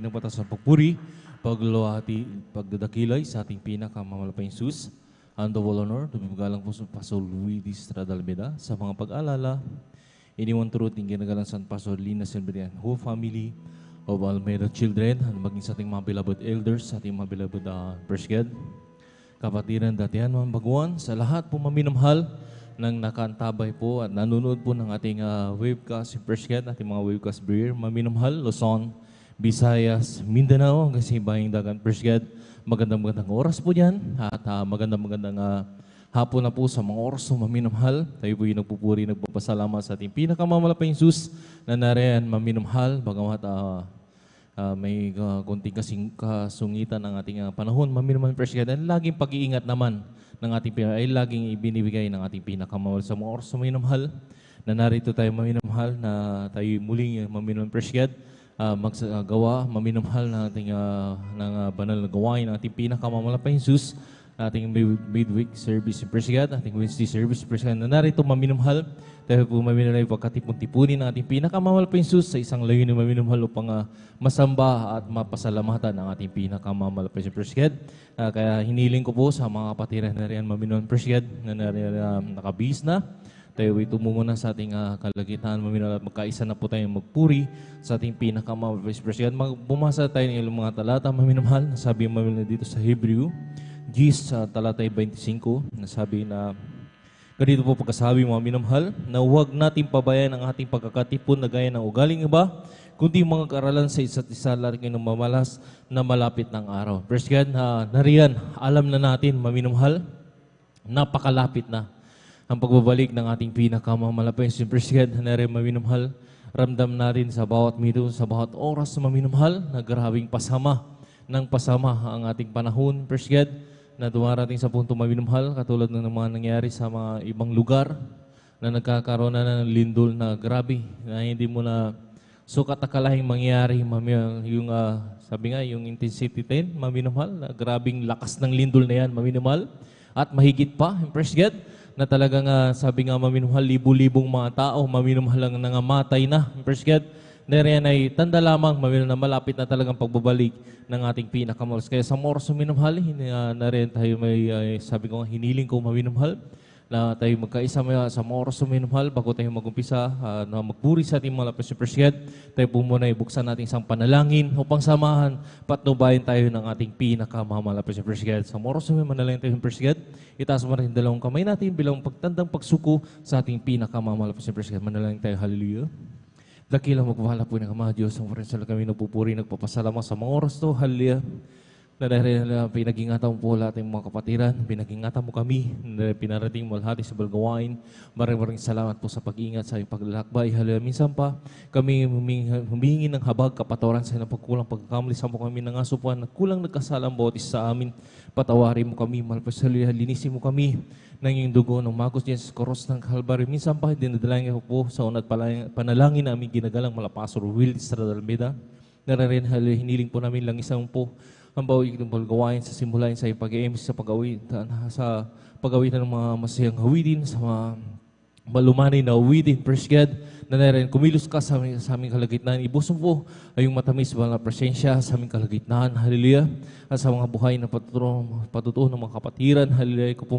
pinagpatasan pagpuri, pagluluhati, pagdadakilay sa ating pinakamamalapayang sus. And the honor, dumimagalang po sa Pastor Luis de Estrada Almeda sa mga pag-alala. Anyone truth, yung ginagalang San Pastor Lina Silverian, whole family of Almeda children, and maging sa ating mga beloved elders, sa ating mga beloved Persked, kapatiran datihan mga baguan, sa lahat po maminamhal ng nakaantabay po at nanonood po ng ating webcast Persked, ating mga webcast beer, maminamhal, Luzon, Visayas, Mindanao, kasi bayang dagan Persked. Magandang oras po dyan at magandang hapon na po sa mga oras na maminamhal. Tayo po yung nagpupuri, nagpapasalamat sa ating pinakamalapayang sus na nariyan maminamhal. Bagamat may konting kasungitan ang ating panahon, maminamhal Persked. Laging pag-iingat naman ng ating ay laging ibinibigay ng ating pinakamahal sa mga oras na maminamhal. Na narito tayo maminamhal na tayo muling maminamhal Persked. Magsagawa, maminamhal ng ating ng banal na gawain ng ating pinakamamalapayang sus, ating midweek service Persked, ating Wednesday service Persked na narito maminamhal. Tayo po maminamhal pagkatipon-tipunin ng ating pinakamamalapayang sus sa isang layunin maminamhal upang masamba at mapasalamatan ang ating pinakamamalapayang Persked. Kaya hiniling ko po sa mga kapatiran na riyan maminamhal Persked na nariyan nakabihis na. Tayo ay tumungo na sa ating kalagitnaan, maminamhal at magkaisa na po tayong magpuri sa ating pinakamamalapayang Persked. Bumasa tayo ng ilang mga talata, maminamhal, nasabi maminamhal dito sa Hebrew, Gis, talata 25, nasabi na, ganito po pagkasabi mga minamhal, na huwag natin pabayan ang ating pagkakatipon na gaya ng ugaling iba, kundi mga kaaralan sa isa't isa lagi ng mamalas na malapit ng araw. Persked, nariyan, alam na natin, maminamhal, napakalapit na ang pagbabalik ng ating pinakamamalapayang Persked na rin maminamhal. Ramdam natin sa bawat minuto, sa bawat oras na maminamhal na grabing pasama ang ating panahon Persked na dumarating sa punto maminamhal katulad ng mga nangyari sa mga ibang lugar na nagkakaroon na ng lindol na grabe na hindi mo na sukat akalahing mangyari yung sabi nga yung intensity 10 maminamhal na grabing lakas ng lindol na yan maminamhal at mahigit pa Persked na talagang sabi nga maminamhal, libu-libong mga tao, maminamhal lang nangamatay na. Persked, nariyan ay tanda lamang, maminamhal na malapit na talagang pagbabalik ng ating pinakamalas. Kaya sa oras maminamhal, nariyan tayo may, sabi ko nga, hiniling ko maminamhal, na tayo magkaisa sa mga oras maminamhal, bago tayo mag-umpisa na magpuri sa ating mga lapis Persked, tayo po muna ibuksan natin isang panalangin upang samahan, patnubayan tayo ng ating pinakamamalapis Persked. Sa mga oras manalangin tayo Persked, itaas mo rin dalawang kamay natin bilang pagtandang pagsuko sa ating pinakamamalapis Persked. Manalangin tayo, hallelujah. Dakilang magpahala po ng Ama Diyos, ang parinsalan kami nagpupuri, nagpapasalamat sa mga oras to, hallelujah. Na dahil pinag-ingatan mo po lahat ng mga kapatiran, pinag-ingatan mo kami, pinarating mo lahat sa balgawain. Maraming salamat po sa pag-iingat sa paglalakbay. Hallelujah. Minsan pa kami humingi ng habag, kapatawaran sa pagkulang pagkakamali sa mo kami ng asupan, kulang nagkasalang bawat isa sa amin. Patawarin mo kami, malpas hallelujah, linisin mo kami ng iyong dugo ng magos diyan sa koros ng Calvary. Minsan pa dinadalangin ko po sa unat panalangin na aming ginagalang Malapastor Will Estrada Almeda. Nararin hiniling po namin lang isang po ang bawig ng paggawain sa simulain sa pag-iimis sa pag-awitan ng mga masayang hawitin, sa mga malumanay na hawitin, Persked, na narin kumilos ka sa aming kalagitnaan. Ibuson po ay yung matamis ba na presensya sa aming kalagitnaan, hallelujah, at sa mga buhay na patutuo ng mga kapatiran, hallelujah, ko po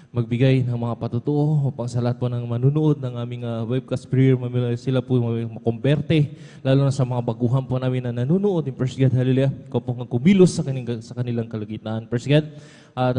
magbigay ng mga patutuo upang sa lahat po ng manunood ng aming webcast prayer, sila po makumberte, lalo na sa mga baguhan po namin na nanunood in Persked, hallelujah, ko po kumilos sa kanilang kalagitnaan, Persked, at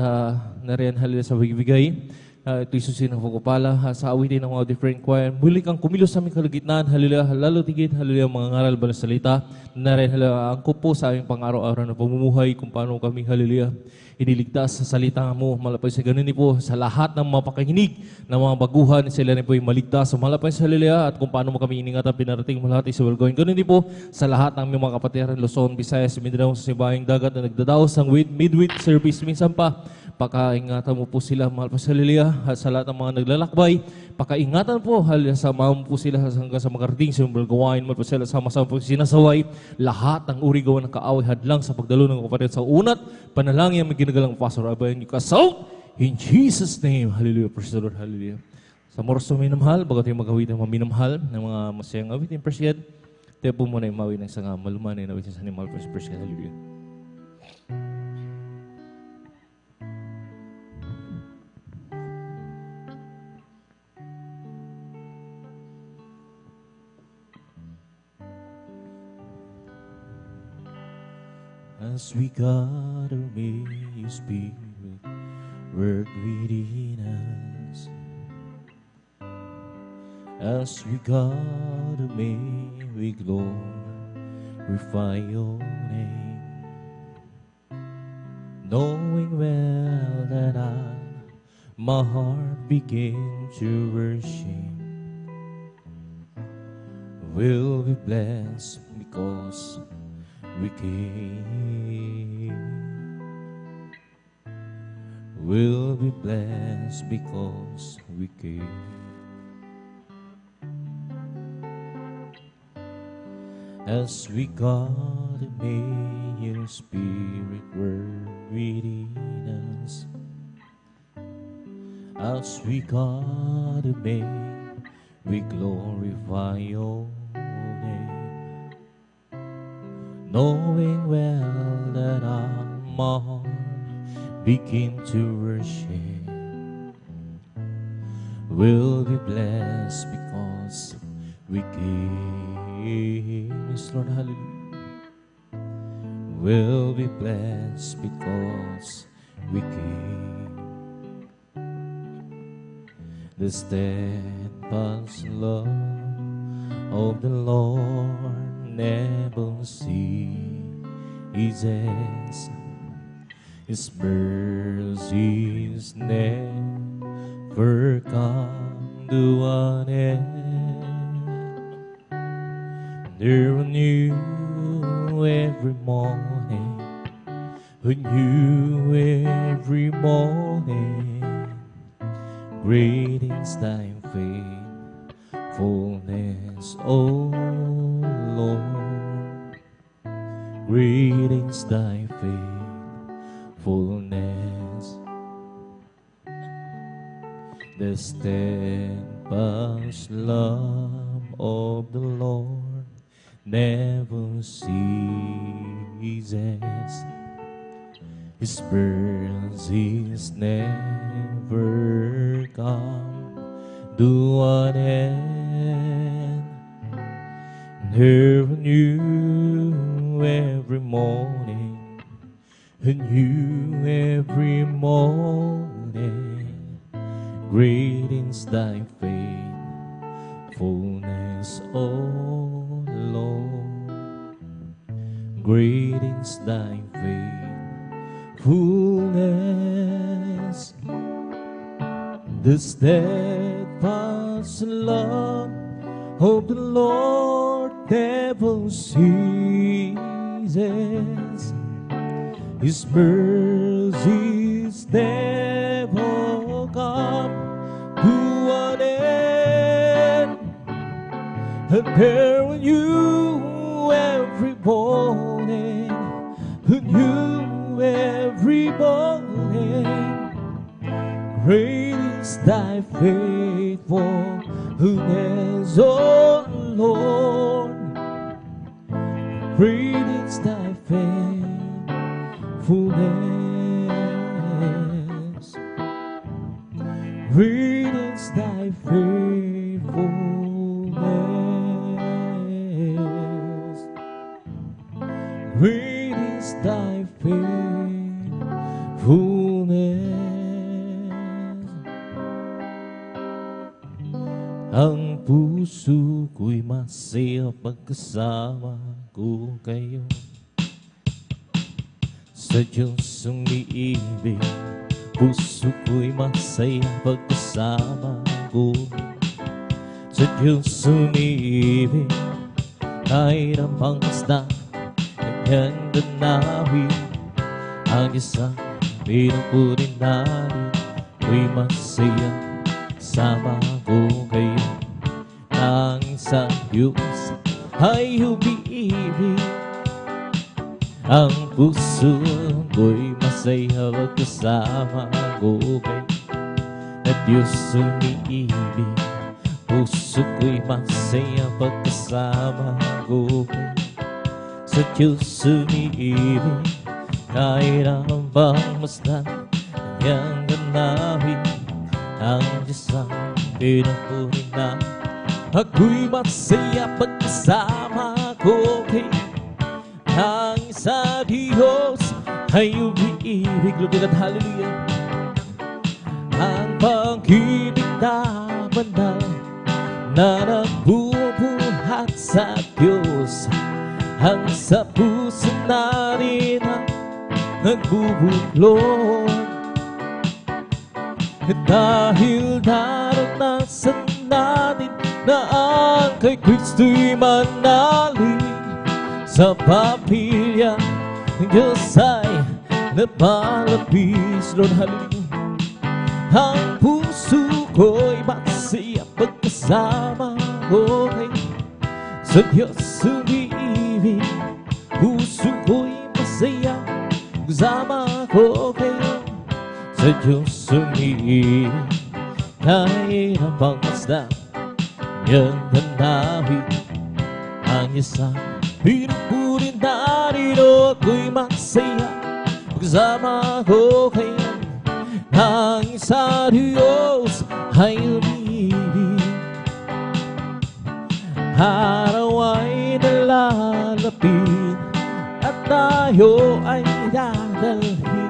nariyan, hallelujah, sa bigay. Ito'y susin ng pagpapala sa awitin ng mga different choir. Muli kang kumilos sa aming kalagitnaan, hallelujah, lalo tigit, hallelujah, mga ngaral ba na salita, na rin, hallelujah, angko po sa aming pang-araw-araw na pamumuhay, kung paano kami, hallelujah, iniligtas sa salita mo, malapay sa ganun po, sa lahat ng mga pakikinig ng mga baguhan, sila rin po yung maligtas sa malapay sa hallelujah, at kung paano mo kami iningatan, pinarating mo lahat sa walgoin. Ganun din po, sa lahat ng mga kapatiran, Luzon, Visayas, Mindanao, sa sibayang dagat na nagdadaos ng midweek service, minsan pa, pakaingatan mo po sila, mahal pa sa hallelujah, at sa lahat ng mga naglalakbay, pakaingatan po, hallelujah, samahan mo po sila hanggang sa makarating sa mga gawain, mahal pa sila, sama-sama po sinasaway, lahat ng uri gawa ng kaaway, hadlang sa pagdalo ng kapatid sa unat, panalangin ang ginagalang Pastor Abayan Yukasaw, in Jesus' name, hallelujah, praise the Lord, hallelujah. Sa moros na minamahal, bagat yung mag-awit ng mga minamahal, ng mga masayang awit, in Persked, Tayo po muna yung mawi ng sanga, malumanay na sa animal first. Hallelujah. As we gather, may your Spirit work within us. As we gather, may we glorify your name, knowing well that my heart begin to worship, will be blessed because we came. Will be blessed because we came. As we gather, may your Spirit work within us. As we gather, may we glorify your name, knowing well that my heart begin to worship, will be blessed because we came. Yes, Lord, hallelujah. Will be blessed because we came. The steadfast love of the Lord never ceases. His mercies never come to an end. They're new every morning, new every morning. Great is thy faithfulness, O Lord. Great is thy faithfulness. The steadfast love of the Lord never ceases. His mercies never come to an end. They're new every morning, new every morning. Great is thy faithfulness, O Lord. Great is thy faithfulness. The steadfast love of the Lord never ceases. His mercies never come to an end. And they're new every morning, new every morning. Great is thy faithfulness, O Lord. Great is thy faithfulness. Great is thy faithfulness. Great is thy faithfulness. Ang puso ko'y masaya pagkasama ko kayo. Sa Diyos umiibig, puso ko'y masaya pagkasama ko. Sa Diyos umiibig, kahit ang pangasda, kanyang danawi. Ang isang pinupunin natin, ko'y masaya sama ko kayo. Ang sa Diyos ay umiibig, ang puso ko'y masaya pagkasama ko kayo. Na Diyos umiibig, Puso ko'y masaya pagkasama ko. Sa Diyos umiibig, kahit ang bang masdan, kanyang ganawin. Ang Diyos ang pinupuri na. Ako'y masaya pagkasama ko kay ang sa Diyos ay umiibig. Lubid at hallelujah. Ang pag-ibig na banal na nagbubuhat sa Diyos, ang sa puso natin ang nagbubuklod. Dahil naranasan natin na ang kay Kristo'y manalig, sa pamilya ng Diyos ay napalapis. Lord, hallelujah. Ang puso ko'y masaya pagkasama ko kay sa Diyos umiibig. Puso ko'y masaya pagkasama ko kay sa Diyos umiibig. Kahit ang pangmasdan, yan nanawin. Ang Diyos ang pinupuri narito. Ako'y masaya pagkasama ko kay ang sa Diyos ay umiibig. Araw ay nalalapit at tayo ay dadalhin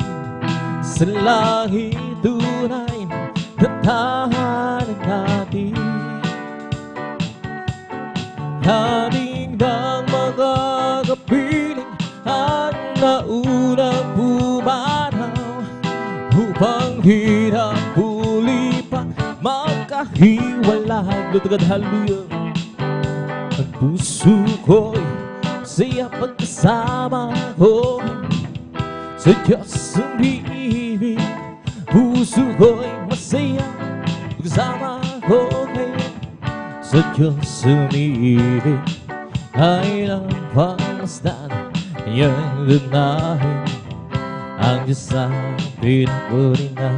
sa langit tunay na tahanan natin. Ating ng mga kapiling at naunang pumanaw, upang di na muli pa magkahiwalay. Lutagad hallelujah. Ang puso ko'y masaya pagkasama ko sa Diyos umiibig. Puso ko'y masaya pagkasama ko kay sa Diyos umiibig. Kahit ang pangmasdan, kanyang lunahin. Ang Diyos ang pinupuri na.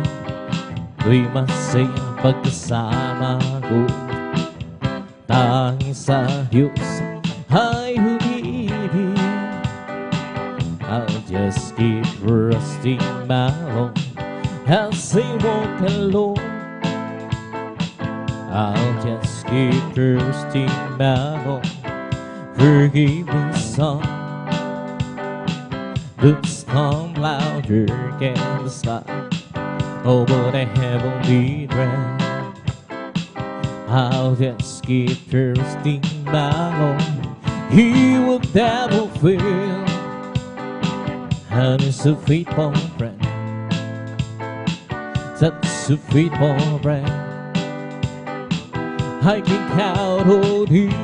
Ako'y masaya pagkasama ko. Tanging sa Diyos ay umiibig. I'll just keep resting my Lord as I walk alone. I'll just keep trusting my Lord. Forgive me some. The storm louder than the sky. Oh, but I haven't been drowned. I'll just keep trusting my Lord. He will never fail. And it's a faithful friend. Such a faithful friend. I can count on Him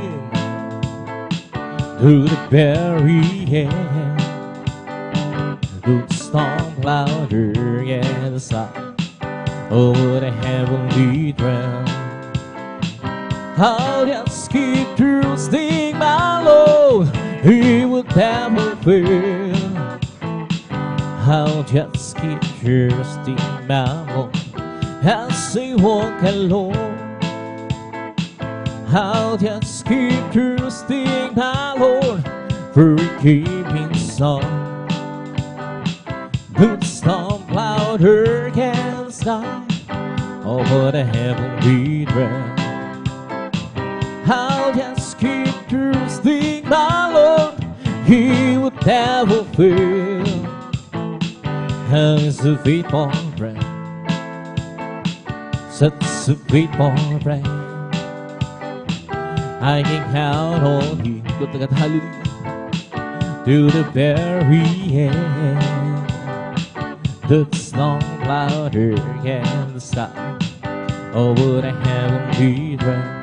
through the very end. The storm louder than the sky. Oh, but I haven't been drowned. I'll just keep trusting my Lord. He will never fail. I'll just keep trusting my Lord as I walk alone. I'll just keep trusting my Lord for He gave me some. The storm louder than the sky. Oh, but I haven't been drowned. I'll just keep trusting my Lord. He would never fail. And it's a faithful friend. Such a faithful friend. I can count on Him. Hallelujah. To the very end. The storm louder than the sky. Oh, but I haven't been drowned.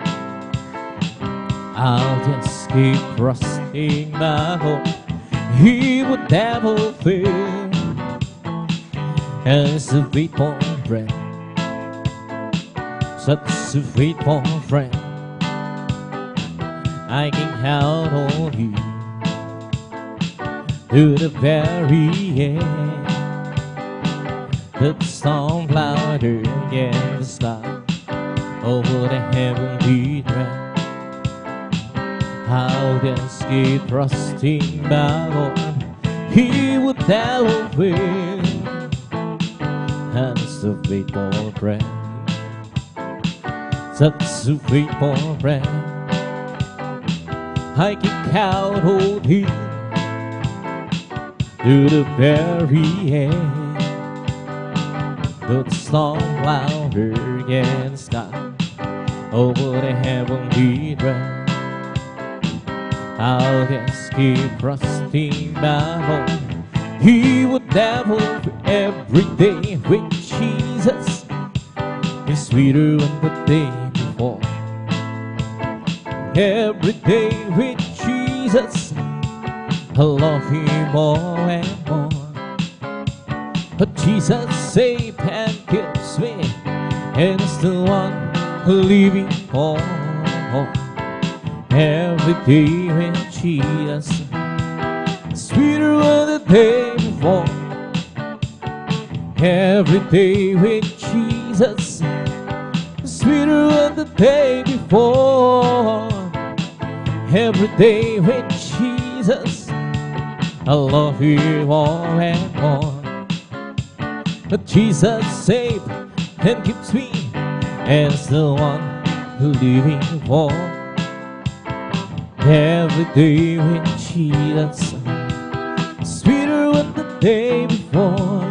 I'll just keep trusting my Lord. He would never fail. And it's a faithful friend. Such a faithful friend. I can count on Him to the very end. The storm louder than the sky. over the heavenly thread. How can keep trusting Babylon? He would never win. That's a faithful friend. Such a faithful friend. I can count on him to the very end. The storm louder against sky over the heavenly thread. How can keep trusting Babylon? He would never every day with Jesus is sweeter than the day before. Every day with Jesus, I love him more and more. But Jesus saved and gives me, and it's the one living for. Every day with Jesus, sweeter than the day before. Every day with Jesus, sweeter than the day before. Every day with Jesus, I love you more and more. But Jesus saved and keeps me, and it's the one living for. Every day with Jesus, sweeter than the day before.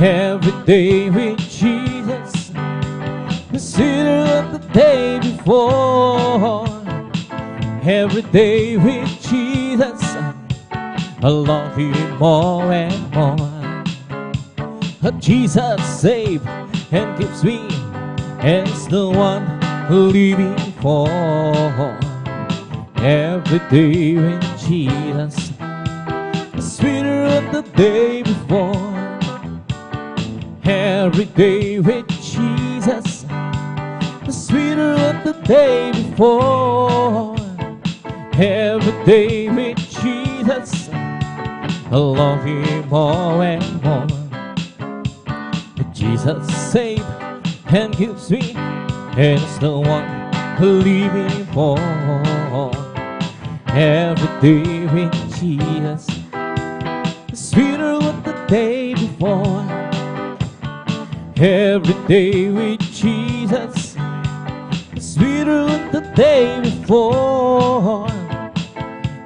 Every day with Jesus, sweeter than the day before. Every day with Jesus, I love him more and more. Jesus saved and keeps me, and it's the one living for. Every day with Jesus, sweeter than the day before. Every day with Jesus, sweeter than the day before. Every day with Jesus, I love him more and more. Jesus saved and gives me, and it's the one living for. Every day with Jesus, sweeter than the day before. Every day with Jesus, sweeter than the day before.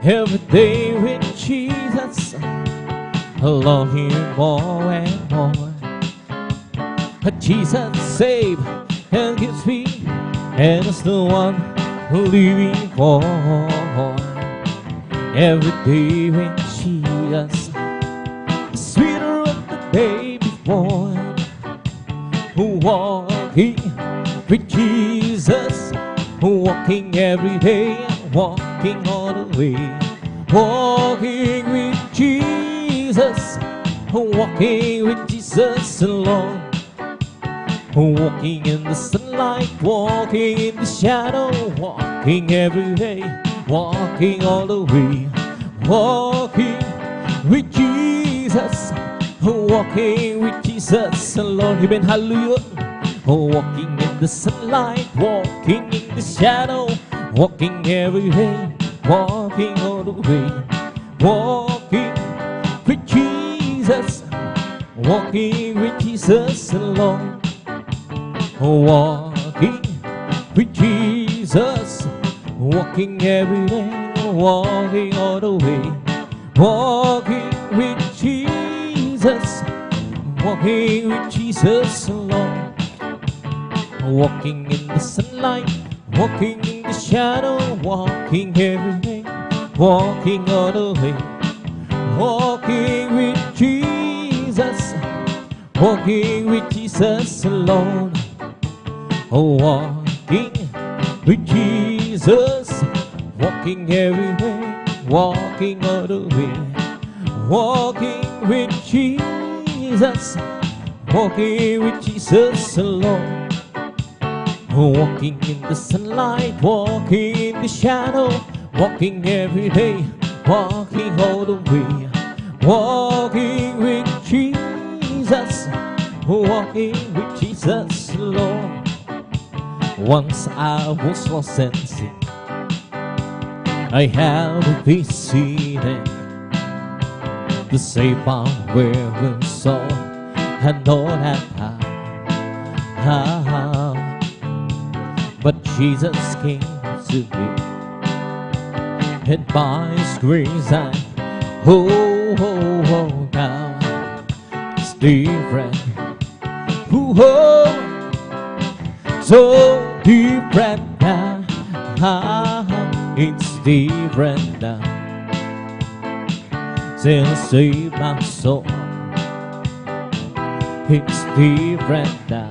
Every day with Jesus, I love him more and more. But Jesus saved and gives me, and it's the one living for. Every day with Jesus, sweeter than the day before. Walking with Jesus, walking every day, walking all the way. Walking with Jesus, walking with Jesus alone. Walking in the sunlight, walking in the shadow, walking every day, walking all the way. Walking with Jesus, walking with Jesus alone. Amen, hallelujah. Walking in the sunlight, walking in the shadow, walking every day, walking all the way. Walking with Jesus, walking with Jesus alone. Walking with Jesus, walking every day, walking all the way. Walking with Jesus, walking with Jesus alone. Walking in the sunlight, walking in the shadow, walking every day, walking all the way. Walking with Jesus, walking with Jesus alone. Walking with Jesus, walking every day, walking all the way. Walking with Jesus, walking with Jesus alone. Walking in the sunlight, walking in the shadow, walking every day, walking all the way. Walking with Jesus, walking with Jesus alone. Once I was lost and sin, I had to be seated to save my weary soul. I know that but Jesus came to me, and by His grace I now it's different. So different now. It's different now. Still save my soul. It's different now.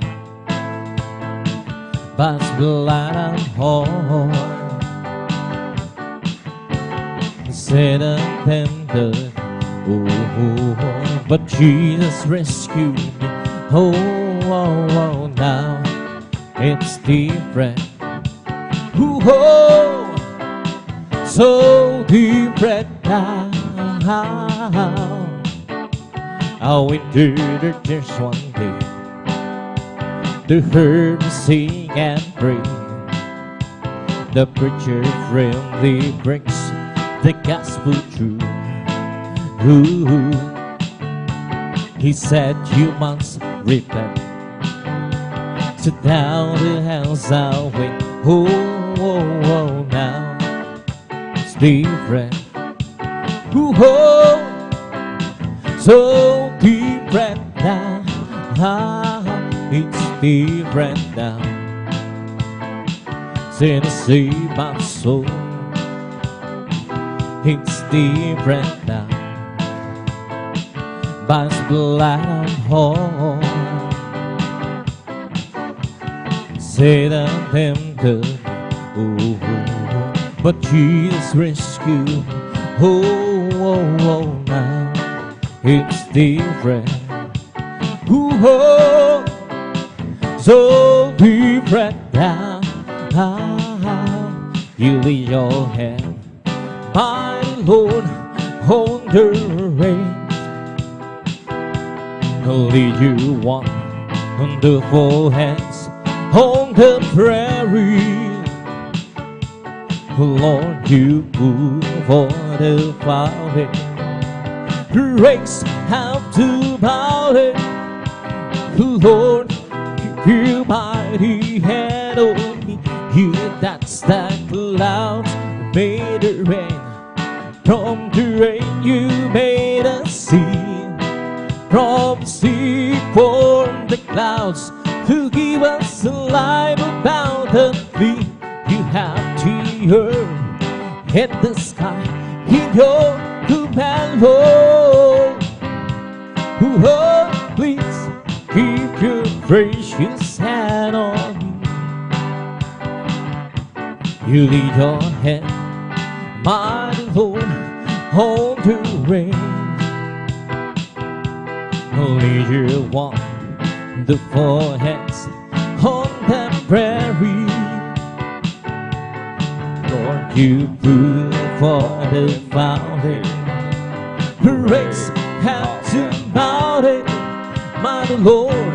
But blood and heart said and tender. But Jesus rescued me. Now it's different. So different now. I went to the church one day to hear me sing and pray. The preacher friendly brings the gospel true. He said you must repent, so down the house I'll wait. Now it's different. So different now. It's different now. Sin save my soul. It's different now. By His blood and heart, say that tempted. But Jesus rescued. Now it's different. So different now. You lay your hand, my Lord, on the reins. I'll lead you on the full hands on the prairie. Lord, you move for the fountain. Grace have to bow it. Lord, you mighty hand on me. You that's the clouds made the rain. From the rain you made a sea. From the sea formed the clouds to give us a life abundantly. You have the earth and the sky in your command, Lord. Please keep your gracious hand on me. You lead your hand, my Lord, on the rain. Only you want the four hands on the prairie. Lord, you put for the fountain. Grace have to mount it, my Lord.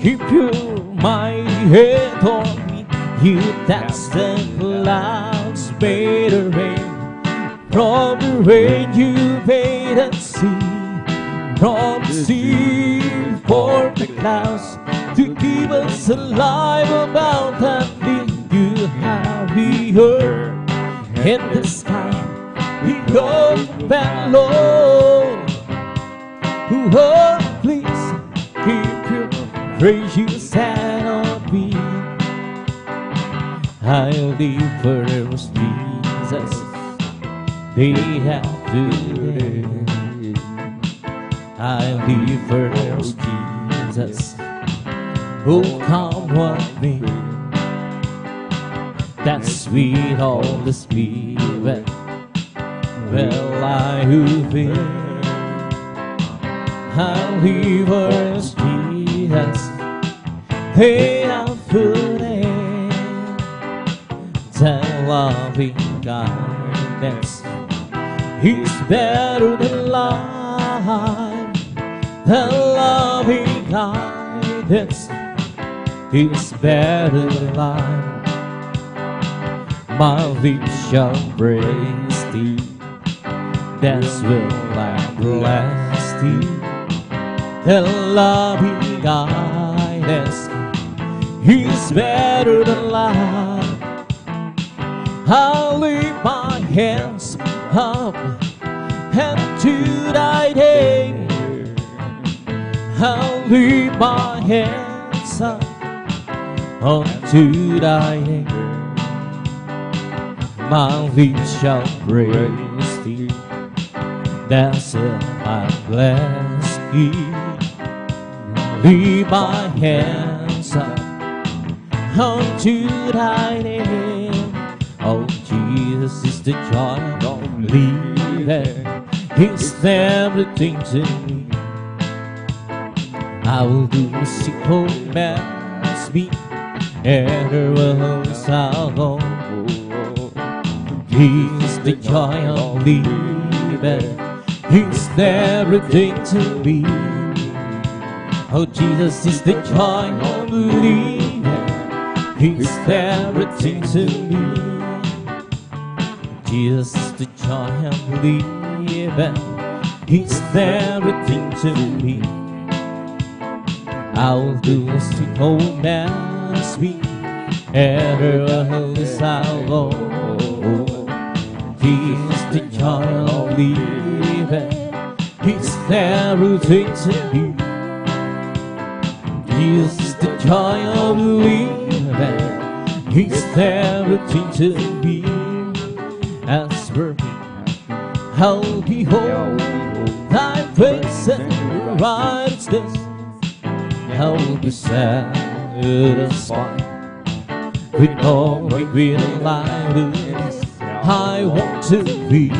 Keep your mighty hand on me. You that's the clouds made a rain. From the rain you made a sea. From the sea formed the clouds to keep us alive abundantly. You have the earth and the sky in your command, Lord. Please keep your gracious hand on me. I'll live for Jesus. They have to. I'll live for Jesus. Oh, come with me. That sweet Holy Spirit. Well, I will be. I'll live for Jesus. They have put in the loving kindness. It's better than life. The loving kindness His better life. My lips shall praise thee, that's will I bless thee. The loving kindness is better than life. I'll lift my hands up and to thy name. I'll lift my hands up unto thy name. My lips shall praise thee, that's it, I bless thee. Lift my hands up unto thy name. Oh, Jesus is the joy of living, He's everything to me. I will do a simple man's me, everywhere else I'll go. He's the joy of living, He's everything to me. Oh, Jesus is the joy of living, He's everything to me. Jesus is the joy of living, He's everything to me. I'll do a simple man's me, everywhere else I'll go. He's the joy of living, He's everything to me. He's the joy of living, He's everything to me. As for me, I'll behold thy face and righteousness. I'll be satisfied with all with life. I want to be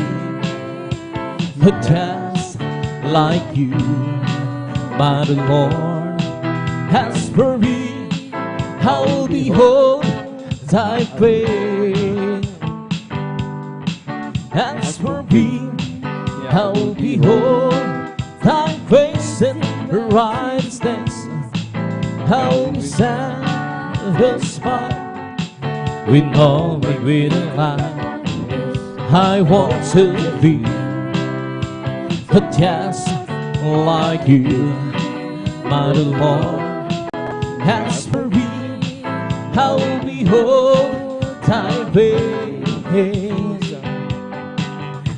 just like you, my Lord. As for me, I'll behold thy face. As for me, I'll behold thy face and righteousness. I'll be satisfied with all with life. I want to be just like you, my Lord. As for me, I'll behold thy face.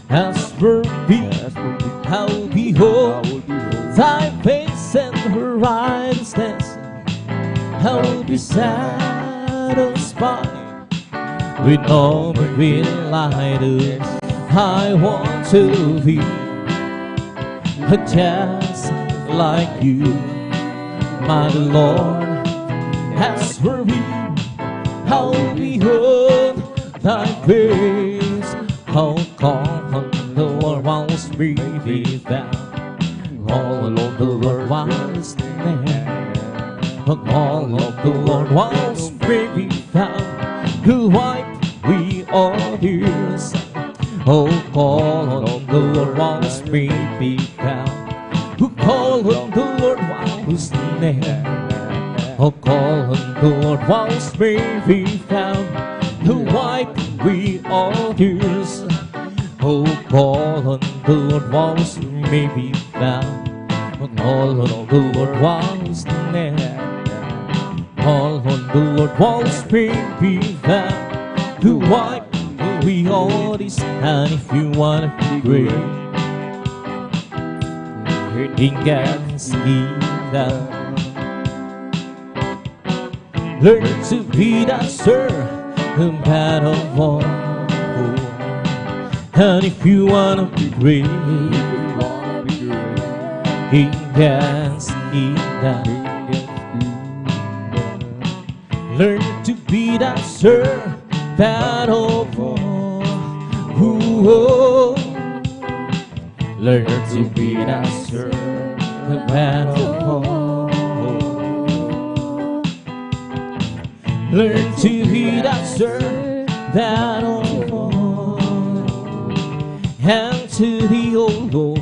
As for me, I'll behold thy face and righteousness. I'll be satisfied with all my delight. I want to be just like you, my Lord. As for me, I'll behold thy face. I'll call on the Lord whilst we be found. All alone the Lord whilst there. All of the Lord whilst we be found. Who wipe we all tears. Oh, call on the Lord whilst we be found. Who call on the Lord whilst there. Oh, call on the Lord whilst we be found. Who wipe we all tears. Oh, call on the Lord whilst we be found. Oh, call on the Lord whilst there. Call on the Lord whilst we be found. Who wipe we all this. And if you wanna be great, He can see that. Learn to be that servant of all. And if you wanna be great, He can see that. Learn to be that servant of all. Learn to be that servant of all. Learn to be that servant of all. And to the old Lord,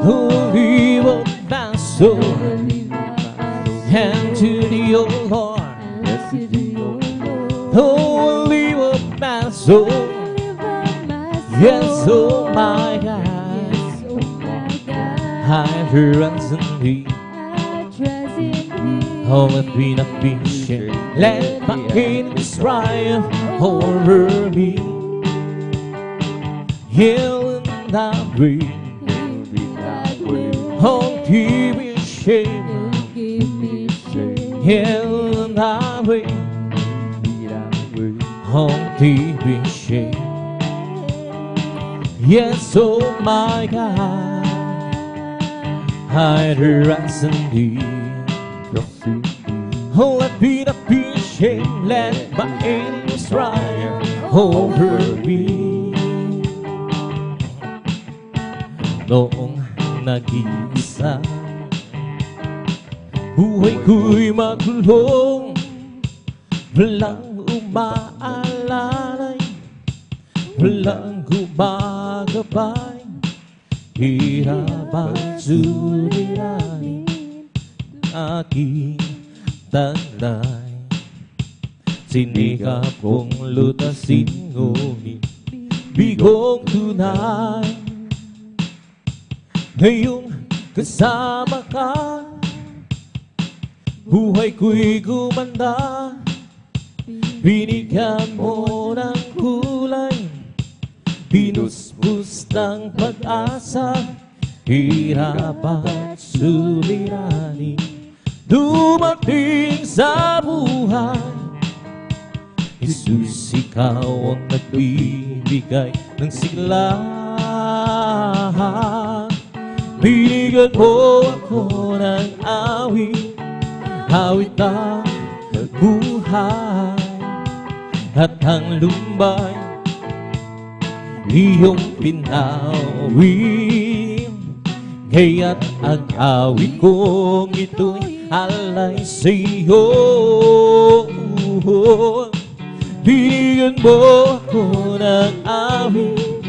who live of my soul. and to thee, O Lord. Blessed to thee, O Lord. Oh, live of my soul. Yes, oh my God. Yes, oh my God. I trust in thee. I trust in thee. Oh, let me not be shaken. Let my enemies triumph over me. Heal in thy way. Oh, give me shame. Heal in thy way. Oh, give me shame. Yes, oh my God, I trust in thee. Oh, let me not be ashamed, let my enemies triumph over me. Noong nag-iisa, buhay ko'y makulong, walang umaalalay, walang gumagabay, hirap at suliranin aking taglay. Sinikap kong lutasin, ngunit bigong tunay. Ngayong kasama ka, buhay ko'y gumanda. Binigyan mo ng kulay, binuspos ng pag-asa, hirap at suliranin dumating sa buhay. Jesus, ikaw ang nagbibigay ng sigla. Binigyan mo ako ng awit, awit ng buhay. At ang lumbay iyong pinawin, kaya't ang awit kong ito'y alay sa iyo. Binigyan mo ako ng awit,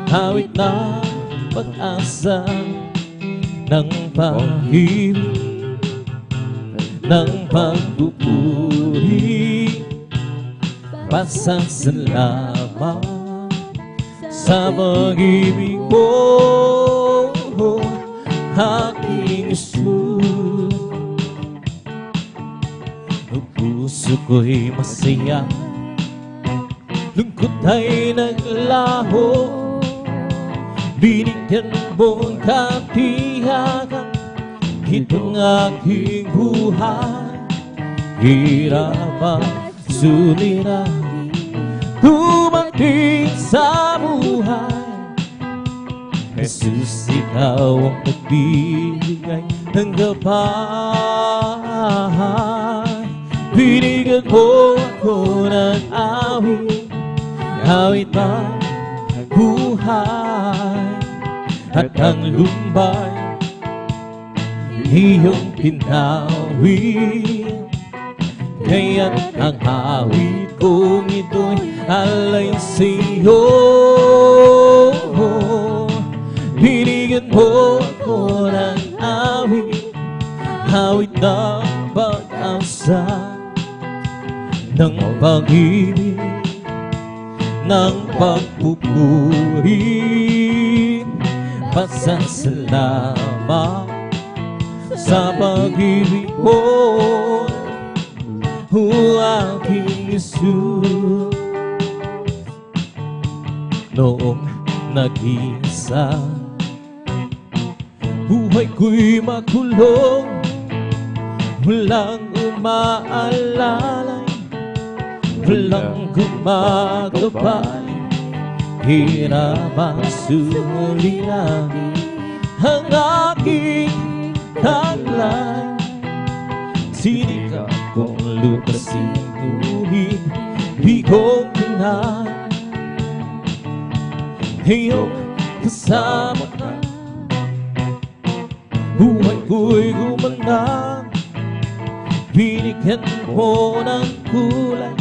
awit na pag-asa, ng pag-ibig, ng pagpupuri, pasasalamat sa pag-ibig mo, aking Jesus. Ang puso ko'y masaya, lungkot ay naglaho. Binigyan mong katiyakan itong aking buhay. Hirap at suliranin dumating sa buhay. Jesus, ikaw ang nagbibigay ng gabay. Binigyan mo ako ng awit, awit ng buhay. At ang lumbay iyong pinawin, kaya't ang awit kong ito'y alay sa iyo. Binigyan mo ako ng awit, awit ng pag-asa, ng pag-ibig, ng pagpupuri, pasasalamat sa pag-ibig mo, o aking Jesus. Noong nag-iisa, buhay ko'y makulong, walang umaalalay, walang gumagabay, hirap ang suliranin ang aking taglay. Sinikap kong lutasin, ngunit bigong tunay. Iyong kasama ka, buhay ko'y gumanda. Binigyan mo ng kulay,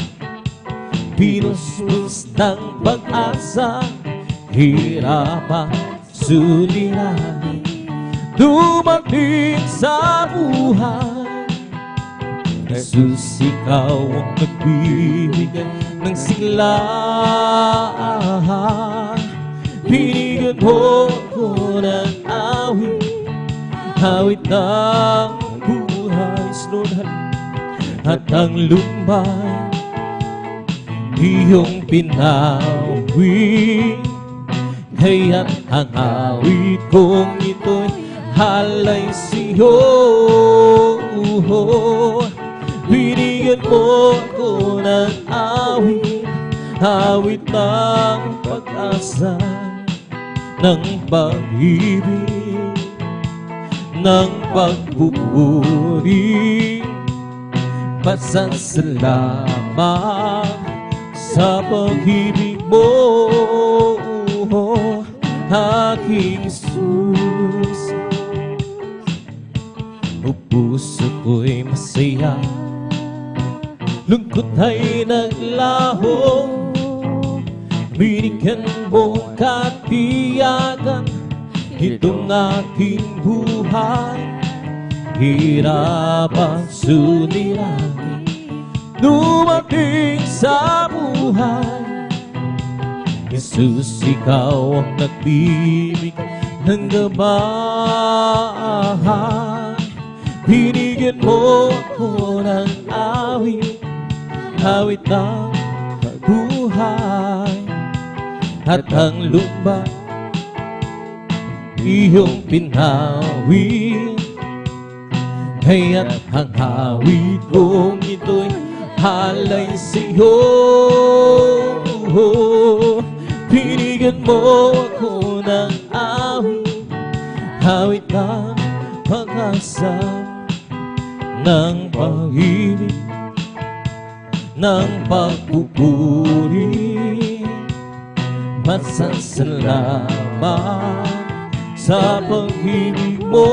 pinuspos ng pag-asa, hirap at suliranin dumating sa buhay. Jesus, ikaw ang nagbibigay ng sigla. Binigyan mo ko ng awit, awit ng buhay, sunod at ang lumbay iyong pinawi. Kaya't ang awit kong ito'y halay sa'yo. Binigyan mo ko ng awit, awit ng pag-asa, ng pag-ibig, ng pagpupuri. Pasasalamat sa pag-ibig mo, aking Jesus. O puso ko'y masaya, lungkot ay naglaho. Binigyan mo katiyagan itong aking buhay. Hirap ang suliranin dumating sa buhay. Jesus, ikaw ang nagbibigay ng gabay. Binigyan mo ako ng awit, awit ng buhay. At ang lumbay iyong pinawi. Kaya't ang awit kong ito'y halay sa'yo. Binigyan mo ako ng awit, awit ng pag-asa, ng pag-ibig, ng pagpupuri. Pasasalamat sa pag-ibig mo,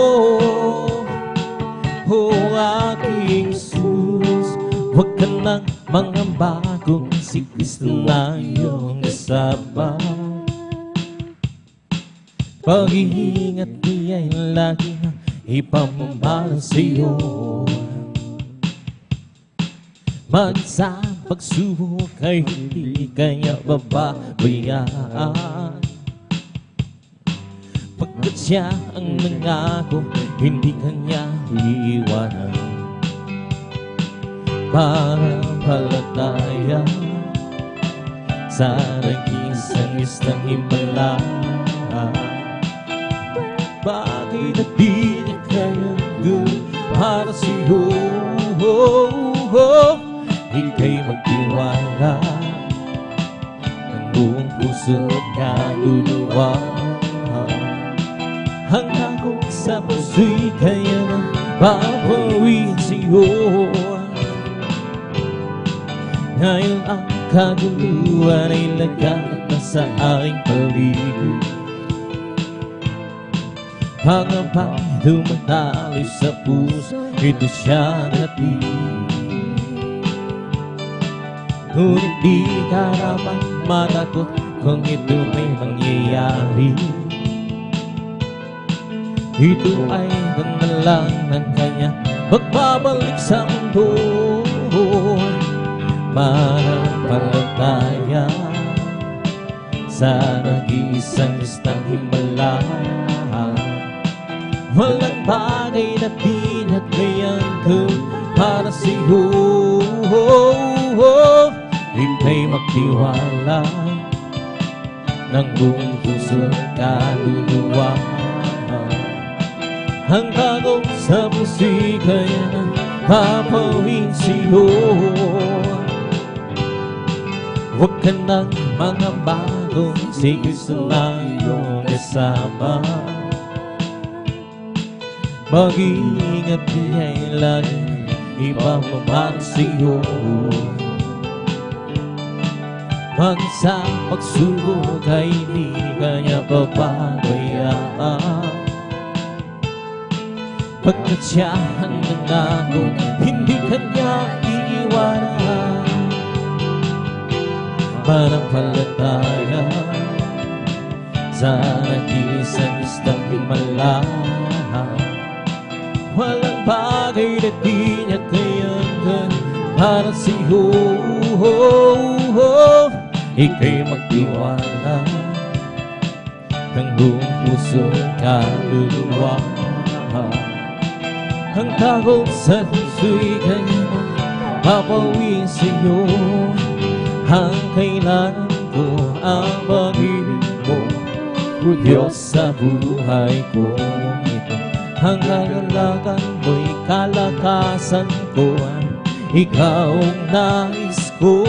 o aking Jesus. Huwag ka nang mangamba kung si Kristo na iyong kasama. Pag-iingat niya'y lagi na ipamamahal sa'yo. Mag-isa pagsubok ay hindi kanya bababayaan. Pagkat siya ang nangako, hindi kanya iiwanan. Para palataya sa nag-isang himala. Bakit at di niya kaya gawin para sa'yo? Ika'y magtiwala ng buong puso at kaluluwa. Hanggang kung sa puso'y kaya na papawin sa'yo. Ngayon ang kaguluhan ay laganap na sa aking paligid. Pangabang dumatali sa puso, ito siya natin. Ngunit di ka dapat matakot kung ito ay mangyayari. Ito ay panalang ng kanya pagbabalik sa mundo. Manampalataya sa nag-iisang listang himala. Walang bagay na di niya kayang gawin para sa'yo. Ika'y magtiwala ng buong puso at kaluluwa. Ang bagong sa puso'y kaya na papawin sa'yo. Huwag ka nang mangamba kung si Kristo na iyong kasama. Mag-iingat niya'y lagi ipamamahal sa'yo. Mag-isa pagsubok ay hindi kanya papabayaan. Pagkat siya ang nangako, hindi kanya iiwanan. Manampalataya sa nag-iisang listang himala. Walang bagay na di niya kayang pag-ibig para sa'yo. Ika'y magtiwala ng buong puso kaluluwa. Ang takot sa puso'y kanyang papawin sa'yo. Ang kailangan ko ang pag-ibig mo, o Diyos sa buhay ko ito. Ang kagalakan mo'y kalakasan ko, ikaw ang nais ko.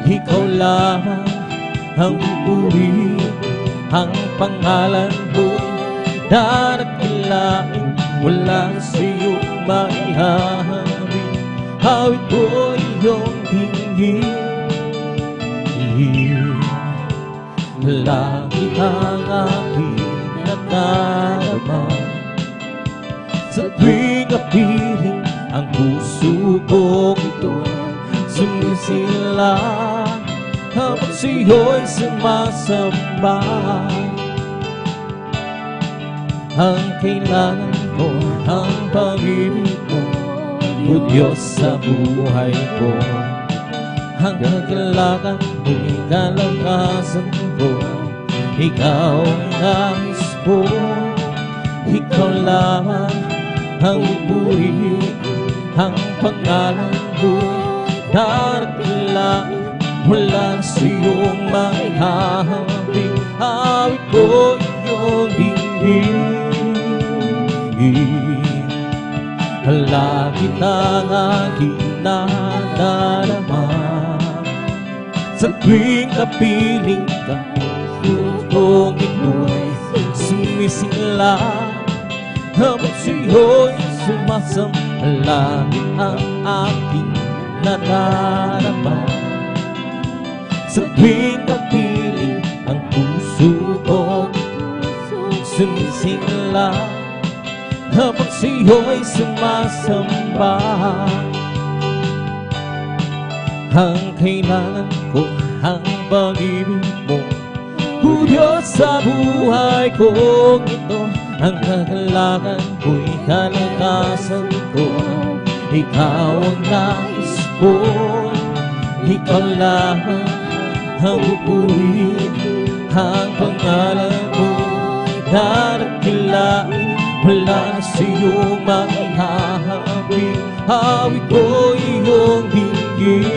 Ikaw lamang ang pupuri, ang pangalan mo darakilain, wala sa iyong maihahabin. Hawit ko iyong tingin, langit ang aking nadarama. Sa tuwing kapiling ang puso kong ito sumisila, habang sa'yo'y sumasamba. Ang kailangan ko ang pag-ibig mo, o Diyos sa buhay ko. Ang kagalakan mo'y kalakasan ko, ikaw ang nais ko. Ikaw lamang ang pupuri, ang pangalan mo'y darakilain, wala sa iyong maihahabin. Hawit ko iyong dinggin, langit ang aking nadarama. Sa tuwing kapiling ka, pusong ito'y sumisingla, habang sa'yo'y sumasamba. Langit ang aking nadarama. Sa tuwing kapiling ang puso ko sumisingla, habang sa'yo'y sumasamba. Ang kailangan ko ang pag-ibig mo, o Diyos sa buhay kong ito. Ang kagalakan ko'y kalakasan ko, ikaw ang nais ko. Ikaw lamang ang pupuri, ang pangalan mo darakilain, wala sa iyong maihahabin. Hawit ko iyong dinggin,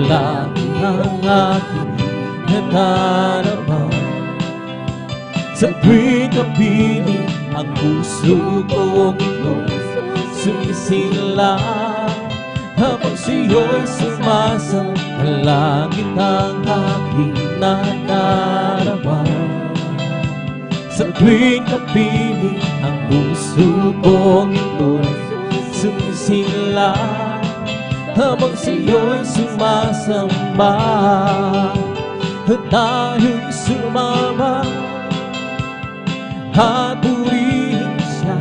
langit ang aking nadarama. Sa tuwing kapiling ang puso kong ito sumisingla, habang sa'yo'y sumasamba. Langit ang aking nadarama. Sa tuwing kapiling ang puso kong ito'y sumisingla, habang sa'yo'y sumasamba. At tayo'y sumama at purihin siya,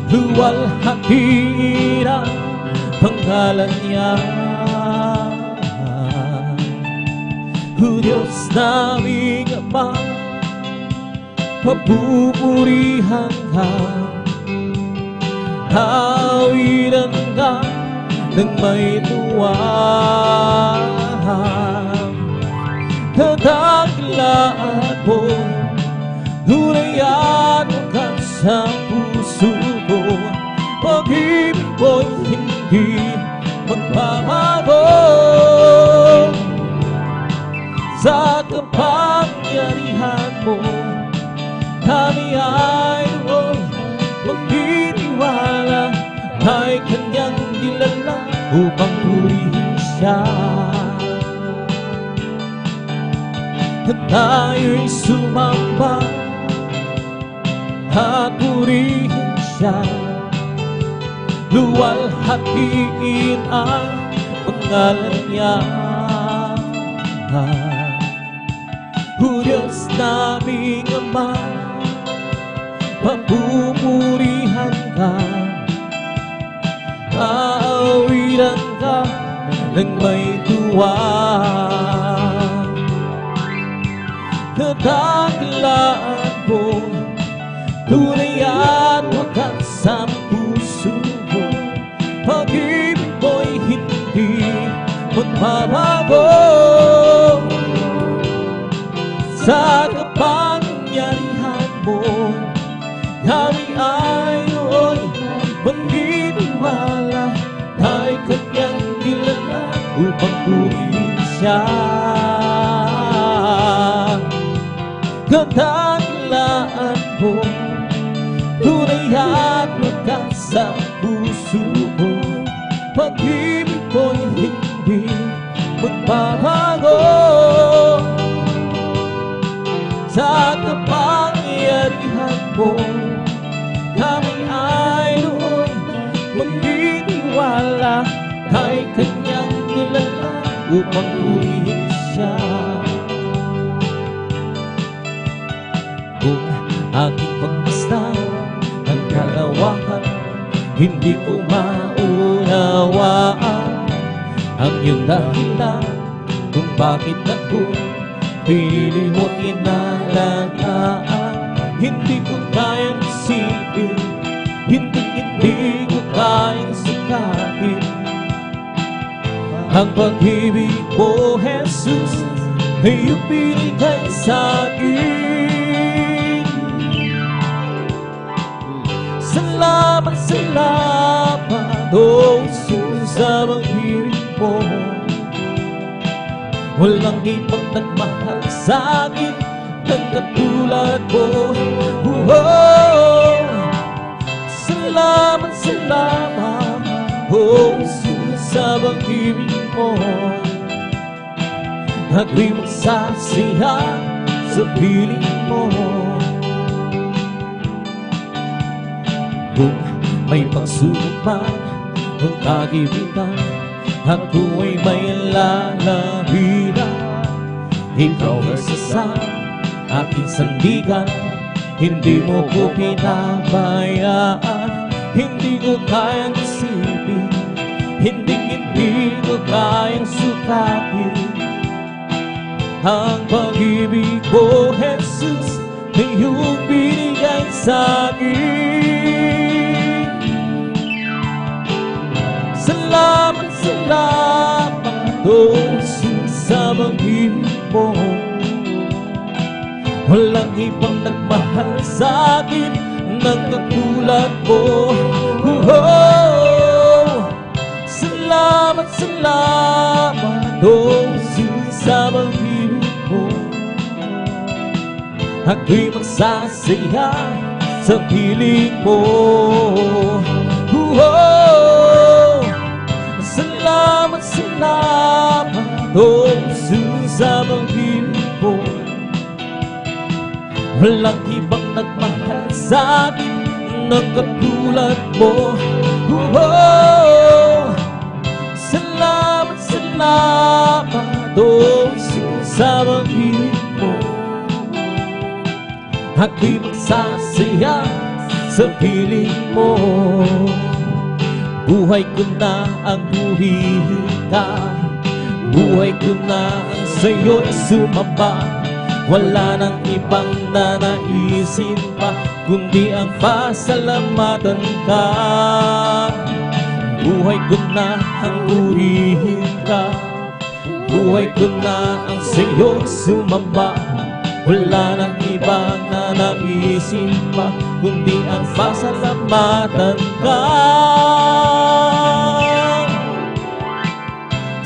luwalhatiin ang pangalan niya. O Diyos naming Ama, papupurihan ka, hawiran ka ng may tuwa. Tataglaan mo, hulayan ka sa puso ko. Pag-ibig mo'y hindi magbabago, sa kapangyarihan mo kami ay doon magtitiwala. Ay kanyang dilala upang purihin siya, at tayo'y sumamba at purihin siya, luwalhatiin ang pangalan niya. O Diyos naming Ama, papupurihan ka, aawiran ka ng may tuwa. Nataglaan mo, tunay at wakas sa puso mo. Pag-ibig mo'y hindi magbabago. Sa kapangyarihan mo, kami ay nooy maniniwala. Tayo'y kanyang nilala upang purihin siya. Kadakilaan mo, tunay at wagas sa puso mo. Pag-ibig mo'y hindi magbabago. Sa kapangyarihan mo, kami ay nooy maniniwala. Tayo'y kanyang nilala upang purihin siya. Kung aking pagmasdan ang kalawakan, hindi ko maunawaan ang iyong dahilan kung bakit ako pinili mo inalagaan. Hindi ko kayang isipin, hindi ko kayang sikapin ang pag-ibig mo, Jesus, na iyong binigay sa'kin. Salamat, salamat, oh Jesus, sa pag-ibig mo. Walang ibang nagmahal sa'kin ng katulad mo. Oh, salamat, salamat, oh Jesus, sa pag-ibig mo. Ako'y magsasaya sa piling mo. Kung may pagsubok man ng kagibigan, ako ay may lalabihan. Ikaw isa sa aking sandigan, hindi mo ko pinabayaan. Hindi ko kayang isipin, hindi ko kayang sukapin ang pag-ibig mo, Jesus, na iyong binigay sa'kin. Salamat, salamat, oh Jesus, sa pag-ibig mo. Walang ibang nagmahal sa'kin ng katulad mo. Oh, salamat, salamat, oh Jesus, sa pag-ibig mo. Ako'y magsasaya sa piling mo. Oh, salamat, salamat, oh Jesus, sa pag-ibig mo. Walang ibang nagmahal sa'kin ng katulad mo. Oh, salamat, salamat, oh Jesus, sa pag-ibig mo. Ako'y magsasaya sa piling mo. Buhay ko na ang buhihintay, buhay ko na ang sa'yo'y sumamba. Wala nang ibang nanaisin pa, kundi ang pasalamatan ka. Buhay ko na ang purihin ka, buhay ko na ang sa'yo'y sumamba. Wala nang ibang nanaisin pa, kundi ang pasalamatan ka.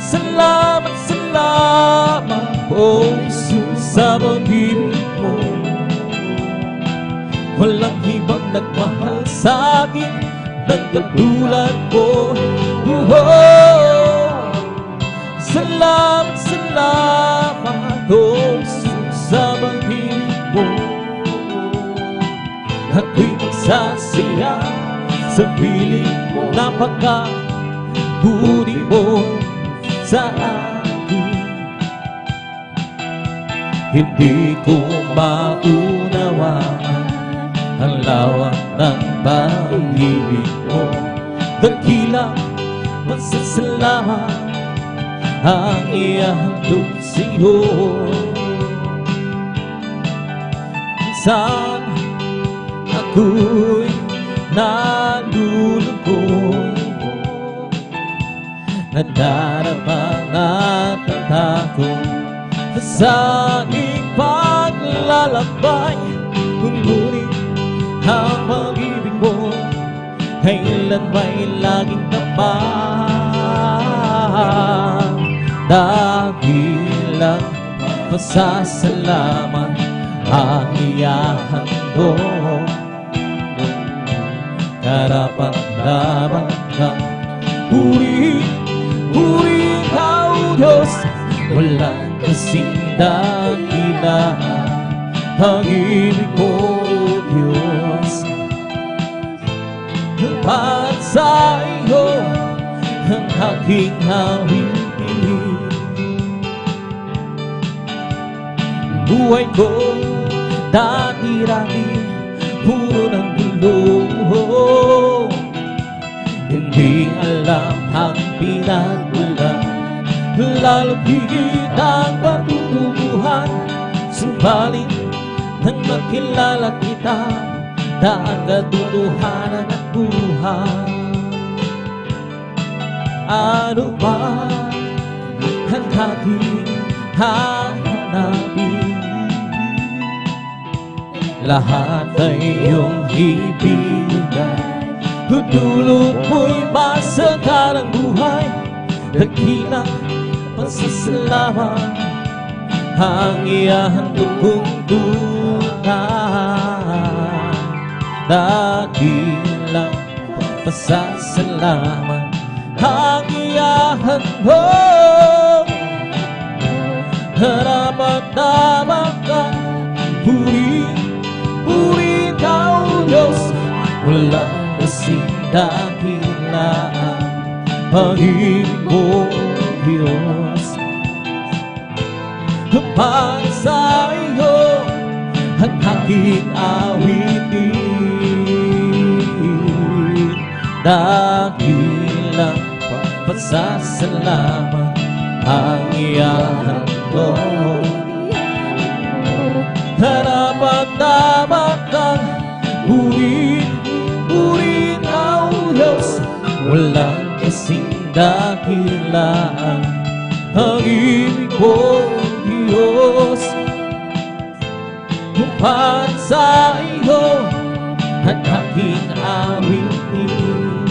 Salamat, salamat, oh Jesus, sa pag-ibig mo. Walang ibang nagmahal sa'kin ng katulad mo. Oh, salamat, salamat, oh Jesus, sa pag-ibig mo. Ako'y magsasaya sa piling mo. Napaka-buti mo sa akin. Hindi ko maunawaan ang lawak ng pag-ibig mo. Dakila, masasalamat ang ihandog sa'yo. Minsan ako'y nalulungkot, nadarama at takot sa aking paglalakbay. Ngunit ang pag-ibig mo kailan ba'y laging tapat? Dakilang pasasalamat ang iyahandog, karapat-dapat kang purihin, purihin ka, O Diyos. Walang kasing dakila pag-ibig mo, O Diyos. At sa iyo ang aking hawiin, buhay ko dati-dati puro ng gulo, hindi alam ang pinagmulan, lalo higit ang patutubuhan. Subalit nang makilala kita, daan katotohanan at buhay. Ano ba ang aking hahanapin? Lahat ay iyong ibigay, tutulog mo'y masaka ng buhay. Dakilang pasasalamat ang iyahandog kong tunay. Dakilang pasasalamat ang iyahandog, karapat-dapat kang purihin, purihin ka, O Diyos. Walang kasing dakilaan pag-ibig mo, Diyos. Para sa iyo ang aking awitin, dakilang pasasalamat ang iyahandog, karapat-dapat kang purihin, purihin ka, O Diyos. Walang kasing dakilaan pag-ibig mo, Diyos. Para sa iyo ang aking awitin,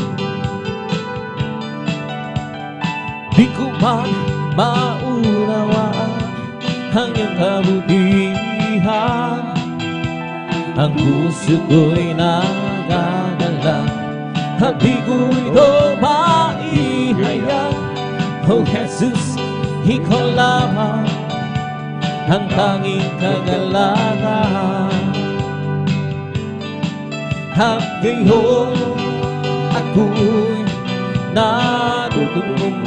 di ko man maunawaan ang iyong kabutihan. Ang puso ko'y nagagalang at di ko ito maihayag. O Jesus, ikaw lamang ang tanging kagalangan. At ngayon ako'y natutong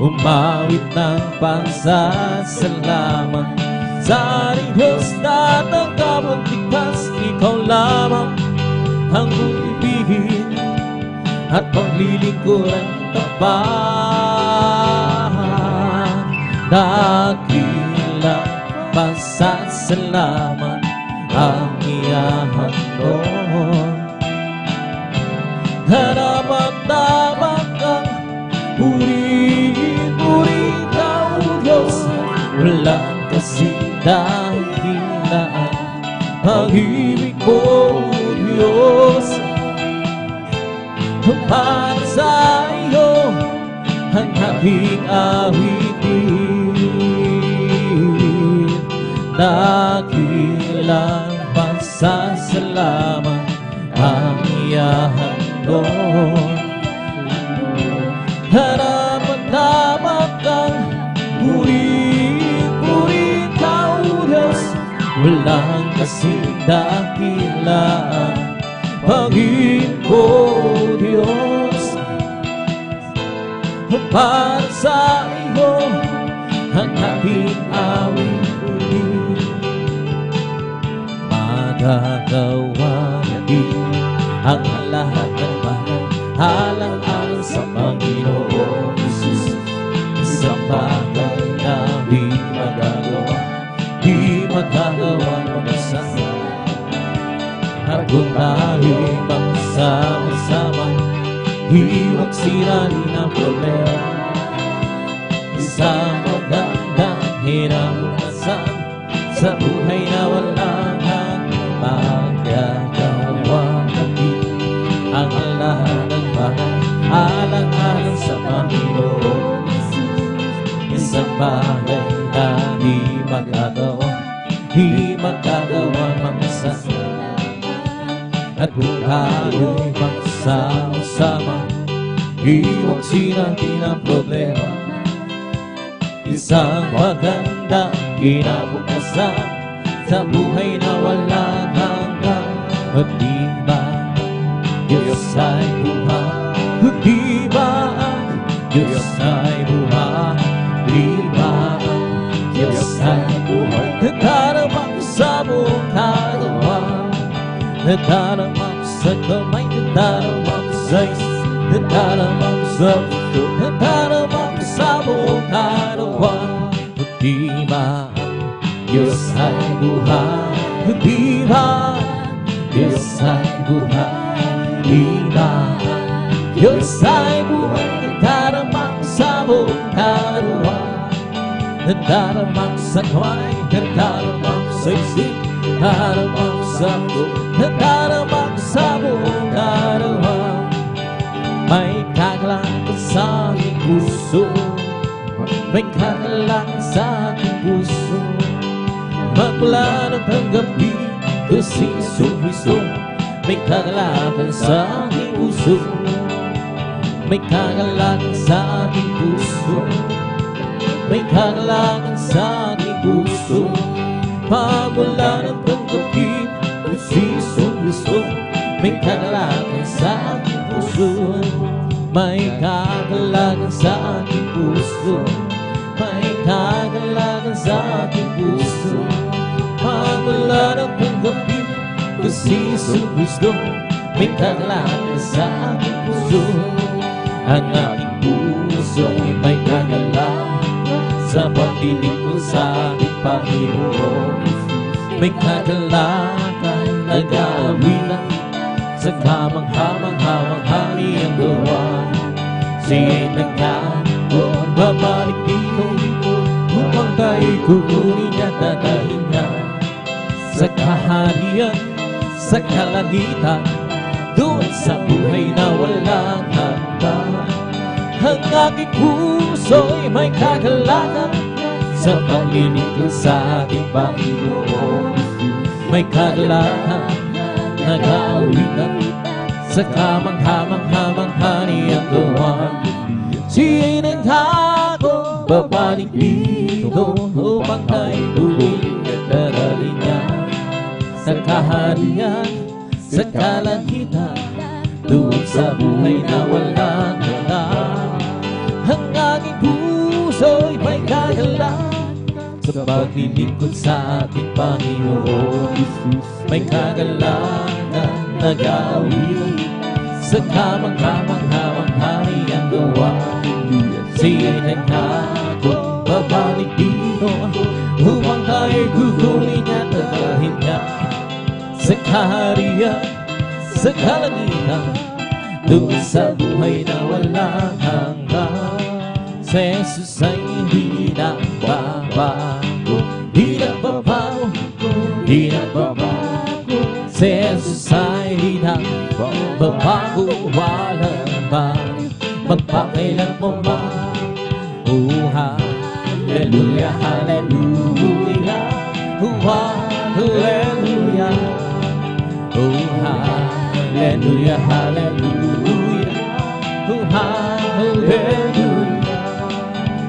umawit ng pagsasalamat sa ating Diyos na tanggap at ligtas. Ikaw lamang ang ibigin at paglilingkuran tapat. Dakilang pasasalamat ang iyahandog, karapat-dapat kang purihin, purihin ka, O Diyos. Walang kasing dakilaan pag-ibig mo, Diyos. Para sa iyo ang aking awitin, dakilang pasasalamat ang iyahandog, karapat-dapat kang purihin, purihin ka, O Diyos. Walang kasing dakilaan pag-ibig mo, Diyos. Para sa iyo ang aking awitin, magagawa din ang lahat ng bagay alang-alang sa Panginoon Jesus. Isang bagay na di magagawa ng isa. kung tayo'y magsama-sama, iwag sirain ang problema. Isang magandang hinabukasan sa buhay na walang magagawa. Ang lahat ng bahay alang-alang sa Panginoon. Isang bagay na di magagawa mag-isa. At kung tayo'y magsama-sama, iwag sirain ang problema. Isang magandang kinabukasan sa buhay na walang hanggan. At di ba Diyos ay buhay? Di ba Diyos ay buhay? Di ba Diyos ay buhay? Nadarama ko sa buong katawan, nadarama ko sa kamay, nadarama ko sa isip, nadarama ko sa puso, nadarama ko sa buong katawan. Di ba Diyos ay buhay? Di ba Diyos ay buhay? Di ba Diyos ay buhay? Nadarama ko sa buong katawan, nadarama ko sa kamay, nadarama ko sa isip, nadarama ko sa puso, nadarama ko sa buong katawan. May kagalakan sa aking puso, may kagalakan sa aking puso. Magmula ng panggabi ko si Jesucristo, may kagalakan sa aking puso, may kagalakan sa aking puso, may kagalakan sa aking puso. Magmula ng panggabi ko si Jesucristo, may kagalakan sa aking puso, may kagalakan sa aking puso, may kagalakan sa aking puso. Magmula ng panggabi ko si Jesucristo, may kagalakan sa aking puso. Ang aking puso ay may kagalakan sa pagdinig sa ating Panginoon. May kagalakan nag-aawitan sa kamangha-mangha-manghani ang gawa. Siya'y nagkakot, babalik dito upang tayo'y kukunin niya, dadalhin niya sa kaharian, sa kalangitan, doon sa buhay na walang hanggan. Ang aking puso'y may kagalakan sa paglilingkod sa ating Panginoon. May kagalakan nag-aawitan sa kamangha-mangha-manghani ang gawa. Siya'y nagtago, babalik dito upang tayo'y kukunin at dadalhin niya sa kaharian, sa kalangitan, doon sa buhay na walang hanggan. Ang aking puso'y may kagalakan sa paglilingkod sa ating Panginoon. May kagalakan nag-aawitan sa kamangha-mangha-manghani ang gawa. Siya'y nagtago, babalik dito upang tayo'y kukunin at dadalhin niya sa kaharian, sa kalangitan, doon sa buhay na walang hanggan. Si Jesus ay hindi nagbabago, di nagbabago, di nagbabago. Si Jesus ay hindi nagbabago, walang magpakailanman. Oh, hallelujah, hallelujah, oh, hallelujah, oh, hallelujah, hallelujah, oh, hallelujah.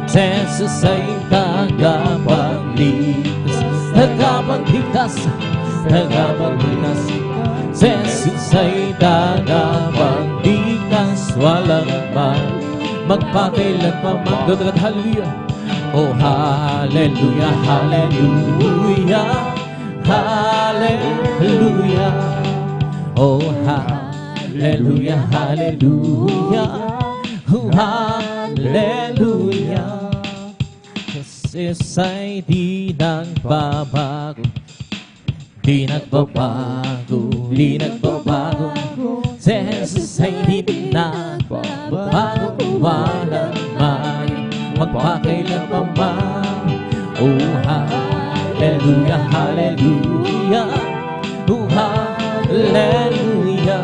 Jesus ay tagapagligtas, tagapagligtas, tagapagligtas. Jesus ay tagapagligtas, walang magpakailanman. Gagad, hallelujah. Oh, hallelujah, hallelujah, hallelujah. Oh, hallelujah, hallelujah, oh, hallelujah. Jesus ay di nagbabago, di nagbabago, di nagbabago. Si Jesus ay di nagbabago, walang may magpakailanman. Oh, hallelujah, hallelujah. Oh, hallelujah.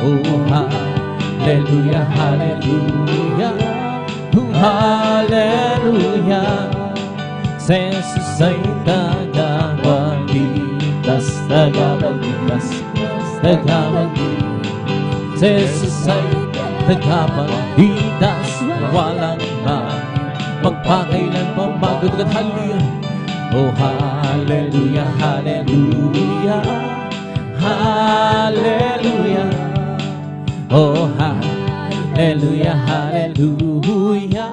Oh, hallelujah, hallelujah. Oh, hallelujah. Si Jesus ay tagapagligtas, tagapagligtas, tagapagligtas. Si Jesus ay tagapagligtas, walang magpakailanman. Magdudugat, hallelujah. Oh, hallelujah, hallelujah. Hallelujah. Oh, hallelujah, hallelujah.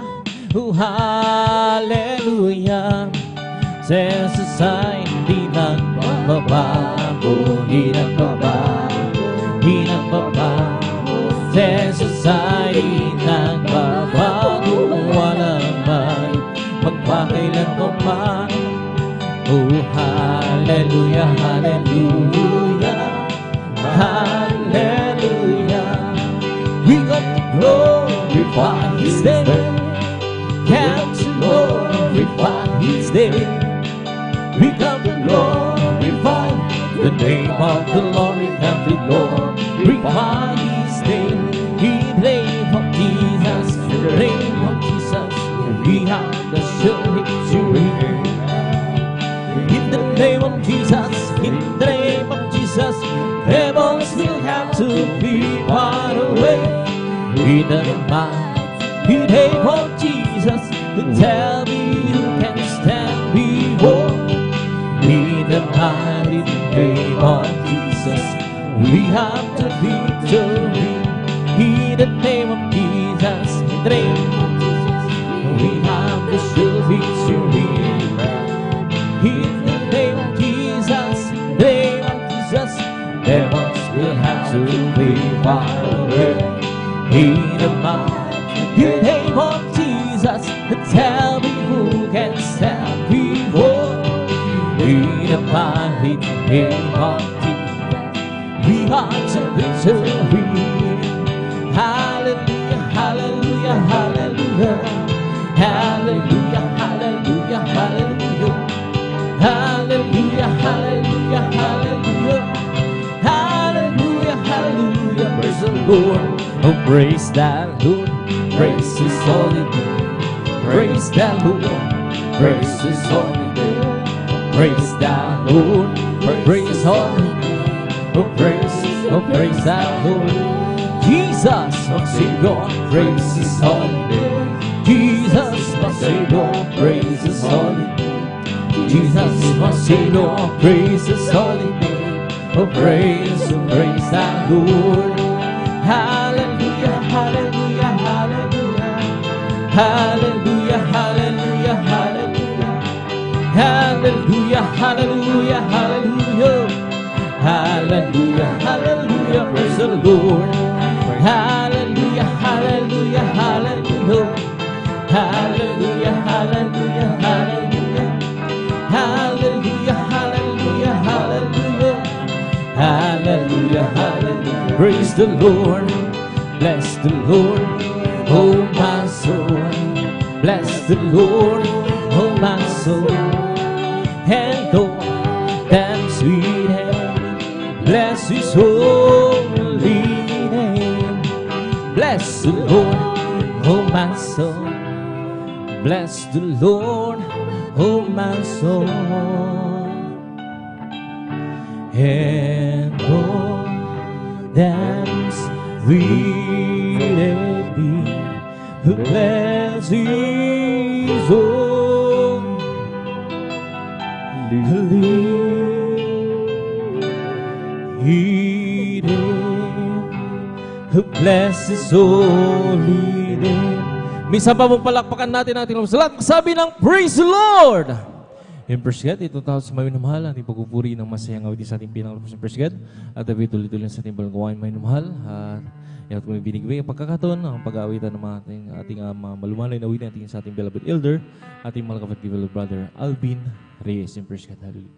Oh, hallelujah. Si Jesus ay di nagbabago, di nagbabago, di nagbabago. Si Jesus ay di nagbabago, walang may magpakailanman. Oh, hallelujah, hallelujah, hallelujah. We got to glorify His name. Can't glorify His name. We got to glorify the name of the Lord. We have to glorify His name. In the name of Jesus, in the name of Jesus, we have the sure victory. In the name of Jesus, in the name of Jesus, devils will have to be far away. In the mighty name of Jesus, tell me who can stand before. In the mighty name of Jesus, we have the victory. In the name of Jesus, in the name of Jesus, we have the sure victory. In the name of Jesus, name of Jesus, devils will have to be far away. In the mighty name of Jesus, tell me who can stand before. In the mighty name of Jesus, we are the victory. Hallelujah, hallelujah, hallelujah, hallelujah, hallelujah, hallelujah. Hallelujah, hallelujah, hallelujah. Hallelujah, hallelujah. Praise the Lord. Oh, praise the Lord. Praise His holy name. Praise the Lord. Praise His holy name. Praise the Lord. Praise His holy name. Oh, praise the Lord. Jesus, my Savior, praise His holy name. Jesus, my Savior, praise His holy name. Jesus, my Savior, praise His holy name. Oh, praise the Lord. Hallelujah, hallelujah, hallelujah. Hallelujah, hallelujah, hallelujah. Hallelujah, hallelujah, hallelujah. Hallelujah, hallelujah, praise the Lord. Hallelujah, hallelujah, hallelujah. Hallelujah, hallelujah, hallelujah. Hallelujah, hallelujah, hallelujah. Hallelujah, hallelujah. Praise the Lord. Bless the Lord, oh my soul. Bless the Lord, oh my soul. And all that sweet name, bless His holy name. Bless the Lord, oh my soul. Bless the Lord, oh my soul. And all that's within me, who bless His holy name, who bless His holy name. Minsan pa mong palakpakan natin ang ating lahat. Sabi ng Praise the Lord! In Praise God, itong tao sa may minamahal, ating pagpupuri ng masayang awit sa ating pinangalapos ng Praise God. At tabi tuloy-tuloy sa ating balanggawain may minamahal. At ya't kung ibinigay ang pagkakataon, ang pag-aawitan ng ating malumalay na awitan ating sa ating beloved elder, ating mga kapatid beloved brother Alvin Reyes. In Praise God, hallelujah.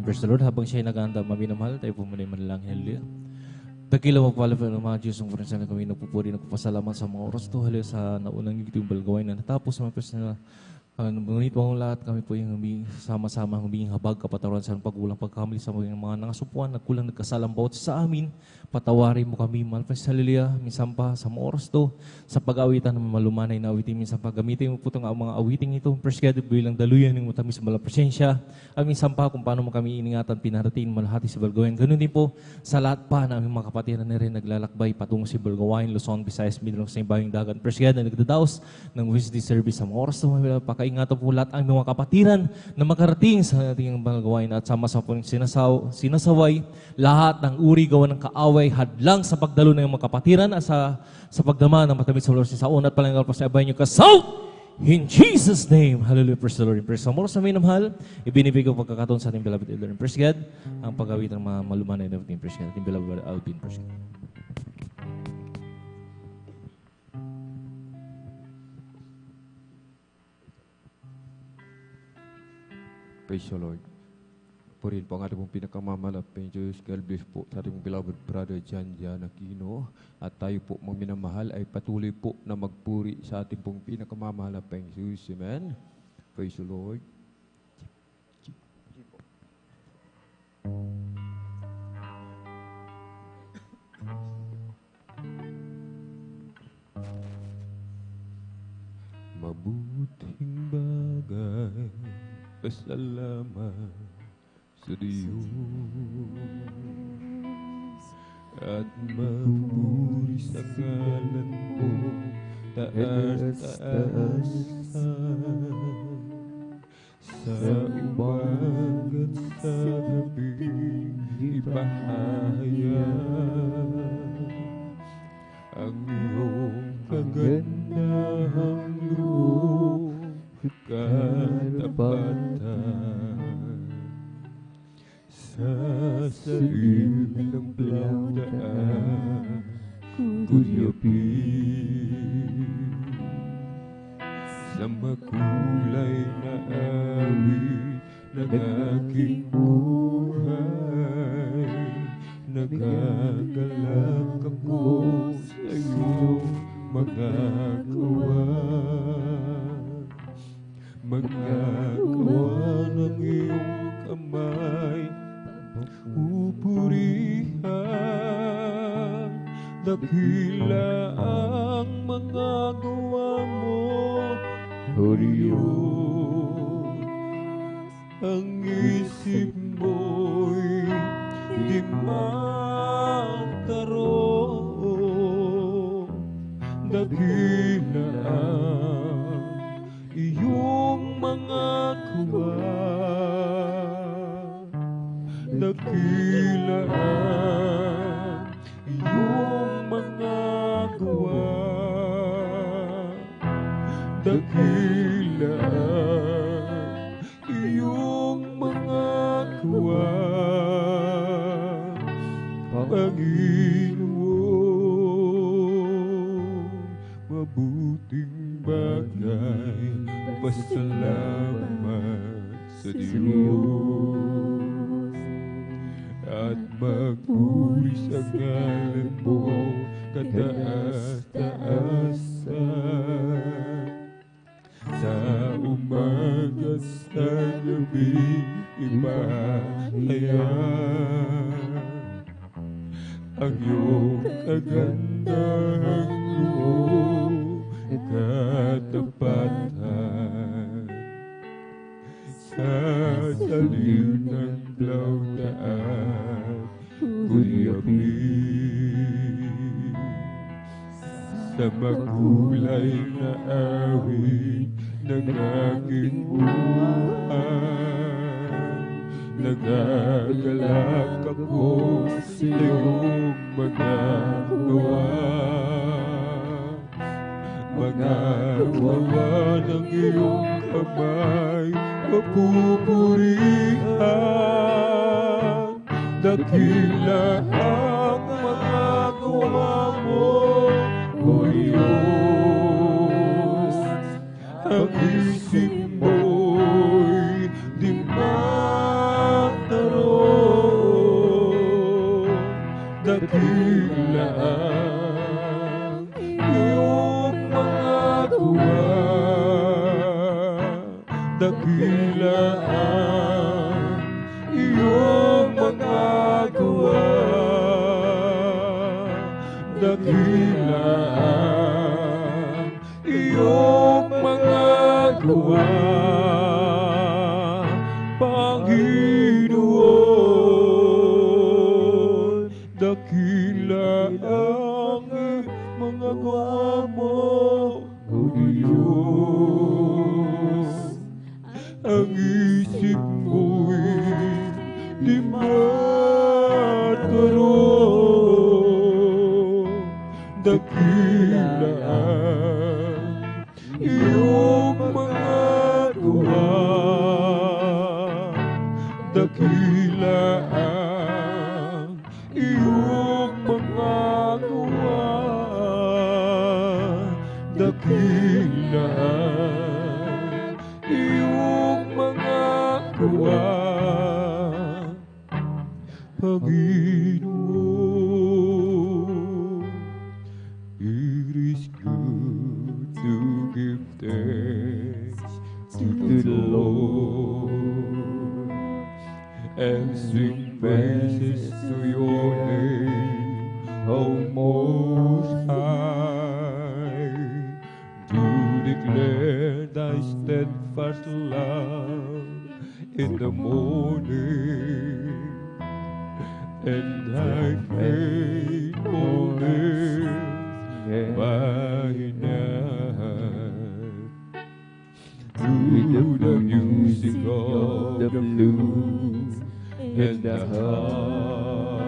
natin. Praise the Lord. Habang siya ay nag-aanda, maminamahal, tayo po muna yung manalangin. Hallelujah. Dakila mo pala ng mga Diyos, ang prinsa na kami nagpupuri, nagpapasalamat sa mga oras to. Hallelujah sa naunang yung balgawain na natapos sa mga personal. Ngunit po lahat kami po yung sama-sama huminging habag, kapatawaran sa pagkulang pagkamali sa mga nangasupuan, nagkulang nagkasalang bawat sa amin. Patawarin mo kami, Malpas Hallelujah, minsan pa sa mga oras to, sa pag-awitan na malumanay na awitin, minsan pa gamitin mo po itong mga awiting ito, prescribed bilang daluyan ng mutamis sa malang presensya, at minsan pa kung paano mo kami iningatan, pinarating, malahati sa Balgawain. Ganun din po sa lahat pa na aming mga kapatiran na rin naglalakbay patungo sa Balgawain, Luzon, Visayas, Mindanao, sa Bayong Dagat, prescribed na nagdadaos ng Wednesday service sa mga oras to, pakaingatan po lahat ang mga kapatiran na makarating sa ating Balgawain at sama-sama po sinasaway lahat ng uri gawa ng kaaway hadlang sa pagdalo ng mga kapatiran at sa pagdama ng matamis sa Lord sa una at palangal po sa abay niyo kasaw in Jesus' name. Hallelujah. Praise the Lord. Praise the Lord. Sa may namahal, ibinibig ko pagkakataon sa ating beloved elder. Praise God. Ang pagawit ng mga malumanay na ating praise God. Ating beloved Alvin. Praise God. Praise the Lord. Purihin po ang ating pong pinakamamalapin Diyos. God bless po sa ating beloved brother Jan Jan Aquino. At tayo po mga minamahal ay patuloy po na magpuri sa ating pong pinakamamalapin Diyos. Amen. Praise the Lord. Mabuting bagay, pasalamat sa Diyos at magpuri sa ngalan mo, taas-taasan sa umaga't sa gabi, ipahayag ang iyong kagandahang loob, katapatan sa sarili ng plautaan, kuyapin sa makulay na awit ng aking buhay. Nagagalak ako sa iyong magagawa, magagawa ng iyong kamay, pupurihan, dakila ang mga gawa mo, O Diyos. Ang isip mo'y di magkaroon, dakila ang iyong mga gawa, dakila ang iyong mga gawa, dakila ang iyong mga gawa, Panginoon. Mabuting bagay, pasalamat sa Diyos at magpuri sa ngalan mo, kataas-taasan sa umaga sa gabi, ipahayag ang iyong kagandahang loob, katapatan sa salim ng plautaan, kuyapin sa makulay na awit ng aking buhay. Nagagalak ako sa iyong magagawa, magagawa ng iyong kamay, mapupurihan, dakila ang mga gawa mo, O Diyos. Ang isip mo'y di magkaroon, gawa, dakila ang iyong mga gawa, dakila ang iyong mga gawa, Panginoon, dakila ang mga gawa mo, O Diyos. Ang isip mo'y di maturo, dakila ang iyong mga gawa, dakila ang iyong mga gawa, dakila ang iyong mga gawa, Panginoon. It is good to give thanks to the Lord and sing praises to your name, O Most High, to declare thy steadfast love in the morning and thy faithfulness by night. To the music of the blues and the harp,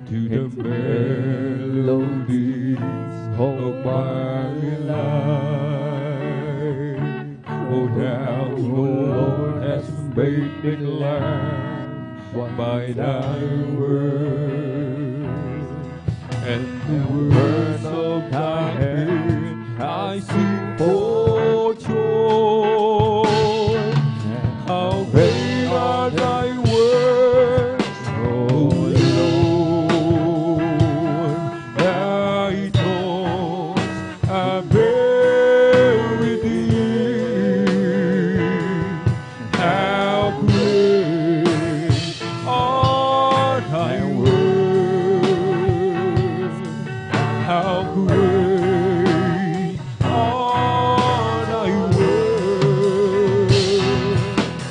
to the melodies of my life. Oh, thou, O Lord, hast made me glad by thy word, and the words of thy hand I sing for joy. How great are thy words, O Lord, thy thoughts are very deep. How great are thy words, how great are thy words,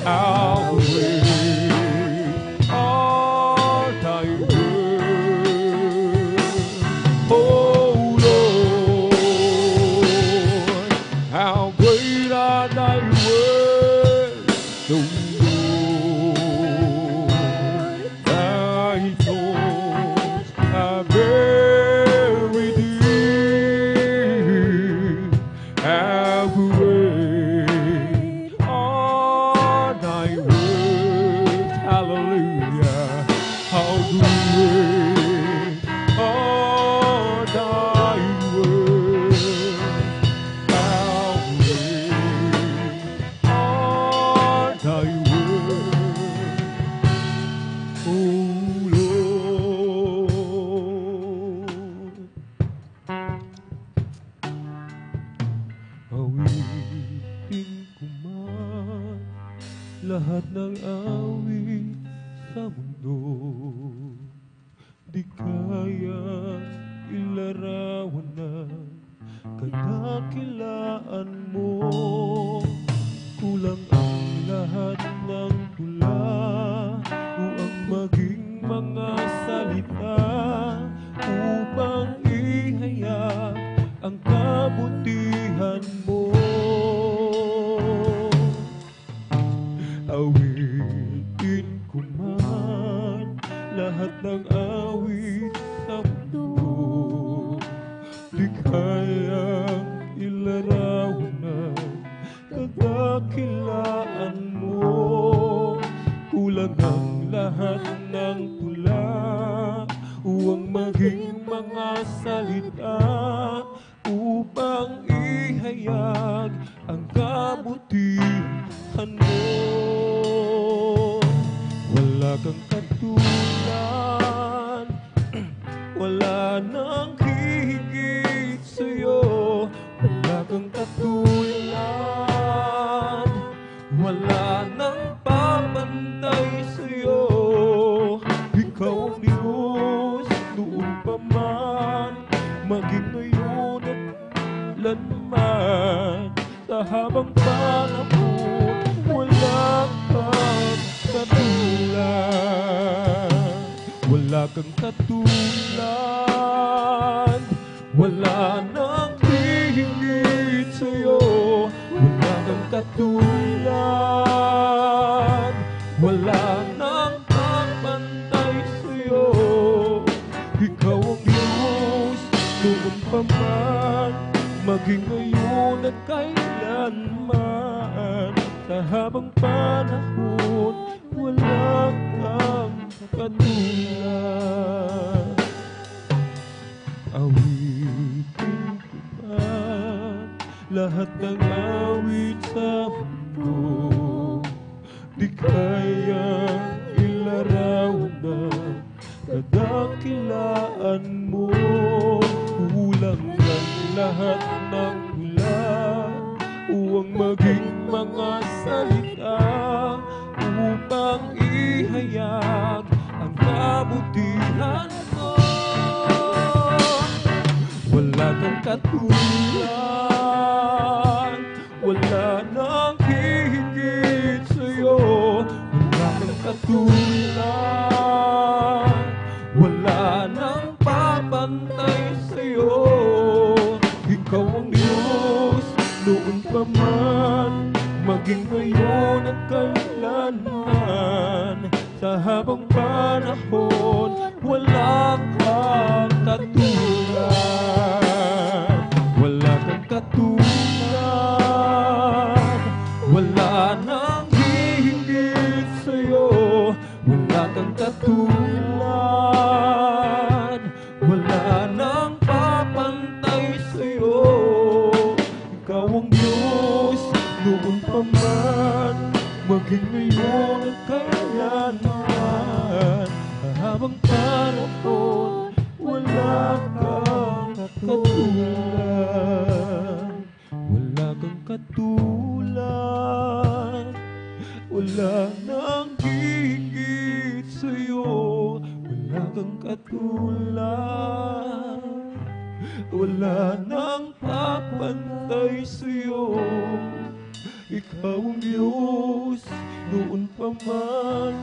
how great are thy words, oh Lord, how great are thy words, oh Lord, thy thoughts are very deep. How great are thy words, hallelujah. How great are thy words, how great are thy words, O Lord. Awitin ko man lahat ng awit sa mundo, di kaya ilarawan ng kadakilaan mo. Kulang ang lahat ng tula o ang maging mga salita upang ihayag ang kabutihan mo. Awitin ko man lahat ng awit sa mundo, di kayang ilarawan ng kadakilaan mo. Kulang ang lahat ng tula o ang maging mga salita upang ihayag ang kabutihan mo. Wala kang katulad, wala nang hihigit sa'yo. ngayon at kailanman. Sa habang panahon, wala kang katulad. Wala kang katulad. Wala nang hihingit sa'yo. Wala kang katulad. Wala nang kapantay sa'yo. Ikaw ang Diyos noon pa man, maging ngayon at kailanman. Sa habang panahon, wala kang katulad. Awitin ko man lahat ng awit sa mundo, di kayang ilarawan na kadakilaan mo. Kulang ang lahat ng tula upang maging mga salita upang ihayag ang kabutihan mo. Wala kang katulad, wala nang hihigit sa'yo. Wala kang katulad, wala nang papantay sa'yo. Ikaw ang Diyos noon pa man, maging ngayon at kailanman. Sa habang panahon, wala kang katulad. Wala kang katulad, wala nang hihigit sa'yo. Wala kang katulad, wala nang papantay sa'yo. Ikaw ang Diyos noon pa man, maging ngayon at kailanman. Habang panahon, wala kang katulad. Wala kang katulad, wala nang higit sa'yo. Wala kang katulad, wala nang papantay sa'yo. Ikaw ang Diyos noon pa man,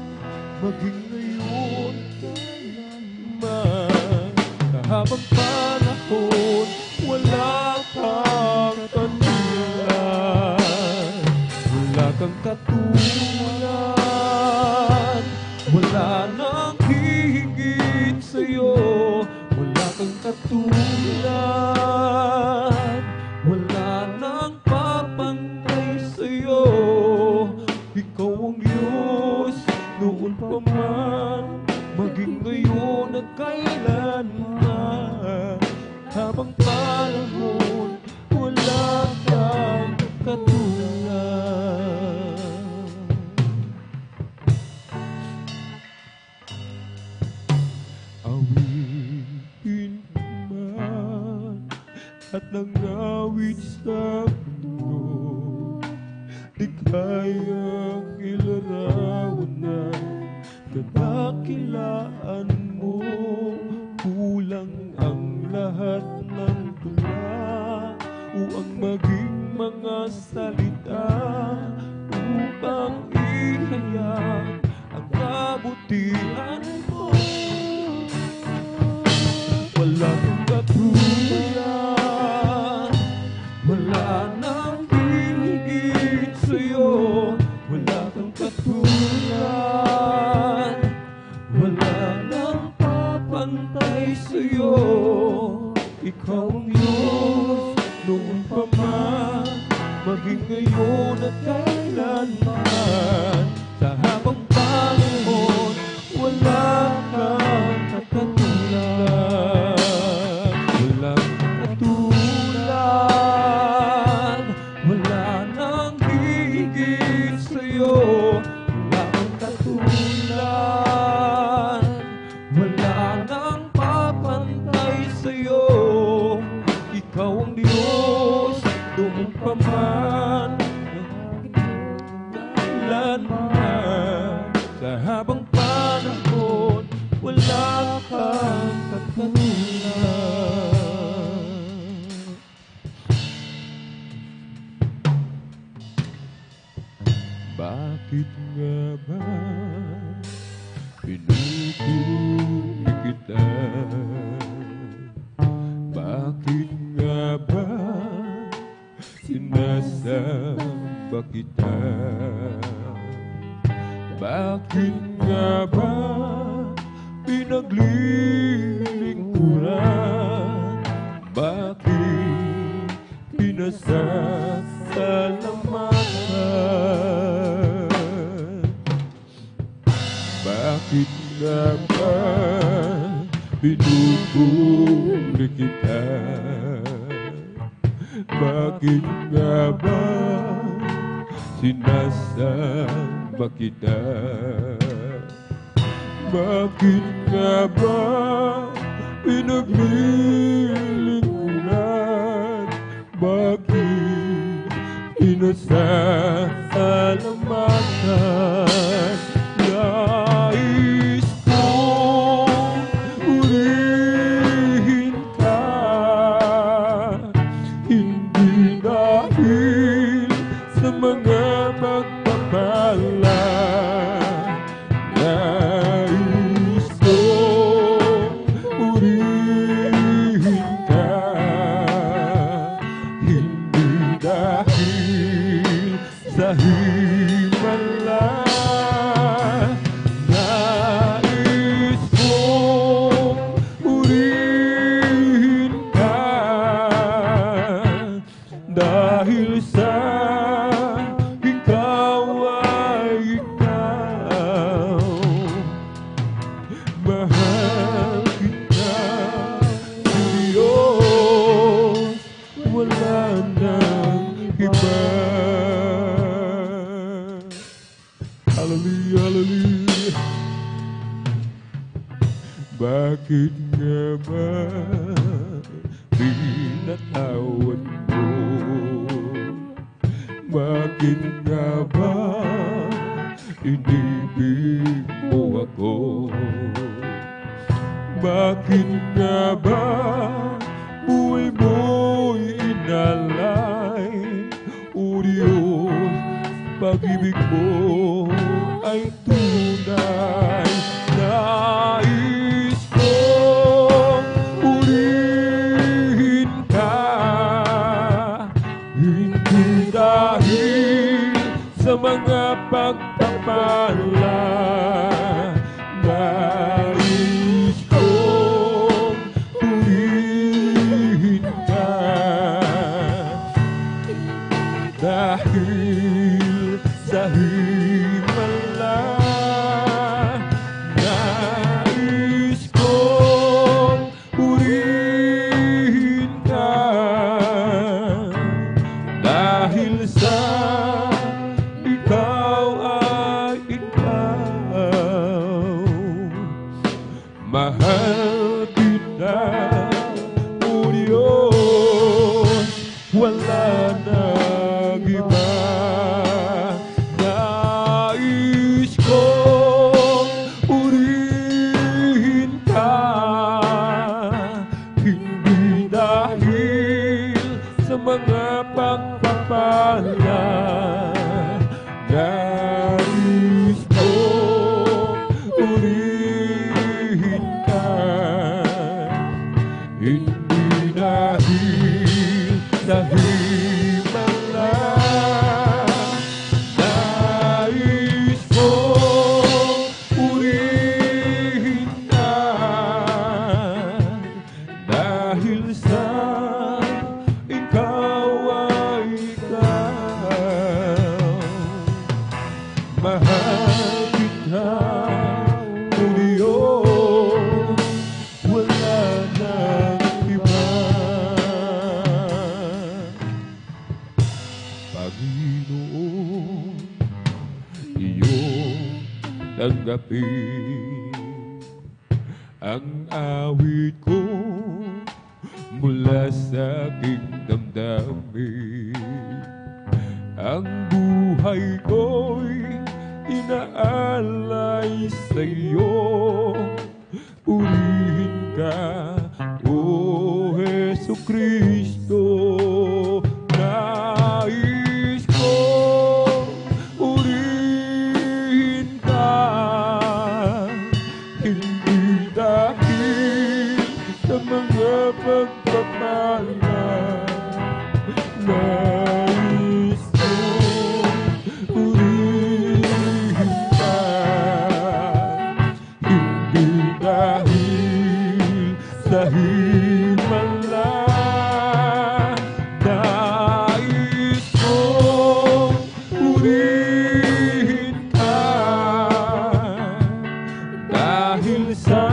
maging ngayon kailanman. Sa habang panahon, wala kang katulad. Wala kang katulad, wala nang hihigit sa'yo. Wala kang katulad, wala nang papantay sa'yo. Ikaw ang Diyos noon pa man, maging ngayon at kailanman. Habang panahon, wala kang katulad. Awitin man at nangawit sa mundo, di kayang ilarawan na kadakilaan mo. Kulang ang lahat ng tula upang maging mga salita upang ihayag ang kabutihan mo. Wala kang katulad, wala nang hihigit sa'yo. Wala kang katulad, wala nang papantay sa'yo. Ikaw ang Diyos noon pa man, maging ngayon at kailanman. Sa habang panahon, wala kang katulad. Wala kang katulad, wala nang hihigit sa'yo. Wala kang katulad, wala nang papantay sa'yo. Ikaw ang Diyos noon pa man, Bakit nga ba pinupuri kita? Bakit nga ba sinasamba kita? Bakit nga ba pinaglilingkuran? Bakit pinasasalamatan? Bakit nga ba pinupuri kita? Bakit nga ba sinasamba kita? Bakit nga ba pinaglilingkuran? Bakit pinasasalamatan? Nais kong purihin ka, hindi dahil sa mga pagpapala. Nais kong purihin ka, hindi dahil sa himala. Nais kong purihin ka, dahil sa ikaw ay ikaw. Mahal kita, Diyos, wala nang iba. Hallelujah, hallelujah. Bakit nga ba pinatawad mo? Bakit nga ba inibig mo ako? Bakit nga ba buhay mo'y inalay? O Diyos, pag-ibig mo ay tunay. Nais kong purihin ka, hindi dahil sa mga pagpapala. Nais kong purihin ka, dahil sa himala. Nais kong purihin ka, dahil sa ikaw ay ikaw. Mahal kita, O Diyos, wala nang iba. Nais kong purihin ka, hindi dahil sa mga pagpapala. Nais kong purihin ka, hindi dahil sa himala. Nais kong purihin ka, dahil sa ikaw ay ikaw. Mahal kita, O Diyos, wala nang iba. Panginoon, iyong tanggapin ang awit ko mula sa aking damdamin. Ang buhay ko'y inaalay sa iyo. Purihin ka, O Jesucristo. Nais kong purihin pala. Nais kong purihin ka, hindi dahil sa himala. Nais kong purihin ka, dahil sa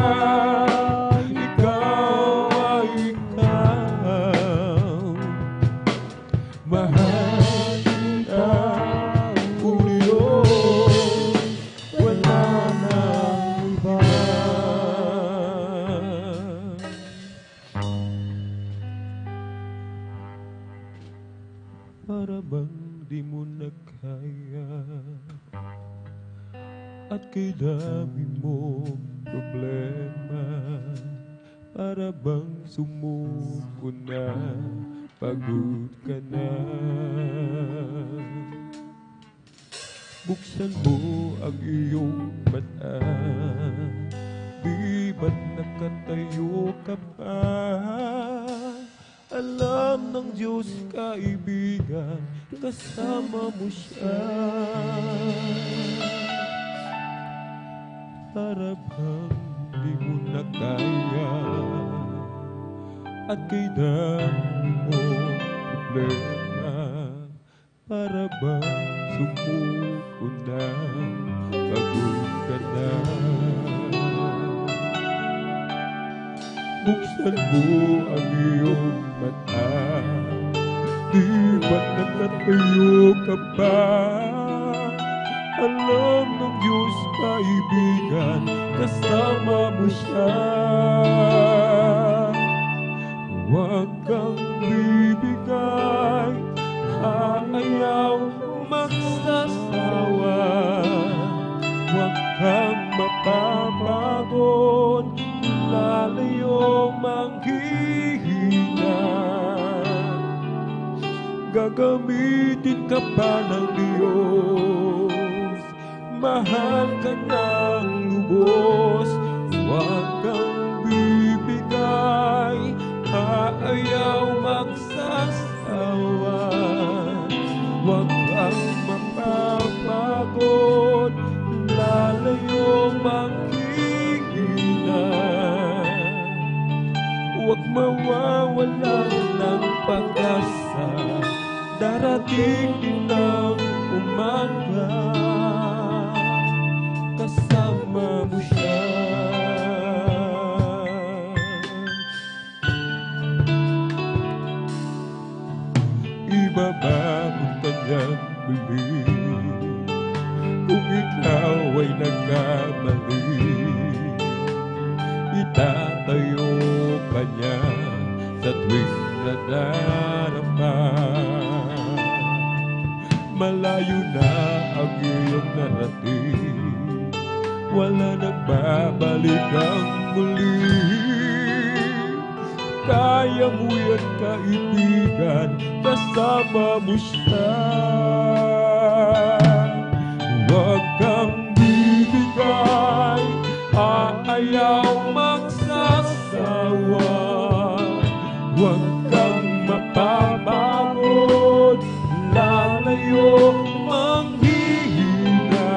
ikaw ay ikaw. Mahal kita, O Diyos, wala nang iba. Para bang di mo na kaya, at kay dami mo problema, para bang sumuko na, pagod ka na. Buksan mo ang iyong mata, di ba't nakatayo ka pa? Alam ng Diyos, kaibigan, kasama mo siya. Para bang di mo na kaya, at kay dami mo problema, para bang sumuko na, pagod ka na. Buksan mo ang iyong mata, di ba't nakatayo ka pa? Alam ng Diyos, kaibigan, kasama mo siya. Huwag kang bibigay, ayaw magsasawa. Huwag kang mapapagod, lalayo manghihina. Gagamitin ka pa ng Diyos, mahal ka ng lubos. Huwag kang bibigay, ayaw magsasawa. Huwag kang mapapagod, lalayo manghihina. Huwag mawawalan ng pag-asa, darating din ang umaga, kasama mo siya. Ibabangon ka niyang muli, kung ikaw ay nagkamali. Itatayo ka niya sa tuwing nadarama. Malayo na ang iyong narating, wala nang babalik ang muli. Kaya mo yan, kaibigan, kasama mo siya. Huwag kang bibigay, ayaw magsasawa. Huwag kang mapapagod, lalayo manghihina.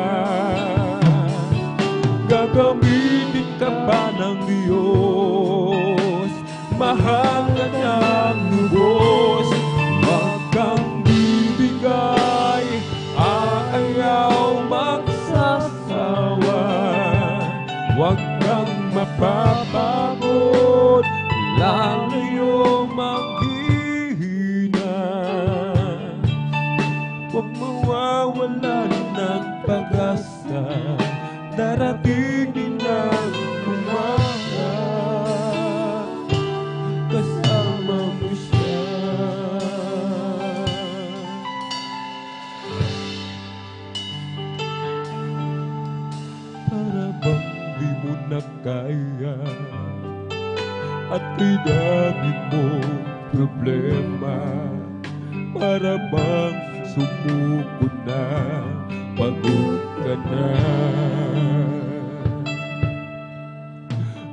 Gagamitin ka pa ng Diyos, mahal ka niyang lubos. Huwag kang bibigay, ayaw magsasawa. Huwag kang mapapagod, lalayo manghihina. Huwag mawawalan ng pag-asa, darating din ang umaga, kasama mo siya. Para bang di mo na kaya, at idami mo problema, para bang sumuko na, pagod ka na.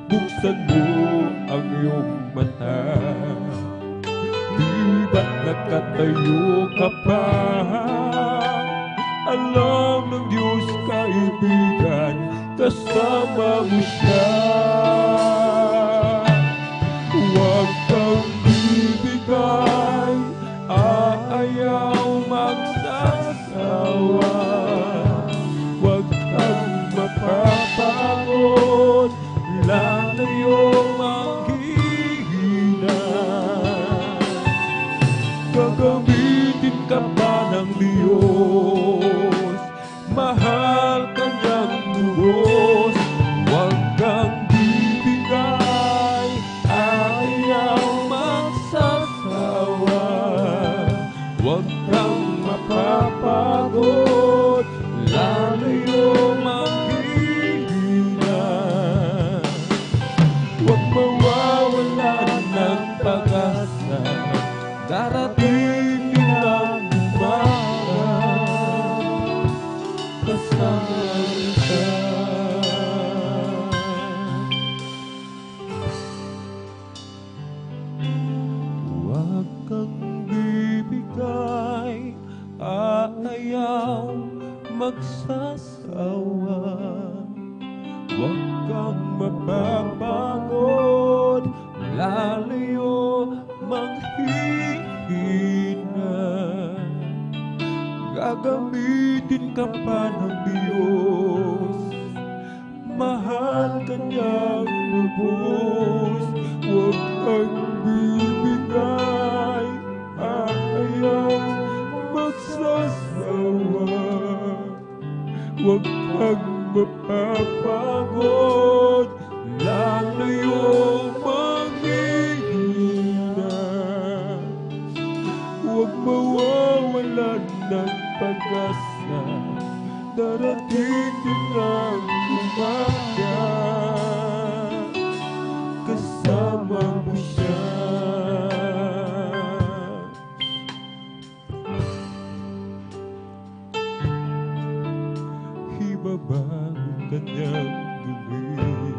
Buksan mo ang iyong mata, nakatayo ka pa. Alam ng Diyos, kaibigan, kasama mo siya. Huwag kang bibigay, aayaw magsasawa. Huwag kang mapapagod, lalayo manghihina. Gagamitin ka pa ng Diyos, mahal ka niyang lubos. Huwag kang bibigay, ayaw magsasawa. Huwag kang mapapagod, lalayo manghihina. Huwag mawawalan ng pag-asa, darating din ang umaga, kasama siya. Huwag kang bibigay, aayaw magsasawa. Huwag kang mapapagod, lalayo manghihina. Gagamitin ka pa ng Diyos, mahal ka niyang lubos. Huwag kang bibigay, ayaw magsasawa. Huwag kang mapapagod, lalayo manghihina. Huwag mawawalan ng pag-asa, darating din ang umaga, kasama mo siya. Ibabago ka niyang muli,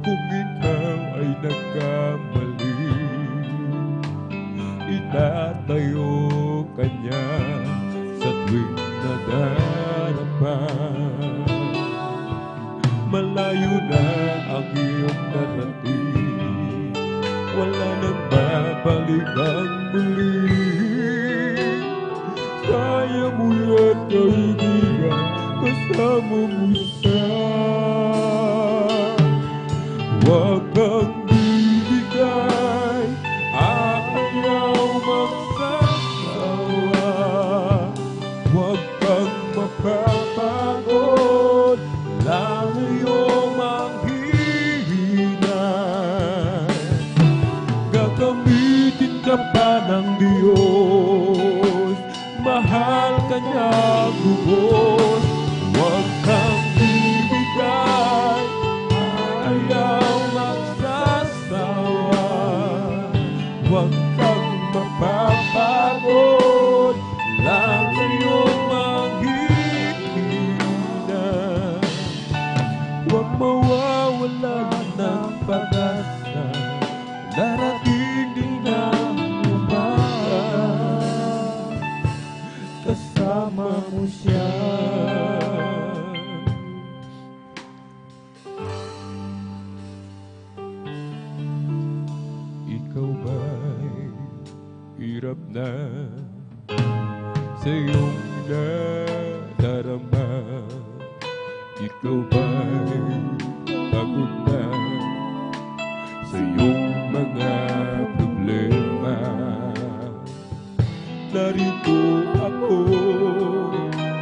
kung ikaw ay nagkamali. Itatayo ka niya sa tuwing nadarapa. Malayo na ang iyong narating, wala nang babalik ang muli. Kaya mo yan, kaibigan, kasama mo siya. Huwag kang bibigay, ayaw magsasawa. Huwag kang mapapagod, lalayo manghihina. Gagamitin ka pa ng Diyos, mahal ka niya lubos. Huwag kang bibigay, ayaw magsasawa. Huwag kang mapapagod, lalayo manghihina. Huwag mawawalan ng pag-asa, darating din ang umaga, kasama mo siya. Ikaw ba'y hirap na sa iyong nadarama? Ikaw ba'y pagod na sa iyong mga problema? Narito ako,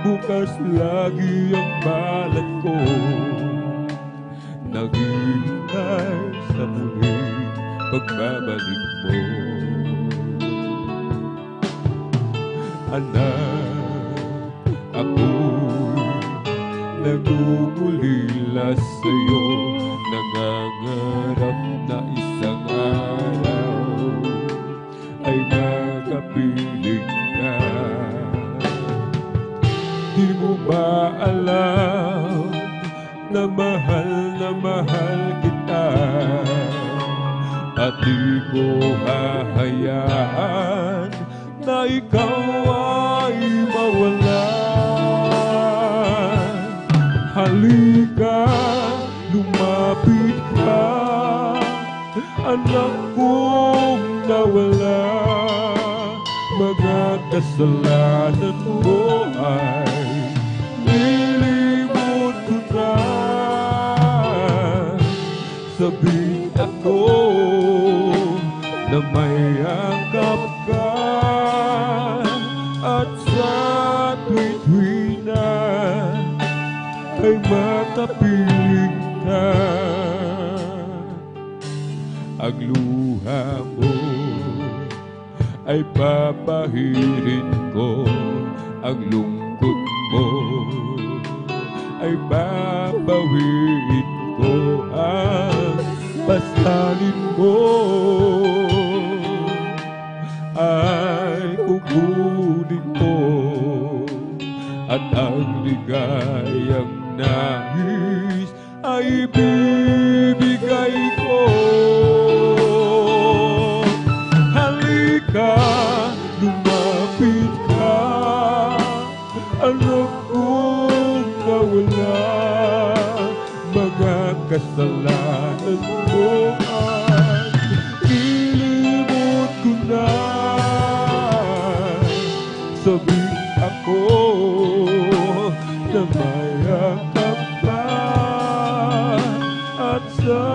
bukas lagi ang balat ko, naghihintay sa muling pagbabalik mo. Anak, ako'y nagugulila sa'yo, nangangarap na isang araw ay makapiling ka. Di mo ba alam na mahal kita, at di ko hahayaan na ikaw ay mawala. Halika, lumapit ka, anak kong nawala. Mga kasalanan mo ay nilimot ko na. Sabihin ako na may angkap ka, at sa tuwi-tuwi na ay makapiling ka. Ang luha mo ay papahirin ko, ang lungkot mo ay babawiin ko, ang pasalin mo ay kukunin ko, at ang ligayang nais ay bibigay ko. Halika, lumapit ka, anak kong nawala. Mga kasalanan mo ay ilimot ko na. Sabihin ako na may angkap ka, at sa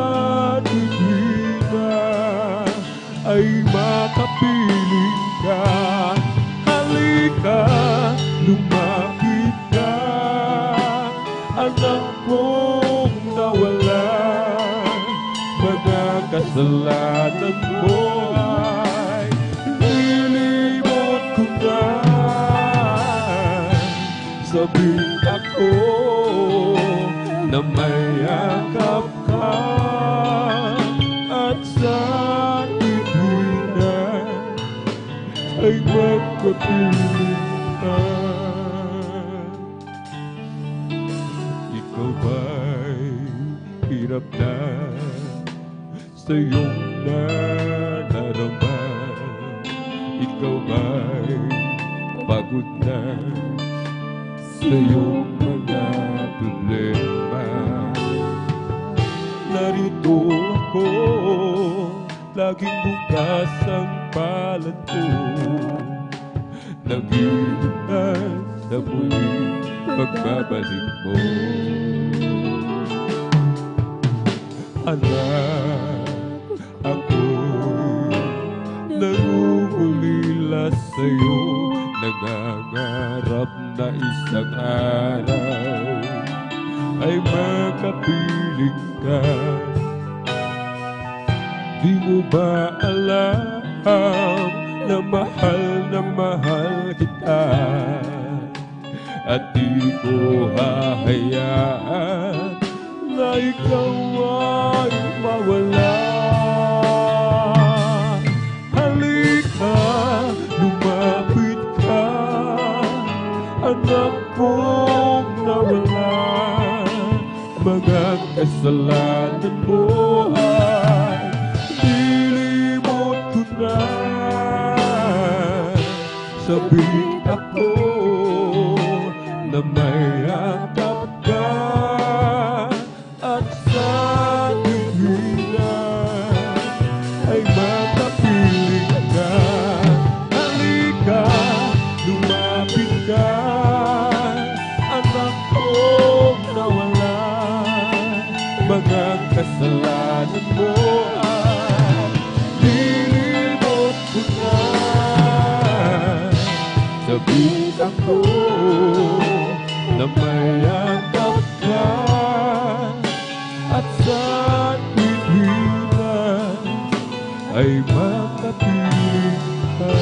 tuwi na ay makapiling ka. Halika, lumapit ka, anak kong nawala. Mga kasalanan mo ay nilimot ko na. Sabihin ako na may angkap ka, at sa tuwi na ay magkapiling ka. Ikaw ba'y hirap na sa iyong nadarama? Ikaw ba'y pagod na sa iyong mga problema? Narito ako, laging bukas ang palad ko, naghihintay sa muling pagbabalik mo. Anak, ako'y nangungulila sa'yo, nangangarap na isang araw ay makapiling ka. Di mo ba alam na mahal kita, at di ko hahayaan na ikaw ay mawala. Halika, lumapit ka, anak kong nawala. Mga kasalanan mo ay nilimot ko na. Sabihin ako na may angkap ka, at sa tuwi na ay makapiling ka. Halika, lumapit ka, anak kong nawala. Mga kasalanan mo ay nilimot ko na. Sabihin ako na may angkap ka, at sa tuwi na ay makapiling ka.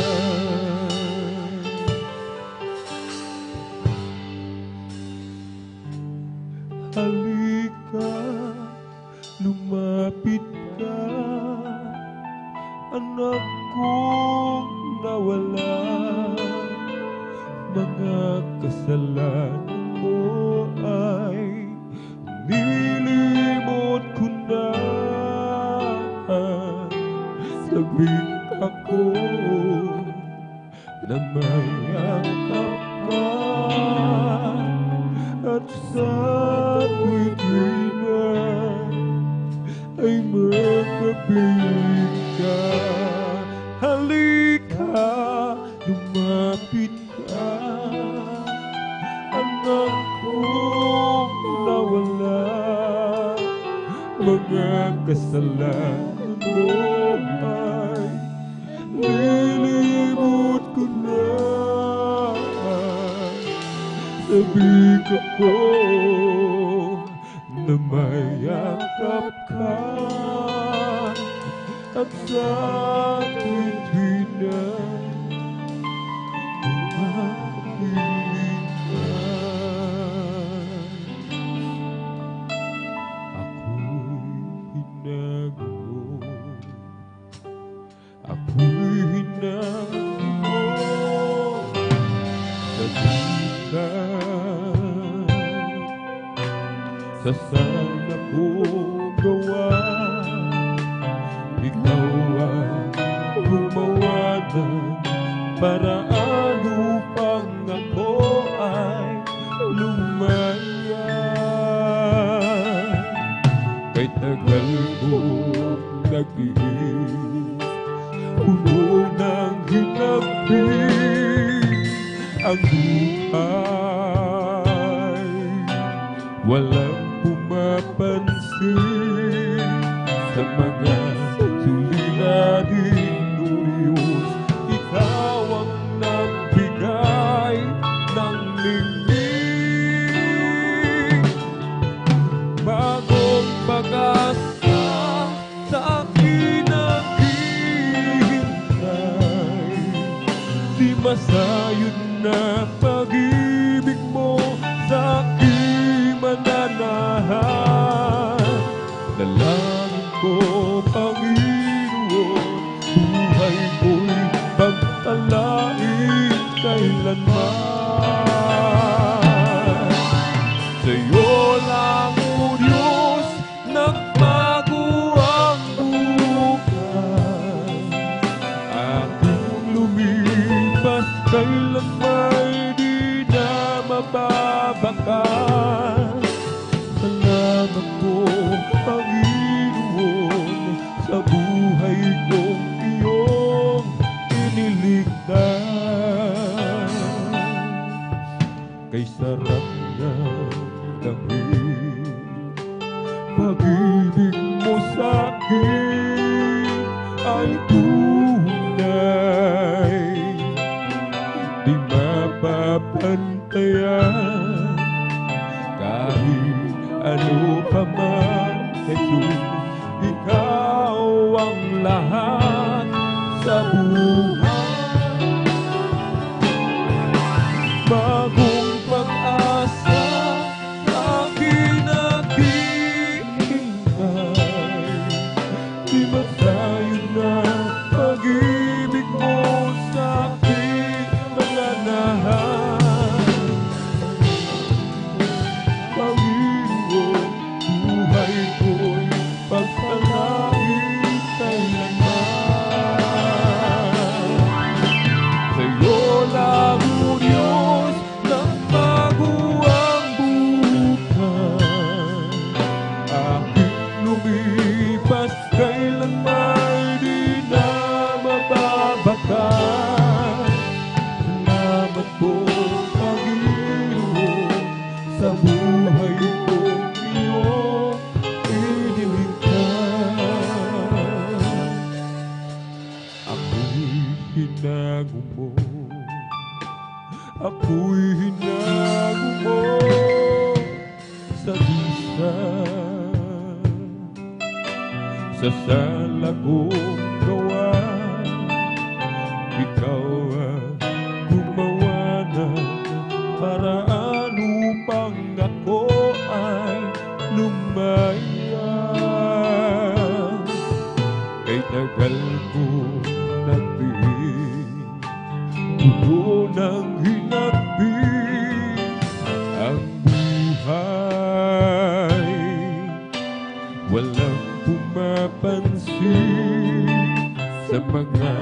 Halika, lumapit ka, anak kong nawala. Mga kasalanan mo ay nilimot ko na. Sabihin ako na mayakap ka at sa tuwing na ay magkapiling ka. Halika, lumapit ka, anak kong nawala. Mga kasalanan mo ay nilimot ko na. Sabik ako na mayakap ka at sa tuwing na umakiling ka. Ako'y hinago sa dusan, sa sana kong gawa. Ikaw ang gumawa ng paraan upang ako ay lumaya. Kay tagal kong nag-iis, puno ng hinapin ang buhay. Walang pumapansin sa mga suliraning Diyos. Ikaw ang nagbigay ng lingling. Bagong pag-asa sa akin naghihintay. Di masayod na pag-ibig mo sa aking mananahan. Dalangin ko, Panginoon, buhay ko'y pagtalain kailanman. Sa'yo lang, O Diyos, nagbago ang buhay. Aking lumipas, kailan may di na mababakas. Salamat po, Panginoon, sa buhay kong iyong iniligtas. Kay sarap ng langit, pag-ibig mo sa'kin ay tunay. Di mapapantayan kahit ano pa man, Jesus. Ikaw ang lahat sa buhay. Bagong pag-asa sa akin naghihintay. Di masayod na pag-ibig mo sa aking mananahan. Panginoon, buhay ko'y pagpalain kailanman. Sa'yo lang, O Diyos, nagbago ang buhay. Aking lumipas, kailan may di na mababakas. Salamat po, Panginoon, sa buhay kong iyong iniligtas. Ako'y hinago mo, ako'y hinago mo sa dusan, sa sala kong gawa. Ikaw ang gumawa ng paraan upang ako ay lumaya. Kay tagal ko nagtiis, puno ng hinapin ang buhay. Walang pumapansin sa mga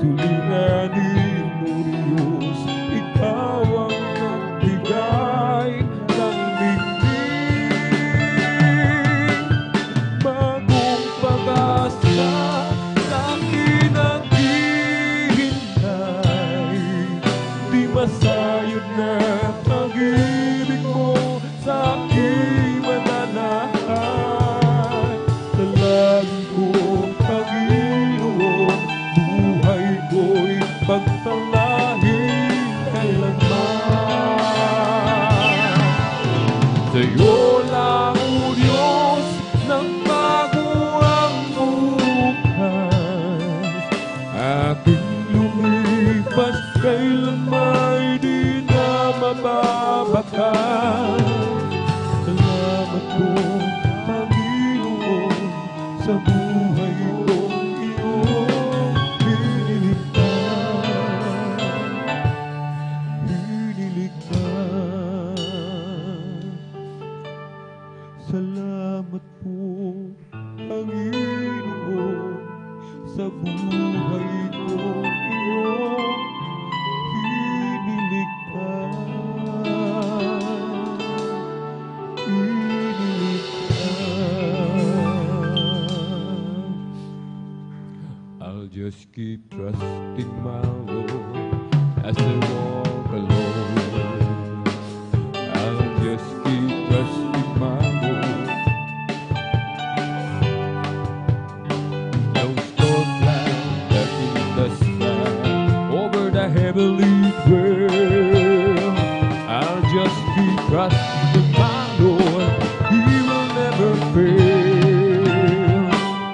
suliranin mo Diyos, ikaw ang nagbigay ng liglig. Bagong pag-asa sa akin ang hihintay, di masayod na pag-ibig mo sa aking mananahan. Dalangin ko, Panginoon, buhay ko'y pagtalahin kailanman. Sa'yo lang, O Diyos, nagbago ang bukas. Aking lumipas, kailanman di na mababakas. Salamat po, Panginoon, sa buhay kong iyong hiniligtas. Salamat po, Panginoon, sa buhay kong iyong I'll just keep trusting my Lord as I walk alone. I'll just keep trusting my Lord. No storm cloud that in the sky over the heavenly world. I'll just keep trusting my Lord. He will never fail.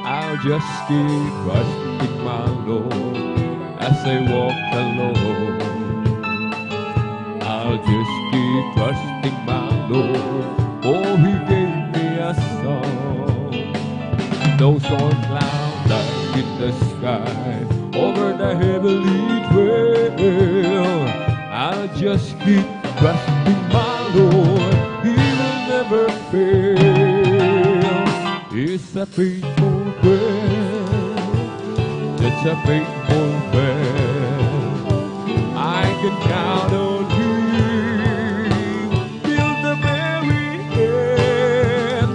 I'll just keep trusting my Lord as I walk alone. I'll just keep trusting my Lord, for He gave me a song. No storm cloud like in the sky over the heavenly trail. I'll just keep trusting my Lord. He will never fail. He's a faithful friend. That's a faithful friend. I can count on Him till the very end.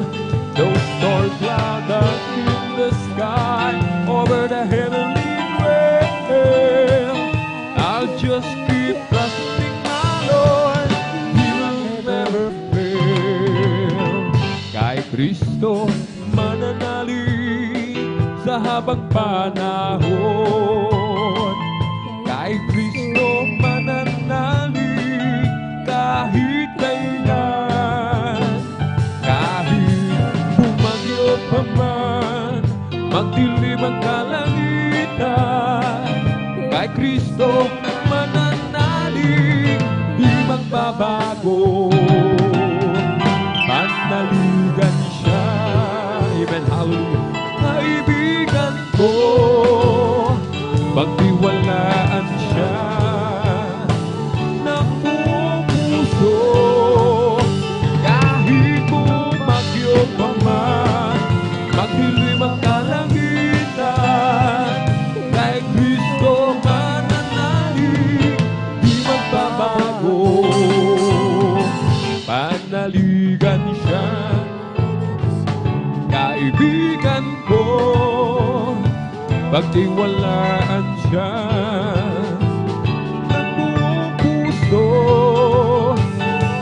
Those storm clouds up in the sky over the heavenly realm. I'll just keep trusting my Lord. He will never fail. Kay Kristo mananalig sa habang panahon. Kay Kristo mananalig kahit kailan. Kahit bumagyo pa man, magdilim ang kalangitan. Kay Kristo mananalig, di magbabago. Panaligan siya, amen, hallelujah. Kaibigan ko, pagtiwalaan siya ng buong puso. Kahit bumagyo pa man, magdilim ang kalangitan. Kay Kristo mananalig, di magbabago. Panaligan siya, kaibigan ko, pagtiwalaan siya ng buong puso.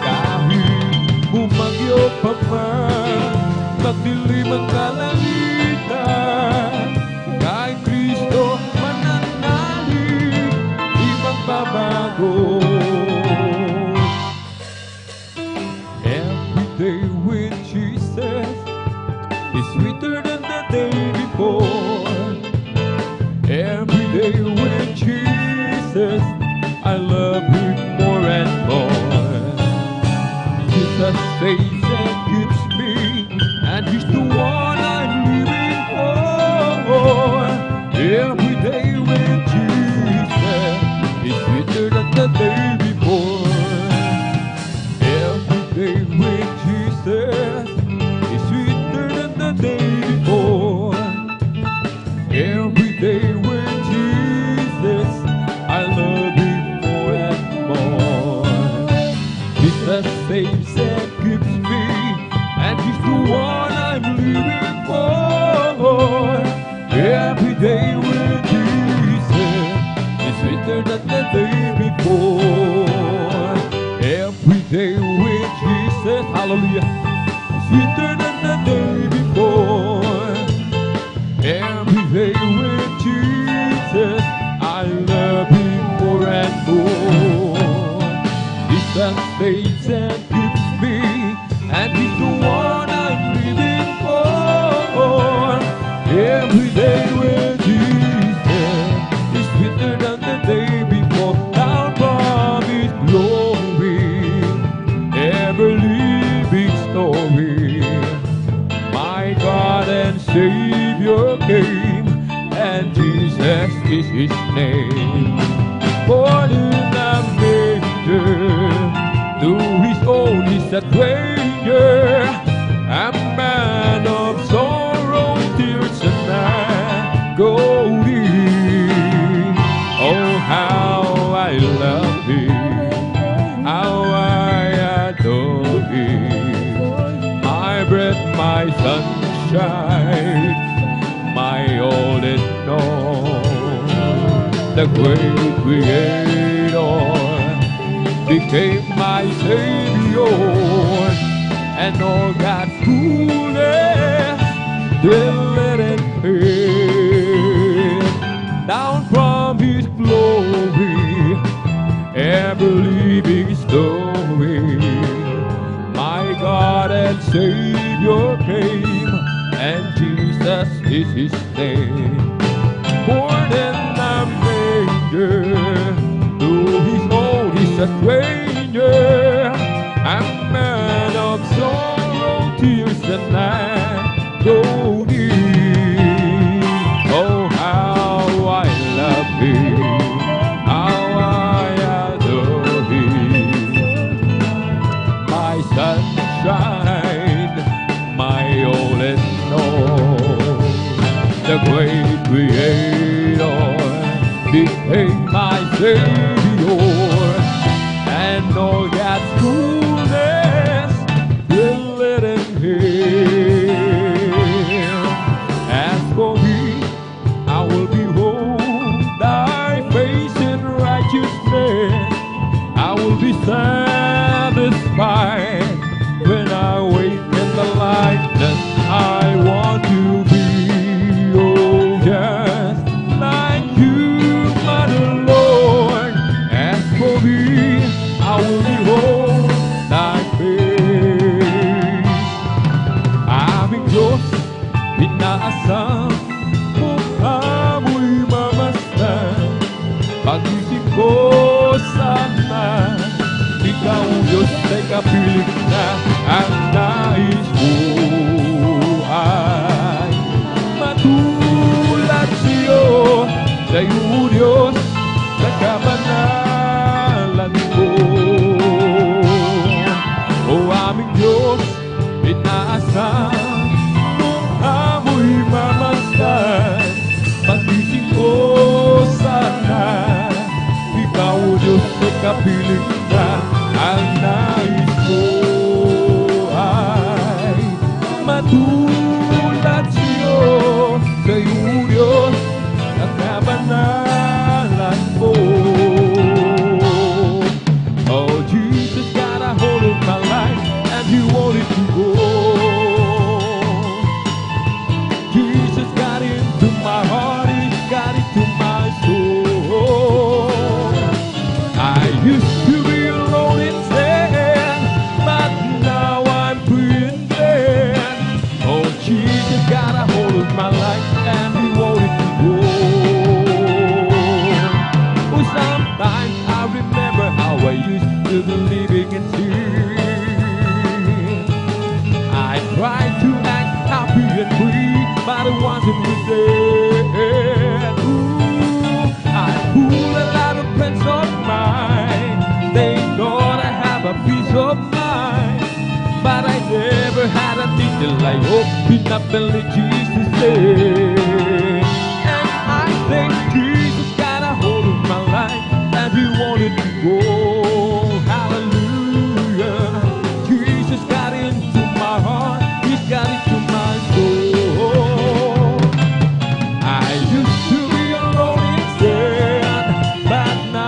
Kahit bumagyo pa man, magdilim ang kalangitan. Kay Kristo mananalig, di magbabago. Every day with Jesus is sweeter than the day before. Every day with sweeter than the day before. Every day with Jesus, hallelujah, sweeter than the day before. Every day with Jesus, I love Him more and more. Jesus saves and keeps me, and He's the one I'm living for. Every day with Jesus is sweeter than the day before. Down from His glory, ever living story. My God and Savior came, and Jesus is His name. Born in a manger, to His own is a stranger, a man of sorrow, tears and agony. Oh, how I love Him, how I adore Him. My breath, my sunshine, my all in all. The great Creator became my Savior, and all God's fullness till it fade. Down from His glory, ever living story. My God and Savior came, and Jesus is His name. Born in a manger, to His own is a stranger, a man of sorrow, tears and agony. Oh, how I love Him, how I adore Him. My sunshine, my all in all. The great Creator became my Savior, and all God's fullness will let Him hear. As for me, I will behold Thy face in righteousness. I will be satisfied when I wake in the likeness I want to be. Oh, just like You, my Lord. As for me, I will behold Thy face. Aming Diyos, inaasam mo amo'y mamasdan. Pag-isip ko sana, Ikaw, Diyos, ay kapiling na ang nais buhay. Matulad sa'yo, sa'yo, Diyos, sa kabanalan ko. O aming Diyos, inaasam mong amo'y mamasdan. Pag-isip ko sana, Ikaw, Diyos, ay kapiling na ang nais ko ay matulad sa'yo, sa'yo, Diyos, ang kabanalan mo. Oh, Jesus got a hold of my life, and He wanted to go. Jesus got into my heart, He got into my soul. I used to be alone and sad, but now I'm free and glad. Oh, Jesus got a hold of my life, and He wanted to go. Oh, sometimes I remember how I used to be living in sin. I tried to act happy and free, but it wasn't within. Ooh, I fooled a lot of friends of mine. They thought I have a peace of mind, but I never had a thing till I opened up and let Jesus in. And I think Jesus got a hold of my life, and He wanted to go. Hallelujah. Jesus got into my heart, He's got into my soul. I used to be alone and sad, but now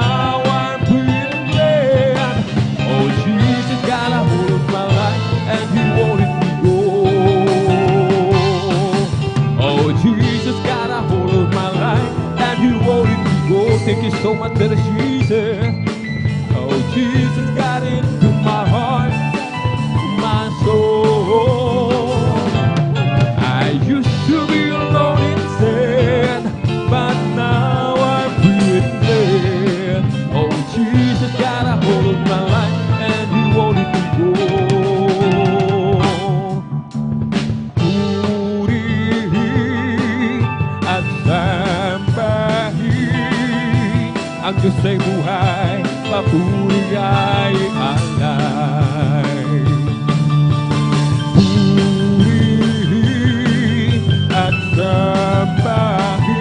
so much better, Jesus. Oh, Jesus got into my heart, my soul. I used to be alone in sin, but now I'm free and clear. Oh, Jesus got a hold of my life, and He won't let me go. Purihin at sambahin ang Diyos ay buhay, papuri ay alay. Purihin at sambahin,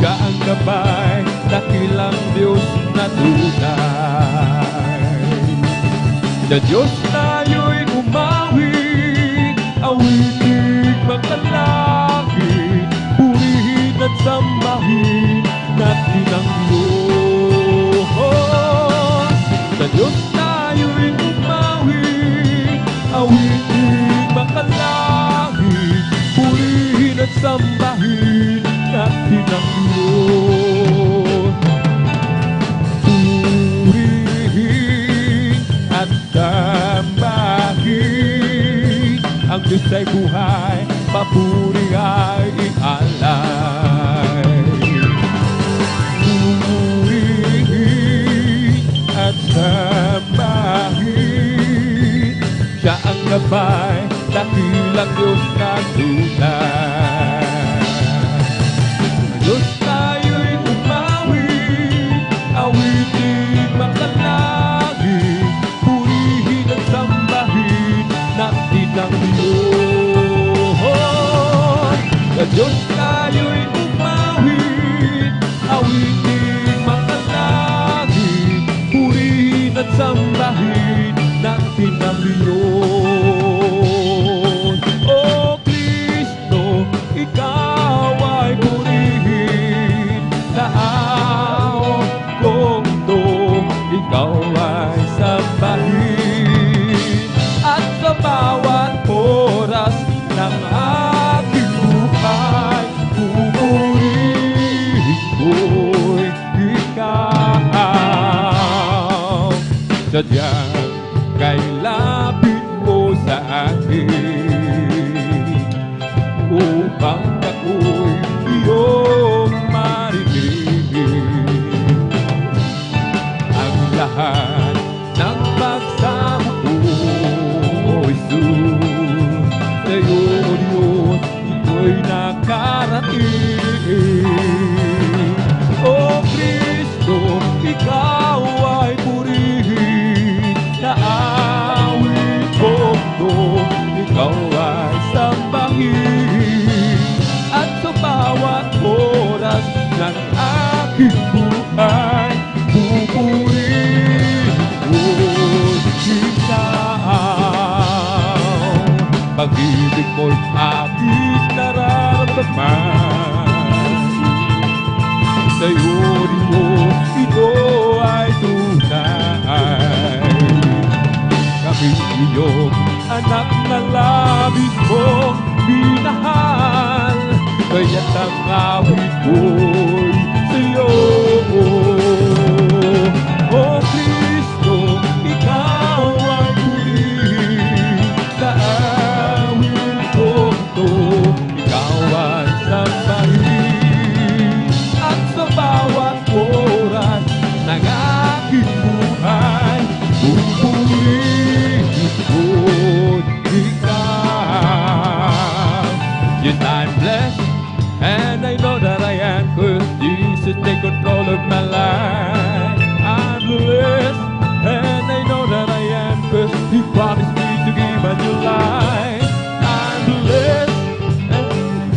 siya ang gabay, dakilang Diyos na tunay. Na Diyos tayo'y umawi, awitin magkalangit, purihin at sambahin natin ang Diyos. Sa Diyos tayo'y umawi, awitin makalangit, purihin at sambahin natin ang Diyos. Purihin at sambahin ang Diyos ay buhay, papuri ay ialay. Purihin at sambahin, siya ang gabay, dakilang Diyos na tunay. Sa Diyos tayo'y umawi, awitin makalangit, purihin at sambahin natin ang Diyos. Sa Diyos tayo'y umawi, awitin makalangit, purihin at sambahin natin ang Diyos. O Kristo, Ikaw ay purihin, tao kong to, Ikaw ay sambahin, at sa bawat oras ng aking buhay, pupurihin ko'y Ikaw. Sadyang kay lapit mo sa akin, upang ako'y iyong marinig. Ang lahat ng pagsamo ko, Jesus, sa'yo, O Diyos, ito'y nakarating. O Kristo, Ikaw ay purihin, naawit ko to, Ikaw ay sambahin, at sa bawat oras ng aking buhay, pupurihin ko'y Ikaw. Pag-ibig mo'y aking nararamdaman, sa'yo, Diyos, ito ay tunay. Kami iyong anak na labis mong minahal, kaya't ang awit ko'y sa'yo. O Kristo, Ikaw ay purihin, sa awit ko to, Ikaw ay sambahin, at sa bawat oras ng aking buhay, pupurihin ko'y Ikaw. Yes, I'm blessed, and I know that I am, 'cause Jesus take control of my life. I'm blessed, and I know that I am, 'cause He promised me to give a new life. I'm blessed, and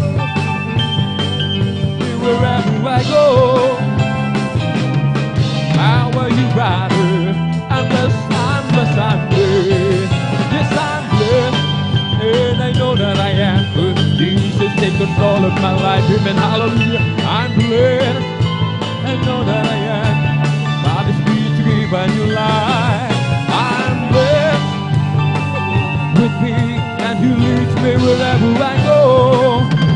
wherever I go, how are you, brother? I'm blessed, I'm blessed, I'm blessed. Yes, I'm blessed, and I know that I am, 'cause Jesus take control of my life. Amen, hallelujah. I'm blessed, I know that I am. God is free to give a new life. I'm blessed with me, and He leads me wherever I go.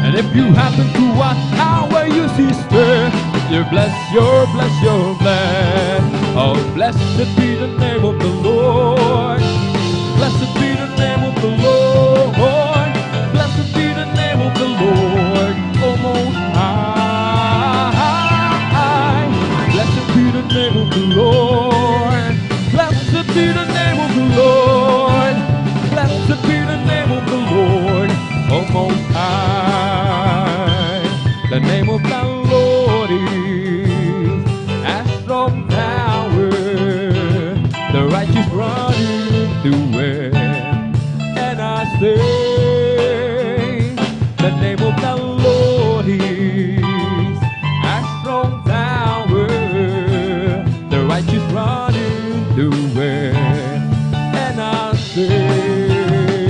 And if you happen to want, how are you, sister? You're blessed, you're blessed, you're blessed. Oh, blessed be the name of the Lord. Blessed be the name of the Lord. Blessed be the name of the Lord. Oh, Most High. Blessed be the name of the Lord. Blessed be the name of the Lord. Blessed be the name of the Lord. Oh, Most High. The name of the Lord is a strong tower. The righteous run into it, and I say, the name of the Lord is a strong tower. The righteous run into it, and I say,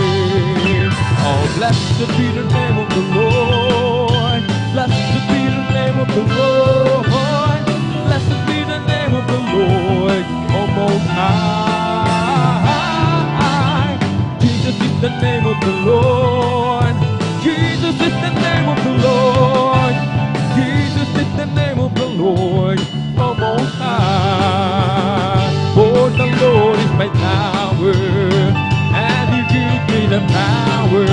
oh, blessed be the name of the Lord. Blessed be the name of the Lord. Blessed be the name of the Lord. Oh, Most High. Jesus is the name of the Lord. Jesus is the name of the Lord. Jesus is the name of the Lord. Oh, Most High. For the Lord is my tower, and He gives me the power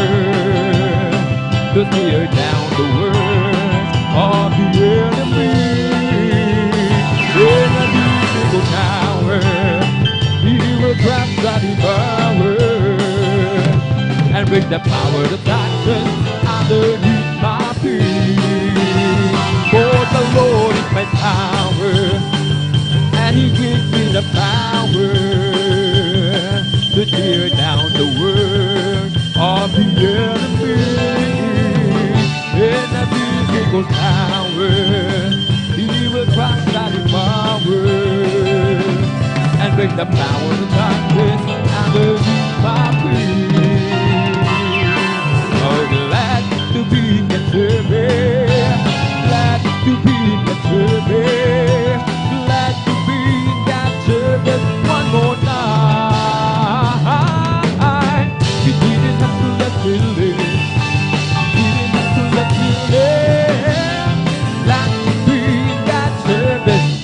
to tear down the words of the enemy. In a beautiful tower, He will crush the devourer and break the power of darkness underneath my feet. For the Lord is my power, and He gives me the power to tear down the words of the enemy. In a beautiful tower, He will crush that power and break the power of darkness underneath my feet. Oh, glad to be in the service, glad to be in the service, glad to be in that service one more time. You didn't have to let me live.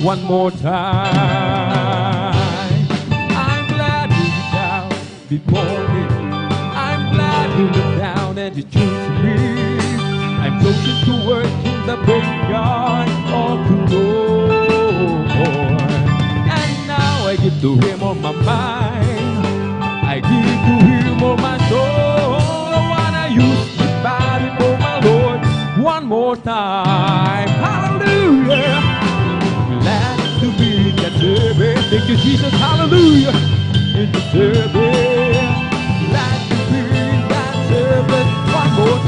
One more time. I'm glad you're down before me. I'm glad you look down and you choose me. I'm chosen to work in the vineyard of the Lord. And now I give to Him all my mind. I give to Him all my soul. I wanna use this body for my Lord one more time. Hallelujah. Glad to be in that service. Thank you, Jesus. Hallelujah. In the service. Glad to be in that service one more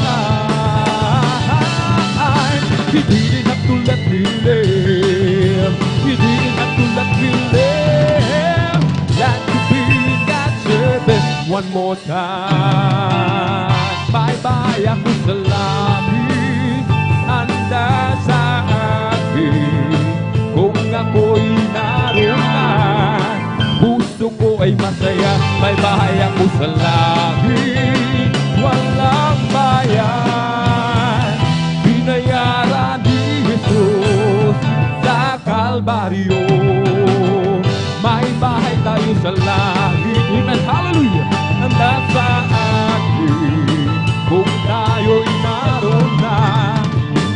time. He didn't have to let me live. He didn't have to let me live. Glad to be in that service one more time. Bye-bye ako sa langit. Handa sa akin. Kung ako'y naroon, puso ko ay masaya. May bahay ako sa langit, walang bayan. Binayaran ni Jesus sa Kalbaryo. May bahay tayo sa langit. Amen. Hallelujah. Handa sa akin. Kung tayo'y naroon na,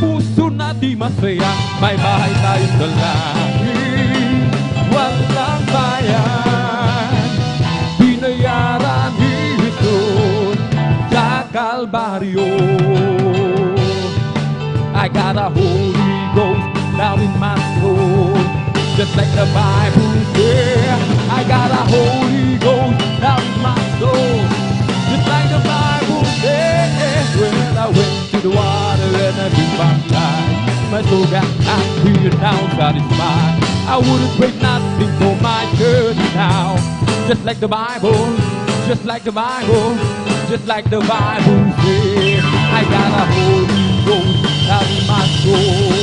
puso natin masaya. May bahay tayo sa langit, walang bayan. Binayaran ni Jesus sa Kalbaryo. I got a Holy Ghost down in my soul, just like the Bible says. I got a Holy Ghost down in my soul, just like the Bible says. When I went to the water and I been baptized, my soul got happy and now satisfied. I wouldn't trade nothing for my journey now. Just like the Bible, just like the Bible, just like the Bible says. I got a Holy Ghost down in my soul,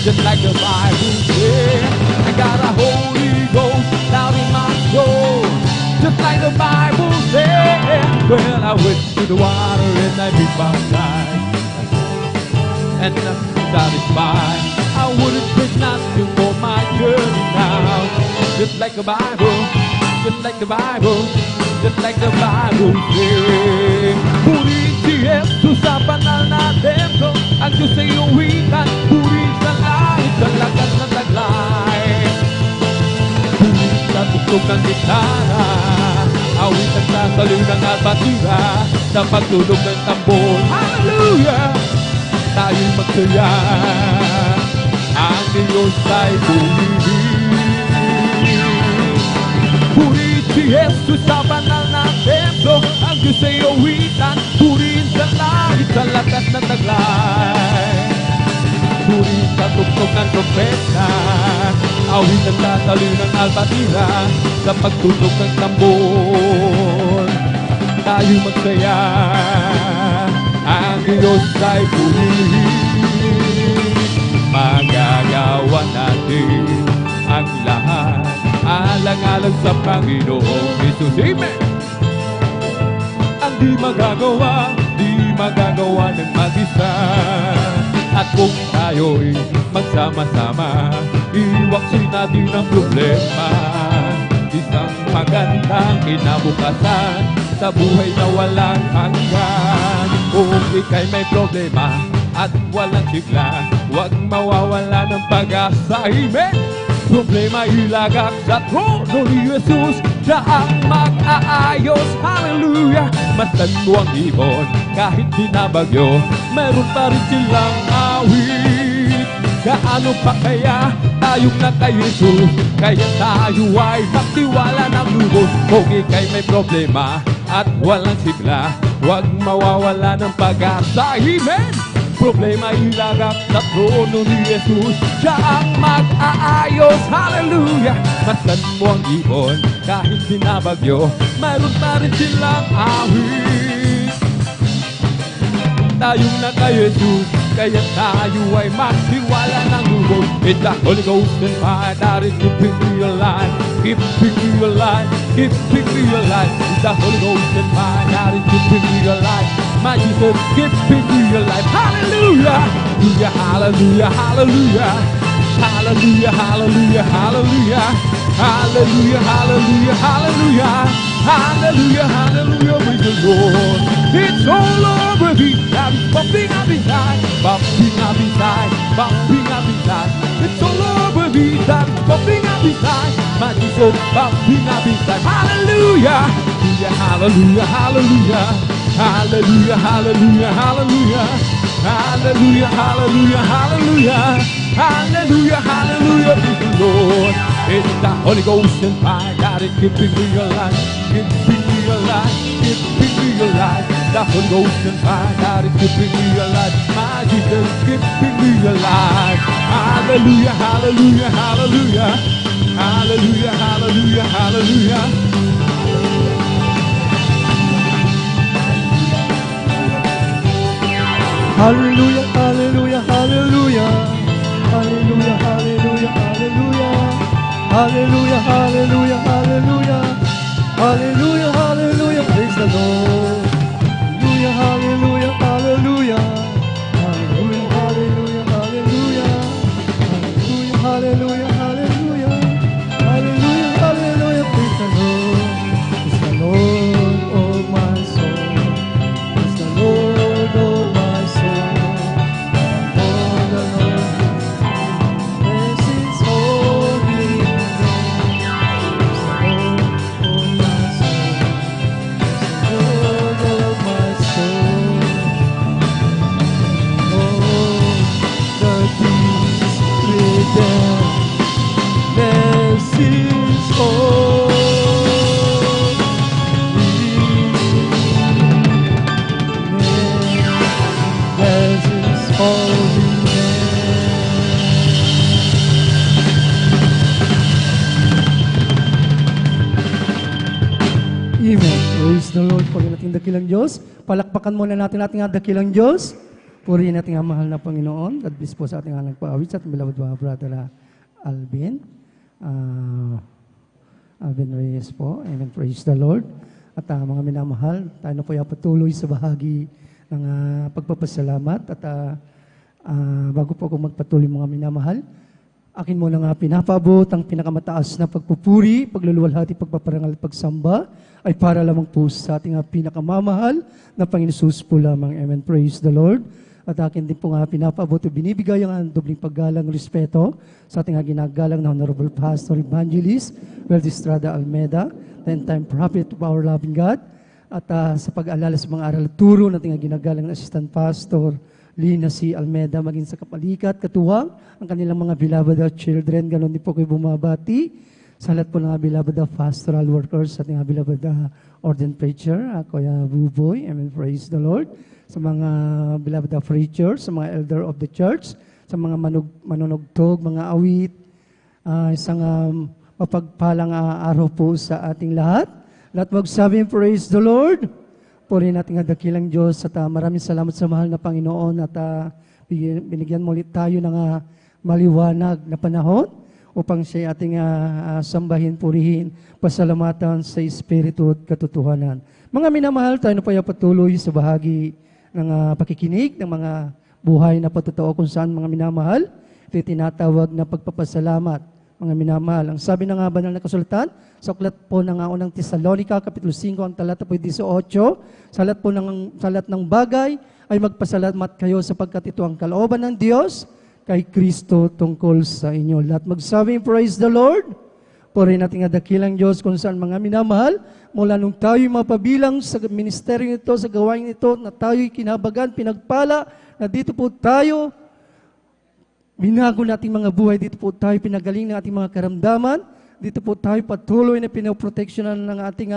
just like the Bible says. I got a Holy Ghost down in my soul, just like the Bible says. Well, I went to the water and I been baptized, and satisfied. I wouldn't trade nothing for my journey now. Just like the Bible, just like the Bible, just like the Bible says. Purihin si Jesus sa banal na templo, ang Diyos ay uwitan, purihin sa langit, sa lakas ng taglay. Purihin sa tugtog ng gitara, awitan sa saliw ng albatira, sa pagtunog ng tambol. Hallelujah! Tayo'y magsaya, ang Diyos ay purihin. Purihin si Jesus sa banal na templo, ang Diyos ay awitan, purihin sa langit, sa lakas ng taglay. Purihin sa tugtog ng trompeta, awitan sa saliw ng albatira, sa pagtunog ng tambol. Tayo'y magsaya, ang Diyos ay purihin. Magagawa natin ang lahat, alang-alang sa Panginoong Jesus. Amen! Ang di magagawa ng mag-isa. At kung tayo'y magsama-sama, iwaksin natin ang problema. Isang magandang kinabukasan sa buhay na walang hanggan. Kung ika'y may problema at walang sigla, huwag mawawala ng pag-asa. Amen! Problema ilagak sa trono ni Jesus, siya ang mag-aayos. Hallelujah! Masdan mo ang ibon, kahit dinabagyo, meron pa rin silang awit. Gaano pa kaya tayong na kay Jesus, kaya tayo ay magtiwala ng lubos. Kung ika'y may problema at walang sigla, huwag mawawala ng pag-asa. Amen! Problema ilagak sa trono ni Jesus, siya ang mag-aayos. Hallelujah! Masdan mo ang ibon, kahit sinabagyo, mayroon pa rin silang awit. Tayong na kay Jesus, kaya tayo ay magtiwala ng lubos. It's the Holy Ghost and fire that is keeping me alive, keeping me alive, keeping me alive. It's the Holy Ghost and fire that is keeping me alive. My Jesus, keeping me alive. Hallelujah! Hallelujah, hallelujah, hallelujah, hallelujah, hallelujah, hallelujah, hallelujah, hallelujah, hallelujah, hallelujah, with the Lord. It's all over me. I'm bumping up inside, bumping up inside, bumping up inside. It's all over me. I'm bumping up inside. My Jesus, bumping up inside. Hallelujah, hallelujah, hallelujah, hallelujah, hallelujah, hallelujah, hallelujah, hallelujah, hallelujah, hallelujah, hallelujah, with the Lord. It's the Holy Ghost and fire that is keeping me alive, keeping me alive, keeping me alive. The Holy Ghost and fire that is keeping me alive. My Jesus, keeping me alive. Hallelujah, hallelujah, hallelujah, hallelujah, hallelujah, hallelujah. Hallelujah, hallelujah, hallelujah. Hallelujah, hallelujah, hallelujah. Hallelujah, hallelujah, hallelujah. Hallelujah, hallelujah, praise the Lord. Hallelujah, hallelujah, hallelujah. Hallelujah, hallelujah, hallelujah. Hallelujah, hallelujah, hallelujah. Hallelujah, praise the Lord. Praise the Lord, oh my soul. Praise the Lord, oh my soul. Oh, the Lord, bless His holy name. Praise the Lord, oh my soul. Praise the Lord, oh my soul. Oh, the peace within, bless His holy name. Bless His holy name. Amen. Praise the Lord. Purihin natin dakilang Diyos. Palakpakan muna natin ating dakilang Diyos. Purihin natin ang mahal na Panginoon. God bless po sa ating nagpaawit sa ating beloved brother Alvin. Alvin Reyes po. Amen. Praise the Lord. At mga minamahal, tayo na po yung patuloy sa bahagi ng pagpapasalamat. At Bago po ako magpatuloy mga minamahal, akin muna nga pinapabot ang pinakamataas na pagpupuri, pagluluwalhati, pagpaparangal, pagsamba ay para lamang po sa ating pinakamamahal na Panginoon Jesus po lamang. Amen. Praise the Lord. At akin din po nga pinapabot o binibigay ang dobling paggalang respeto sa ating ginagalang na Honorable Pastor Evangelist Weldy Estrada Almeda, 10-time prophet of our loving God. At sa pag-alala sa mga aral at turo na ating ginagalang na Assistant Pastor Lina C. Almeda, maging sa kapalikat, katuwang, ang kanilang mga beloved children. Ganon din po kayo bumabati sa lahat po ng beloved pastoral workers, sa ating beloved ordained preacher, Kuya Buboy. Amen. Praise the Lord. Sa mga beloved preachers, sa mga elder of the church, sa mga manunugtog, mga awit, isang mapagpalang araw po sa ating lahat. Lahat magsabing, praise the Lord. Purihin natin ang dakilang Diyos at maraming salamat sa mahal na Panginoon at binigyan mo ulit tayo ng maliwanag na panahon upang siya ating sambahin, purihin, pasalamatan sa Espiritu at katotohanan. Mga minamahal, tayo na po ay patuloy sa bahagi ng pakikinig ng mga buhay na patotoo kung saan mga minamahal, ito tinatawag na pagpapasalamat. Mga minamahal, ang sabi ng banal na kasulatan, sa aklat po ng unang Tesalonica, Kapitulo 5, ang talata po 18, sa lahat ng bagay ay magpasalamat kayo sapagkat ito ang kalooban ng Diyos kay Kristo tungkol sa inyo. Lahat magsabing, praise the Lord. Purihin natin ang dakilang Diyos kung saan mga minamahal, mula nung tayo'y mapabilang sa ministeryo ito, sa gawain ito, na tayo'y kinabagan, pinagpala, na dito po tayo, binago nating mga buhay, dito po tayo pinagaling ng ating mga karamdaman, dito po tayo patuloy na pinoproteksyonan ng ating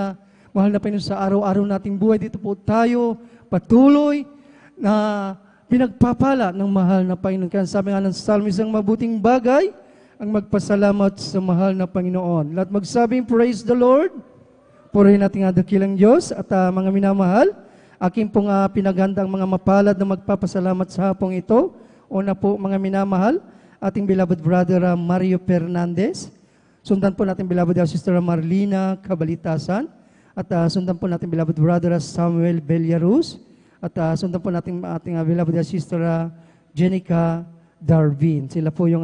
mahal na Panginoon sa araw-araw nating buhay, dito po tayo patuloy na pinagpapala ng mahal na Panginoon. Kaya sabi nga ng Psalmist, ang mabuting bagay ang magpasalamat sa mahal na Panginoon. Lahat magsabing, praise the Lord. Purihin natin ang dakilang Diyos at mga minamahal, aking pong pinaghandang mga mapalad na magpapasalamat sa hapong ito. Una po mga minamahal, ating beloved brother Mario Fernandez. Sundan po natin beloved sister Marlina Cabalitasan. At sundan po natin beloved brother Samuel Bellarus. At sundan po natin ating beloved sister Jenica Darvin. Sila po yung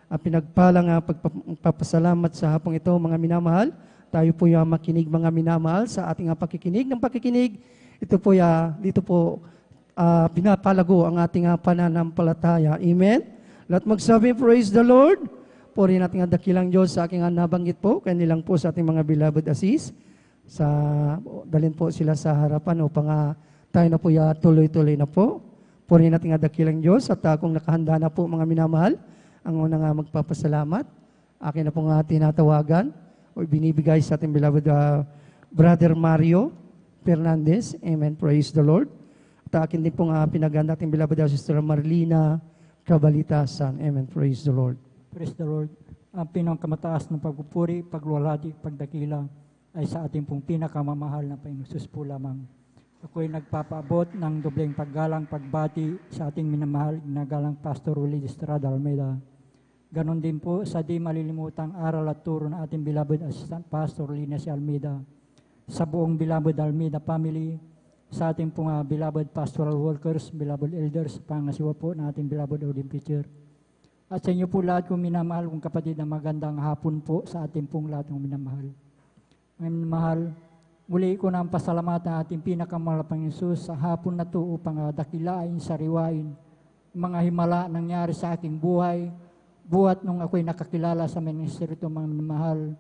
pinagpalang pagpapasalamat sa hapong ito mga minamahal. Tayo po yung makinig mga minamahal sa ating pakikinig. Ng pakikinig, ito po dito po pinapalago ang ating pananampalataya. Amen? Lahat magsabi, praise the Lord. Purihin natin ang dakilang Diyos sa aking nabanggit po, kanilang po sa ating mga beloved assist. Dalhin po sila sa harapan upang tayo na po tuloy-tuloy na po. Purihin natin ang dakilang Diyos at kung nakahanda na po mga minamahal, ang unang magpapasalamat, akin na pong tinatawagan o binibigay sa ating beloved Brother Mario Fernandez. Amen. Praise the Lord. At akin din pong pinaganda ating beloved Sister Marlina Cabalitasan. Amen. Praise the Lord. Praise the Lord. Ang pinangkamataas ng pagpupuri, pagluwalhati, pagdakila ay sa ating pong pinakamamahal na Panginoon Jesus po lamang. Ako'y nagpapaabot ng dobleng paggalang, pagbati sa ating minamahal, ginagalang Pastor Weldy Estrada Almeda. Ganon din po sa di malilimutang aral at turo ng ating beloved Assistant Pastor Lina C. Almeda, sa buong beloved Almeda family, sa ating pong beloved pastoral workers, beloved elders, pangasiwa po na ating beloved ordained preacher. At sa inyo po lahat kong minamahal, kong kapatid, na magandang hapon po sa ating pong lahat ng minamahal. Mga minamahal, muli ko na ang pasalamatan ang ating pinakamahal na Panginoon Jesus sa hapon na ito upang dakilain, sariwain, mga himala nangyari sa aking buhay, buhat nung ako'y nakakilala sa ministeryo ito, mga minamahal,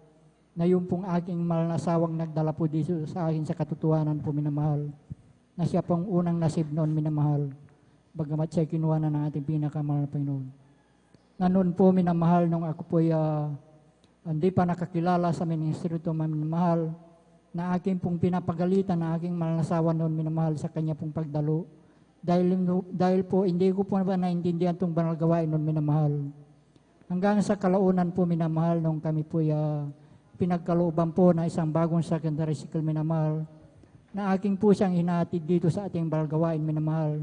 na yung pong aking mahal na asawang nagdala po dito sa akin sa katotohanan po, minamahal, na siya pong unang nasib noon, minamahal, bagamat siya kinuha na ng ating pinakamahal na Panginoon. Na noon po, minamahal, nung ako po'y hindi pa nakakilala sa ministeryo ito, minamahal, na aking pong pinapagalitan na aking mahal na asawa noon, minamahal, sa kanya pong pagdalo. Dahil po, hindi ko po na naintindihan itong banal gawain noon, minamahal. Hanggang sa kalaunan po, minamahal, nung kami po'y pinagkalooban po na isang bagong secondary school, minamahal, na aking po siyang hinahatid dito sa ating banal gawain, minamahal,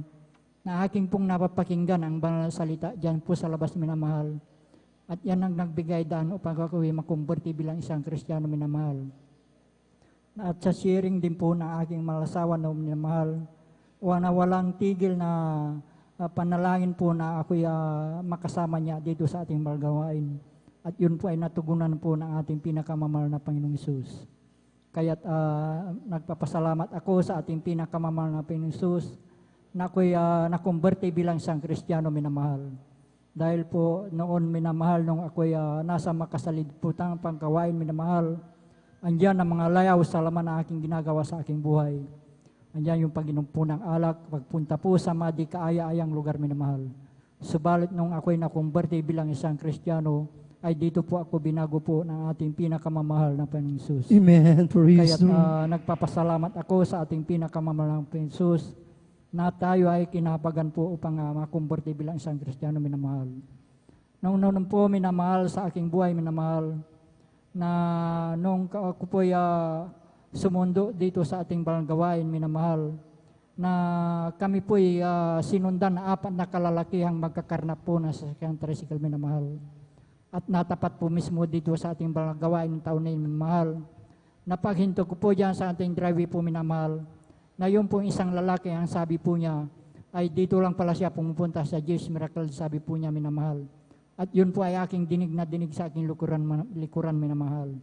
na aking pong napapakinggan ang banal na salita dyan po sa labas, minamahal. At yan ang nagbigay daan upang ako'y makumberti bilang isang Kristiyano, minamahal. At sa sharing din po na aking malasawa na minamahal, walang tigil na panalangin po na ako'y makasama niya dito sa ating malgawain. At yun po ay natugunan po ng ating pinakamamahal na Panginoong Hesus. Kaya't nagpapasalamat ako sa ating pinakamamahal na Panginoong Hesus na ako'y nakumberte bilang isang Kristiyano minamahal. Dahil po noon minamahal nung ako'y nasa makasaliputang pangkawain minamahal, andyan ang mga layaw sa laman na aking ginagawa sa aking buhay. Andyan yung pag-inom po ng alak, pagpunta po sa mga di kaaya-ayang lugar minamahal. Subalit nung ako'y nakumberte bilang isang Kristiyano, ay dito po ako binago po ng ating pinakamamahal na Panginoong Hesus. Amen. Praise Kaya't the Lord. nagpapasalamat ako sa ating pinakamamahal na Panginoong Hesus na tayo ay kinahabagan po upang makumberte bilang isang Kristiyano minamahal. Noon po minamahal sa aking buhay minamahal, na nung ako po sumundo dito sa ating baranggawain minamahal, na kami po sinundan na 4 na kalalakihang magkakarnap po na sa sasakyan tricycle minamahal. At natapat po mismo dito sa ating baranggawain ng taon na yun minamahal. Napaghinto ko po dyan sa ating driveway po minamahal, na yung pong isang lalaki, ang sabi po niya, ay dito lang pala siya pumupunta sa Jesus Miracle, sabi po niya minamahal. At yun po ay aking dinig na dinig sa aking likuran minamahal.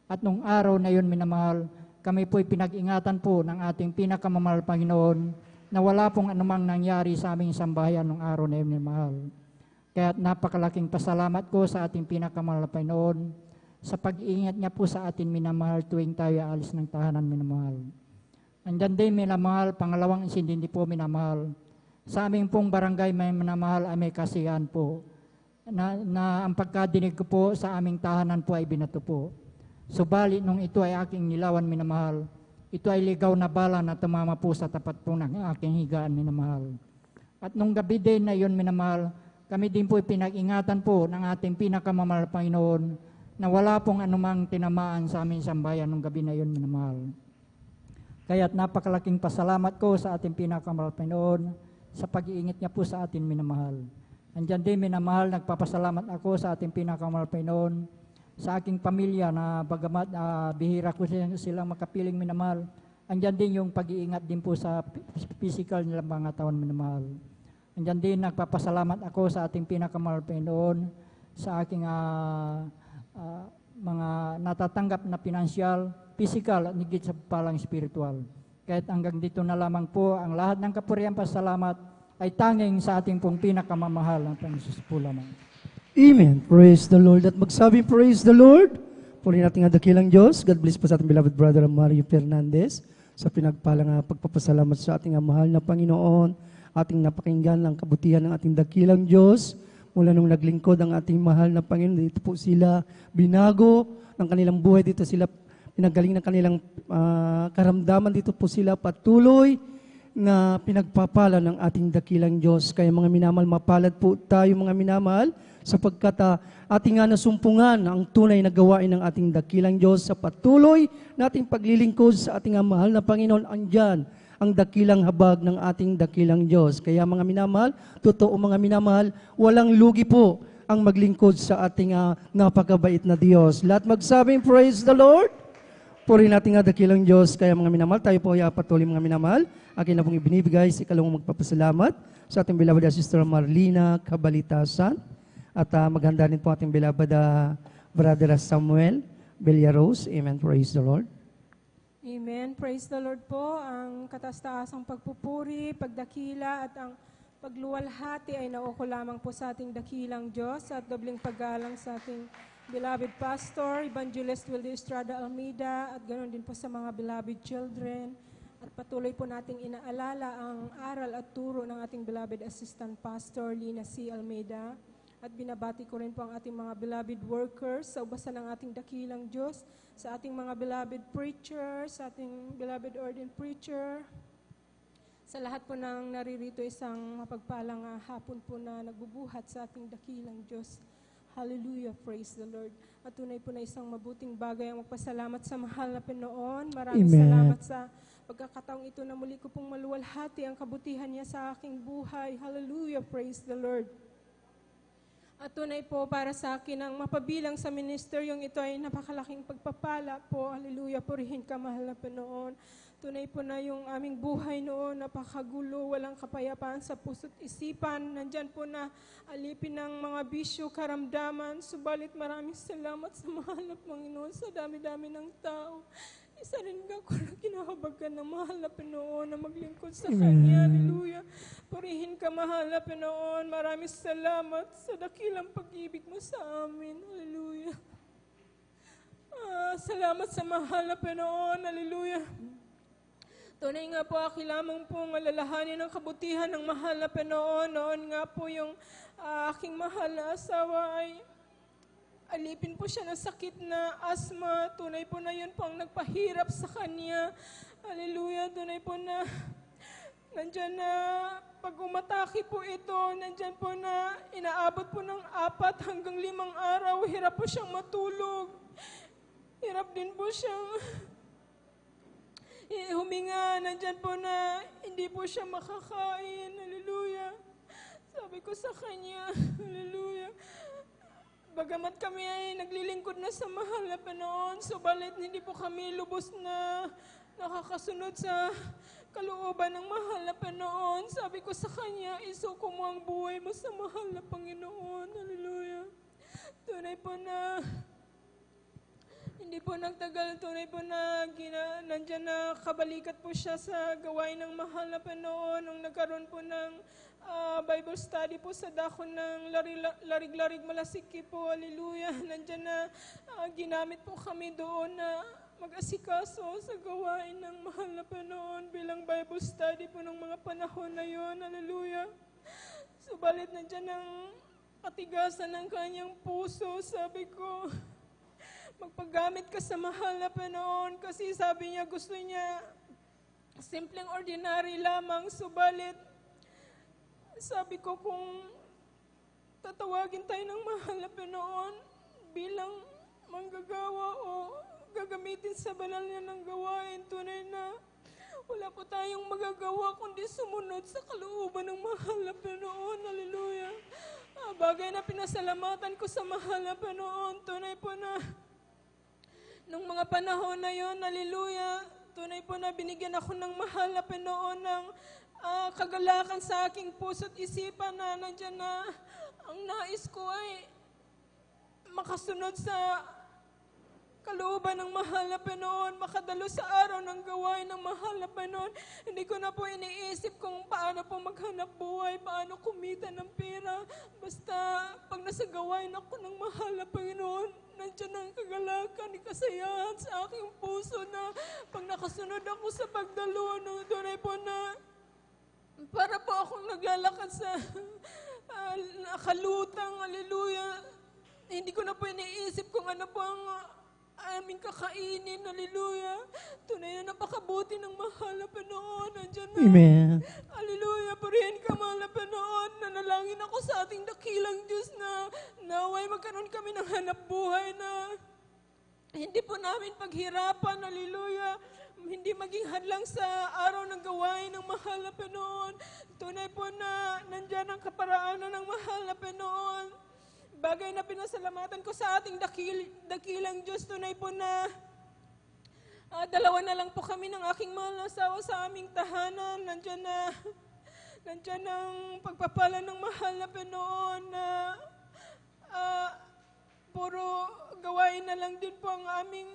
At nung araw na yun minamahal, kami po'y pinag-ingatan po ng ating pinakamamahal Panginoon na wala pong anumang nangyari sa aming sambahayan nung araw na yun minamahal. Kaya napakalaking pasalamat ko sa ating pinakamamahal na Panginoon sa pag-iingat niya po sa atin minamahal tuwing tayo aalis ng tahanan minamahal. Andyan din minamahal, pangalawang insidente po minamahal. Sa aming pong barangay may minamahal ay may kasiyahan po. Na ang pagkadinig ko po sa aming tahanan po ay binato po. Subalit nung ito ay aking nilawan minamahal, ito ay ligaw na bala na tumama po sa tapat po ng aking higaan minamahal. At nung gabi din na yun minamahal, kami din po pinag-ingatan po ng ating pinakamamahal Panginoon na wala pong anumang tinamaan sa aming sambayan nung gabi na yun minamahal. Kaya't napakalaking pasalamat ko sa ating pinakamamahal Panginoon sa pag-iingat niya po sa atin minamahal. Andyan din minamahal, nagpapasalamat ako sa ating pinakamamahal Panginoon sa aking pamilya na bagamat bihira ko silang makapiling minamahal. Andyan din yung pag-iingat din po sa physical nilang mga taon minamahal. Andyan din nagpapasalamat ako sa ating pinakamamahal Panginoon sa aking mga natatanggap na pinansyal, physical at higit sa palang spiritual. Kahit hanggang dito na lamang po, ang lahat ng kapurihan pasalamat ay tanging sa ating pong pinakamamahal ng Panginoon Jesus po lamang. Amen. Praise the Lord. At magsabi, praise the Lord. Puri natin ang dakilang Diyos. God bless po sa ating beloved brother Mario Fernandez sa pinagpalang pagpapasalamat sa ating mahal na Panginoon, ating napakinggan ang kabutihan ng ating dakilang Diyos. Mula nung naglingkod ang ating mahal na Panginoon, dito po sila binago ng kanilang buhay, dito sila pinagaling ng kanilang karamdaman, dito po sila patuloy na pinagpapala ng ating dakilang Diyos. Kaya mga minamahal, mapalad po tayo mga minamahal, sapagkat ating nasumpungan ang tunay na gawain ng ating dakilang Diyos sa patuloy nating paglilingkod sa ating mahal na Panginoon. Andyan ang dakilang habag ng ating dakilang Diyos. Kaya mga minamahal, totoo mga minamahal, walang lugi po ang maglingkod sa ating napakabait na Diyos. Lahat magsabing, praise the Lord! Puri natin nga dakilang Diyos. Kaya mga minamahal, tayo po ay patuloy mga minamahal. Akin na pong ibinibigay sa ikalawang magpapasalamat sa ating beloved Sister Marlina Cabalitasan. At maghanda rin po ating beloved Brother Samuel Villaros. Amen. Praise the Lord. Amen. Praise the Lord po. Ang kataas-taasang pagpupuri, pagdakila at ang pagluwalhati ay nauko lamang po sa ating dakilang Diyos at dobling paggalang sa ating beloved Pastor, Evangelist Wilde Estrada Almeida at ganoon din po sa mga beloved children. At patuloy po nating inaalala ang aral at turo ng ating beloved Assistant Pastor, Lina C. Almeida. At binabati ko rin po ang ating mga beloved workers sa ubasan ng ating dakilang Diyos, sa ating mga beloved preachers, sa ating beloved ordained preacher. Sa lahat po ng naririto, isang mapagpalang hapon po na nagbubuhat sa ating dakilang Diyos. Hallelujah, praise the Lord. At tunay po na isang mabuting bagay ang magpasalamat sa mahal na Panginoon. Maraming Amen. salamat sa pagkakataong ito na muli ko pong maluwalhati ang kabutihan niya sa aking buhay. Hallelujah, praise the Lord. At tunay po para sa akin ang mapabilang sa ministeryong ito ay napakalaking pagpapala po. Hallelujah, purihin ka, mahal na Panginoon. Tunay po na yung aming buhay noon, napakagulo, walang kapayapaan sa puso't isipan. Nandyan po na alipin ng mga bisyo, karamdaman. Subalit maraming salamat sa mahal na Panginoon sa dami-dami ng tao. Isa rin ako na kinahabagan ng mahal na Panginoon na maglingkod sa Kanya. Hallelujah. Purihin ka, mahal na Panginoon. Maraming salamat sa dakilang pag-ibig mo sa amin. Hallelujah. Salamat sa mahal na Panginoon. Hallelujah. Tunay nga po, aki lamang pong alalahanin ng kabutihan ng mahal na Panginoon. Noon nga po yung aking mahal na asawa ay alipin po siya ng sakit na asthma. Tunay po na yun po ang nagpahirap sa kanya. Hallelujah. Tunay po na nandyan na pag umatake po ito, nandyan po na inaabot po ng 4 hanggang 5 araw. Hirap po siyang matulog. Hirap din po siyang huminga. Nandyan po na hindi po siya makakain. Hallelujah. Sabi ko sa kanya, hallelujah. Bagamat kami ay naglilingkod na sa mahal na Panginoon, subalit hindi po kami lubos na nakakasunod sa kalooban ng mahal na Panginoon. Sabi ko sa kanya, isuko mo ang buhay mo sa mahal na Panginoon. Hallelujah. Tunay po na hindi po nagtagal, tunay po na nandyan na kabalikat po siya sa gawain ng mahal na Panginoon nung nagkaroon po ng Bible study po sa dako ng Larig-Larig Malasiki po. Hallelujah. Nandyan na ginamit po kami doon na mag-asikaso sa gawain ng mahal na Panginoon bilang Bible study po ng mga panahon na yon. Hallelujah. Subalit nandyan ang katigasan ng kanyang puso. Sabi ko, magpagamit ka sa mahal na Panginoon kasi sabi niya gusto niya simpleng ordinary lamang. Subalit sabi ko kung tatawagin tayo ng mahal na Panginoon bilang manggagawa o gagamitin sa banal niya ng gawain, tunay na wala po tayong magagawa kundi sumunod sa kalooban ng mahal na Panginoon. Hallelujah. Bagay na pinasalamatan ko sa mahal na Panginoon, tunay po na nung mga panahon na yon, hallelujah, tunay po na binigyan ako ng mahal na Panginoon ng kagalakan sa aking puso't isipan na nandyan na ang nais ko ay makasunod sa kalooban ng mahal na Panginoon, makadalo sa araw ng gawain ng mahal na Panginoon. Hindi ko na po iniisip kung paano po maghanap buhay, paano kumita ng pera. Basta pag nasa gawain ako ng mahal na Panginoon, nandyan ang kagalakan, kasayahan sa aking puso na pag nakasunod ako sa pagdalo, doon ay po na para po akong naglalakad sa kalutang, hallelujah. Hindi ko na po iniisip kung ano po ang aming kakainin, hallelujah. Tunay na napakabuti ng mahal na Panginoon. Nandiyan na. Amen. Hallelujah. Purihin ka, mahal na Panginoon. Nanalangin ako sa ating dakilang Diyos na naway magkaroon kami ng hanap buhay na hindi po namin paghirapan, hallelujah. Hindi maging hadlang sa araw ng gawain ng mahal na Panginoon. Tunay po na nandyan ang kaparaanan ng mahal na Panginoon. Bagay na pinasalamatan ko sa ating dakilang Diyos. Tunay po na 2 na lang po kami ng aking mahal na asawa sa aming tahanan. Nandyan ang pagpapala ng mahal na Panginoon na puro gawain na lang din po ang aming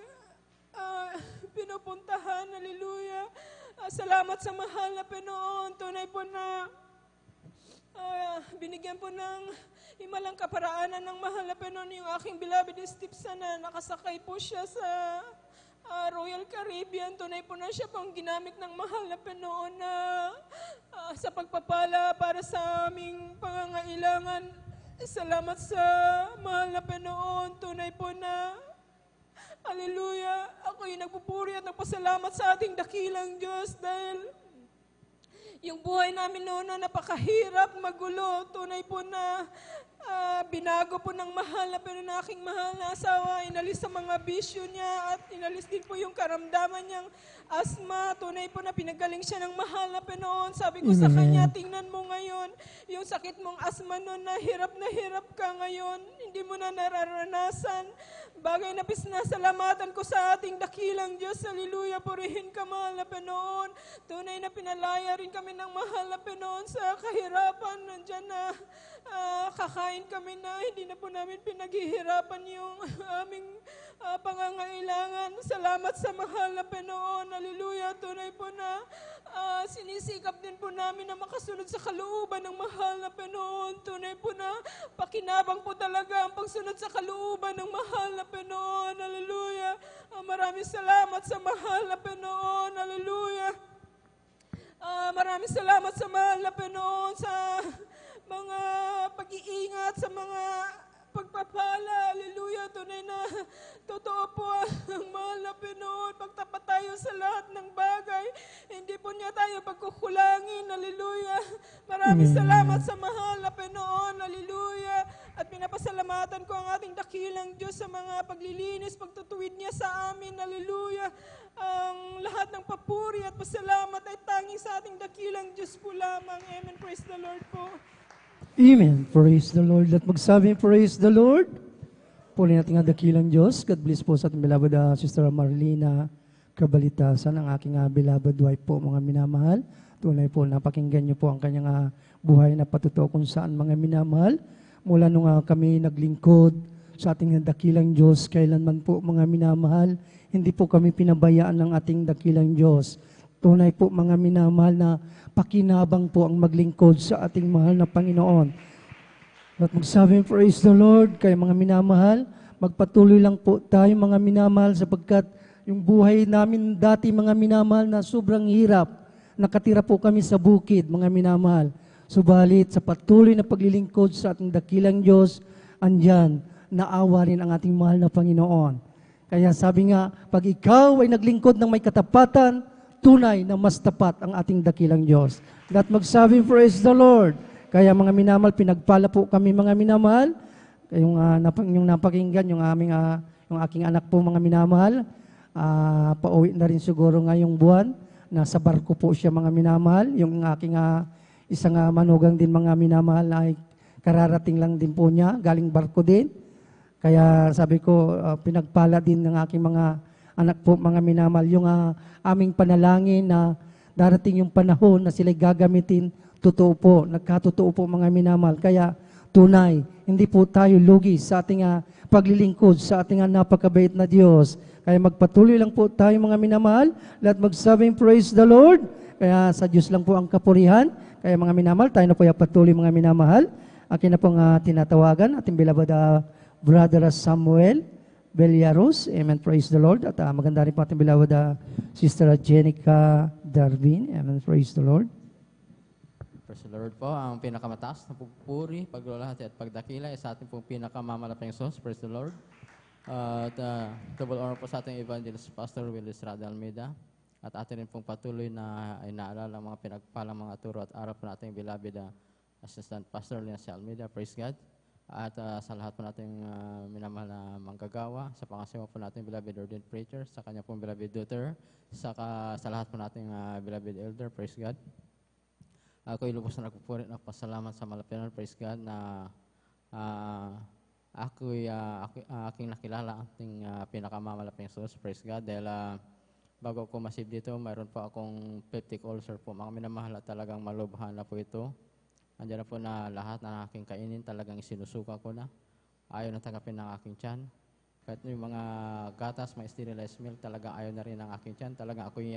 pinupuntahan. Hallelujah. Salamat sa mahal na Panginoon. Tunay po na binigyan po ng himalang kaparaanan ng mahal na Panginoon yung aking beloved Stepson na nakasakay po siya sa Royal Caribbean. Tunay po na siya pong ginamit ng mahal na Panginoon na sa pagpapala para sa aming pangangailangan. Salamat sa mahal na Panginoon. Tunay po na hallelujah. Ako'y nagpupuri at nagpasalamat sa ating dakilang Diyos dahil Yung buhay namin noon na napakahirap, magulo, tunay po na binago po ng mahal na pero na aking mahal na asawa, inalis sa mga bisyo niya at inalis din po yung karamdaman niyang asma. Tunay po na pinagaling siya ng mahal na Panginoon. Sabi ko sa kanya, tingnan mo ngayon, yung sakit mong asma noon na hirap ka ngayon, hindi mo na nararanasan. Bagay na pinasalamatan ko sa ating dakilang Diyos. Hallelujah, purihin ka, mahal na Panginoon. Tunay na pinalaya rin kami ng mahal na Panginoon sa kahirapan. Nandiyan na kakain kami na hindi na po namin pinaghihirapan yung aming pangangailangan. Salamat sa mahal na Panginoon. Hallelujah, tunay po na sinisikap din po namin na makasunod sa kalooban ng mahal na Panginoon. Tunay po na pakinabang po talaga ang pagsunod sa kalooban ng mahal na Panginoon. Hallelujah. Maraming salamat sa mahal na Panginoon. Hallelujah. Maraming salamat sa mahal na Panginoon sa mga pag-iingat, sa mga pagpapala. Hallelujah. Tunay na totoo po ang mahal na Panginoon. Pagtapat tayo sa lahat ng bagay, hindi po niya tayo pagkukulangin. Hallelujah. Maraming salamat sa mahal na Panginoon. Hallelujah. At pinapasalamatan ko ang ating dakilang Diyos sa mga paglilinis, pagtutuwid niya sa amin. Hallelujah. Ang lahat ng papuri at pasalamat ay tanging sa ating dakilang Diyos po lamang. Amen. Praise the Lord po. Amen. Praise the Lord. At magsabi, praise the Lord. Puli natin ang dakilang Diyos. God bless po sa ating beloved Sister Marlena Kabalitasan, ang aking beloved wife po, mga minamahal. Tunay po, napakinggan niyo po ang kanyang buhay na patutuo kung saan mga minamahal. Mula nung kami naglingkod sa ating dakilang Diyos, kailanman po mga minamahal, hindi po kami pinabayaan ng ating dakilang Diyos. Tunay po mga minamahal na pakinabang po ang maglingkod sa ating mahal na Panginoon. At magsabi, praise the Lord, kaya mga minamahal, magpatuloy lang po tayo mga minamahal sapagkat yung buhay namin dati mga minamahal na sobrang hirap. Nakatira po kami sa bukid mga minamahal. Subalit sa patuloy na paglilingkod sa ating dakilang Diyos, andyan, naawa rin ang ating mahal na Panginoon. Kaya sabi nga, pag ikaw ay naglingkod ng may katapatan, tunay na mas tapat ang ating dakilang Diyos. At magsabi, praise the Lord. Kaya mga minamahal, pinagpala po kami mga minamahal. Yung napakinggan, yung aking anak po mga minamahal, pauwi na rin siguro ngayong buwan. Nasa barko po siya mga minamahal. Yung aking isang manugang din mga minamahal na ay kararating lang din po niya, galing barko din. Kaya sabi ko, pinagpala din ng aking mga anak po, mga minamahal, yung aming panalangin na darating yung panahon na sila'y gagamitin, totoo po, nagkatotoo po mga minamahal. Kaya tunay, hindi po tayo lugi sa ating paglilingkod sa ating napakabait na Diyos. Kaya magpatuloy lang po tayo mga minamahal, lahat magsabing praise the Lord. Kaya sa Diyos lang po ang kapurihan. Kaya mga minamahal, tayo na po yung patuloy mga minamahal. Akin na pong tinatawagan, ating beloved Brother Samuel Beliaros. Amen. Praise the Lord. At maganda rin po ating beloved Sister Jenica Darwin. Amen. Praise the Lord. Praise the Lord po. Ang pinakamataas na pagpupuri, paglulahati at pagdakila ay sa ating pong pinakamamalaping Diyos. Praise the Lord. At double honor po sa ating evangelist Pastor Willis Rada Almeida. At atin rin pong patuloy na inaalala ang mga pinagpalang mga turo at araw po nating beloved Assistant Pastor Lina Almeida. Praise God. At sa lahat po nating minamahal na manggagawa, sa pangasiwa po nating beloved ordained preacher, sa kanya pong beloved daughter, sa lahat po nating beloved elder, praise God. Ako'y lubos na nagpupuri at nagpasalamat sa Malapinan, praise God, na aking nakilala ang ating pinakamamalaping source, praise God, dahil bago ako masib dito, mayroon po akong peptic ulcer po. Mga minamahal at talagang malubhan na po ito. Andiyan na po na lahat na aking kainin, talagang isinusuka ko na. Ayaw na tanggapin ng aking tiyan. Kahit yung mga gatas, may sterilized milk, talagang ayaw na rin ng aking tiyan. Talagang ako'y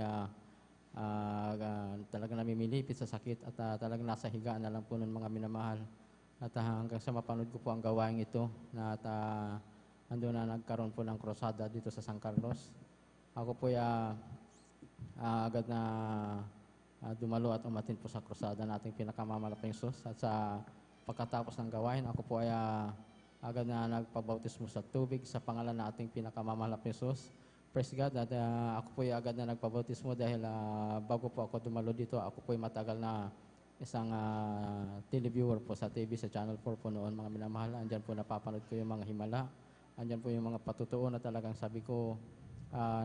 talagang namimilipit sa sakit at talagang nasa higaan na lang po ng mga minamahal. At hanggang sa mapanood ko po ang gawain ito na ando na nagkaroon po ng krusada dito sa San Carlos. Ako po agad na dumalo at umatin po sa krusada nating pinakamamalaping Sus. At sa pagkatapos ng gawain, ako po ay agad na nagpabautismo sa tubig sa pangalan na ating pinakamamalaping Sus Praise God. At ako po agad na nagpabautismo dahil bago po ako dumalo dito, ako po matagal na isang televiewer po sa TV, sa Channel 4 po noon, mga minamahal. Andyan po napapanood ko yung mga himala. Andyan po yung mga patutuo na talagang sabi ko,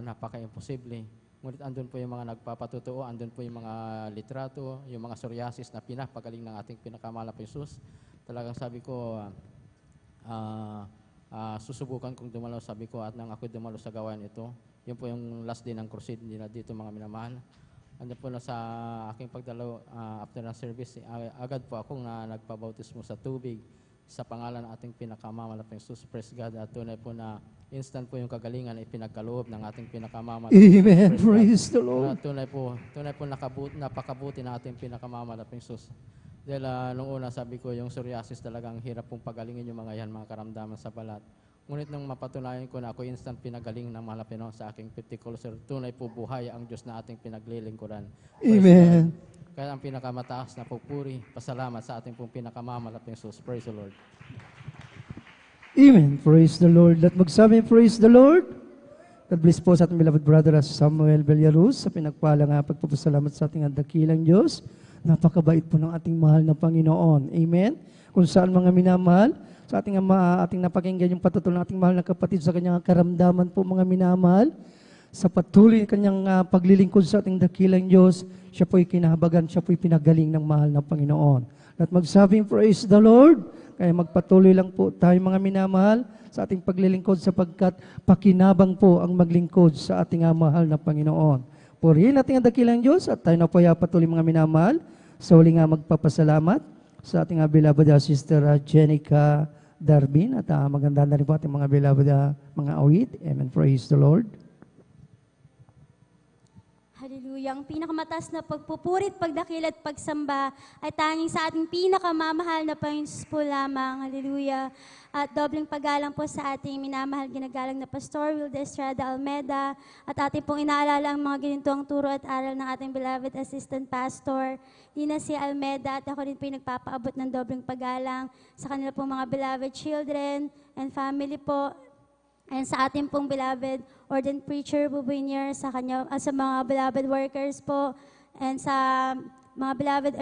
napaka-imposible. Ngunit andun po yung mga nagpapatutuo, andun po yung mga litrato, yung mga psoriasis na pinapagaling ng ating pinakamahal na Jesus. Talagang sabi ko, susubukan kong dumalo, sabi ko, at nang ako dumalo sa gawain ito, yun po yung last day ng crusade nila dito, mga minamahal. Andun po na sa aking pagdalo after ng service, agad po akong nagpabautismo sa tubig sa pangalan ng ating pinakamamahal na Jesus. Praise God. At tunay po na instant po yung kagalingan na ipinagkaloob ng ating pinakamamahal. Amen. Praise the Lord. Tunay po napakabuti na ating pinakamamahal na Jesus. Dahil nung una sabi ko, yung psoriasis talagang hirap pong pagalingin yung mga yan, mga karamdaman sa balat. Ngunit nung mapatunayan ko na ako instant pinagaling ng mahal na Panginoon sa aking 50 closer, tunay po buhay ang Diyos na ating pinaglilingkuran. Amen. Kaya ang pinakamataas na pupuri, pasalamat sa ating pong pinakamamahal na Jesus. Praise the Lord. Amen. Praise the Lord. Let magsabi, praise the Lord. God bless po sa ating beloved brother Samuel Bellarus sa pinagpalang pagpapasalamat sa ating dakilang Diyos. Napakabait po ng ating mahal na Panginoon. Amen. Kung saan mga minamahal, sa ating napakinggan yung patutulo ng ating mahal na kapatid sa kanyang karamdaman po mga minamahal, sa patuloy kanyang paglilingkod sa ating dakilang Diyos, siya po'y kinahabagan, siya po'y pinagaling ng mahal na Panginoon. At magsabing praise the Lord, kaya magpatuloy lang po tayo mga minamahal sa ating paglilingkod sapagkat pakinabang po ang maglingkod sa ating mahal na Panginoon. Purihin natin ang dakilang Diyos at tayo na po patuloy mga minamahal sa huli magpapasalamat sa ating beloved Sister Jenica Darbin at maganda na rin po ating mga beloved mga awit. Amen. Praise the Lord. Hallelujah. Ang pinakamataas na pagpupurit, pagdakil at pagsamba ay tanging sa ating pinakamamahal na Panginoon po lamang. Hallelujah. At dobleng paggalang po sa ating minamahal ginagalang na Pastor Wilde Estrada Almeda at ating pong inaalala ang mga ginintong turo at aral ng ating beloved Assistant Pastor Nina C. Almeda at ako rin po yung nagpapaabot ng dobleng paggalang sa kanila pong mga beloved children and family po. And sa ating pong beloved ordained preacher, Bubinier, sa mga beloved workers po, and sa mga beloved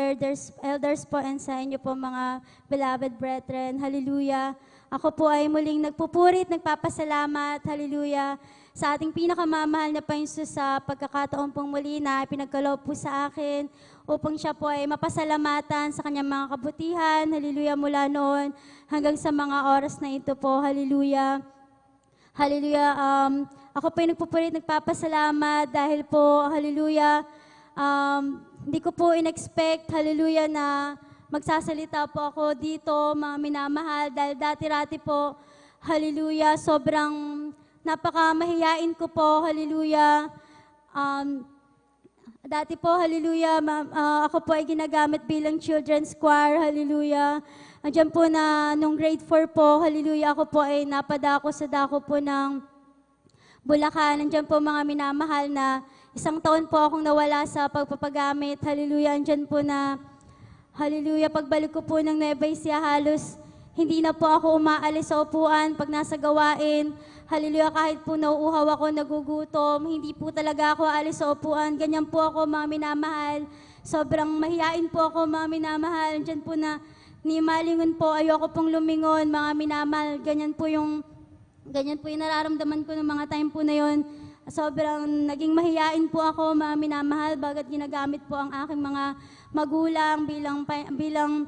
elders po, and sa inyo po mga beloved brethren. Hallelujah. Ako po ay muling nagpupurit, nagpapasalamat, hallelujah, sa ating pinakamamahal na Panginoon sa pagkakataon pong muli na pinagkaloob po sa akin upang siya po ay mapasalamatan sa kanyang mga kabutihan, hallelujah, mula noon hanggang sa mga oras na ito po, hallelujah. Hallelujah. Ako po ay nagpupulit, nagpapasalamat dahil po, hallelujah, hindi ko po in-expect, hallelujah, na magsasalita po ako dito, mga minamahal, dahil dati-rati po, hallelujah, sobrang napakamahiyain ko po, hallelujah. Dati po, hallelujah, ako po ay ginagamit bilang children's choir, hallelujah. Andiyan po na nung grade 4 po, hallelujah, ako po ay napadako sa dako po ng Bulacan. Andiyan po mga minamahal na 1 taon po akong nawala sa pagpapagamit, hallelujah. Andiyan po na, hallelujah, pagbalik ko po ng Nueva Ecija, halos hindi na po ako umaalis sa upuan pag nasa gawain. Hallelujah, kahit po nauuhaw ako, nagugutom, hindi po talaga ako aalis sa upuan. Ganyan po ako, mga minamahal. Sobrang mahiyain po ako, mga minamahal. Diyan po na nimalingon po, ayoko pong lumingon, mga minamahal. Ganyan po yung nararamdaman ko ng mga time po na yon. Sobrang naging mahiyain po ako, mga minamahal, bagat ginagamit po ang aking mga magulang bilang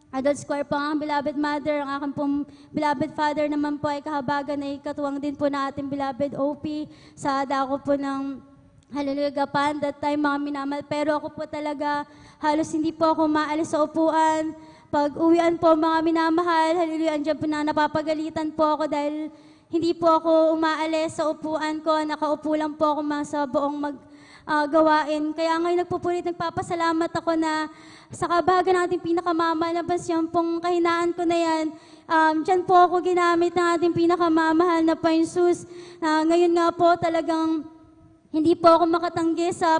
adult choir po ang beloved mother, ang aking pong beloved father naman po ay kahabagan ay katuwang din po na ating beloved OP sa dako po ng Hallelujah Gapan, that time mga minamahal. Pero ako po talaga, halos hindi po ako maalis sa upuan. Pag uwian po mga minamahal, hallelujah, andyan po na napapagalitan po ako dahil hindi po ako umaalis sa upuan ko, nakaupo lang po ako sa buong gawain. Kaya ngayon nagpupulit, nagpapasalamat ako na sa kabagan ng ating pinakamamahal na Basyon pong kahinaan ko na yan, dyan po ako ginamit ng ating pinakamamahal na Panginoon. Ngayon nga po talagang hindi po ako makatanggi sa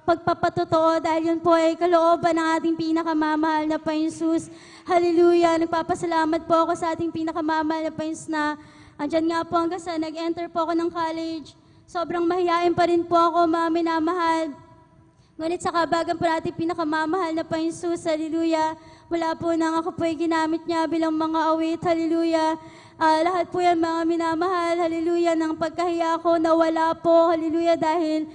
pagpapatotoo dahil yun po ay kalooban ng ating pinakamamahal na Panginoon. Hallelujah! Nagpapasalamat po ako sa ating pinakamamahal na Panginoon na andyan nga po hanggang sa nag-enter po ako ng college. sobrang mahihain pa rin po ako, mga minamahal. Ngunit sa kabagan po natin pinakamamahal na Panginoon Jesus, hallelujah. Mula po nang ako po ay ginamit niya bilang mga awit, hallelujah. Lahat po yan mga minamahal, hallelujah, ng pagkahiya ko nawala po, hallelujah, dahil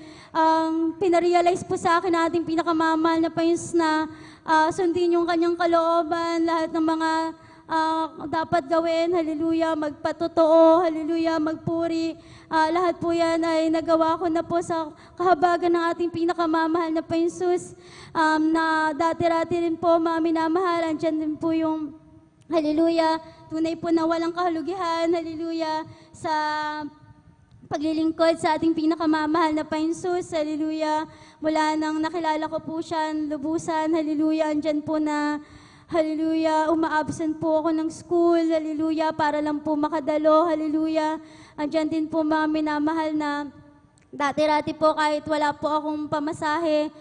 pinarealize po sa akin ating pinakamamahal na Panginoon na sundin yung kanyang kalooban, lahat ng mga dapat gawin, hallelujah, magpatotoo, hallelujah, magpuri. Lahat po yan ay nagawa ko na po sa kahabagan ng ating pinakamamahal na Panginoon Jesus. Na dati-rati rin po, mga minamahal, andyan din po yung, hallelujah, tunay po na walang kahulugihan, hallelujah, sa paglilingkod sa ating pinakamamahal na Panginoon Jesus, hallelujah. Mula nang nakilala ko po siya, lubusan, hallelujah, andyan po na, hallelujah, umaabsent po ako ng school, hallelujah, para lang po makadalo, hallelujah. Andyan din po mga minamahal na dati-rati po kahit wala po akong pamasahe,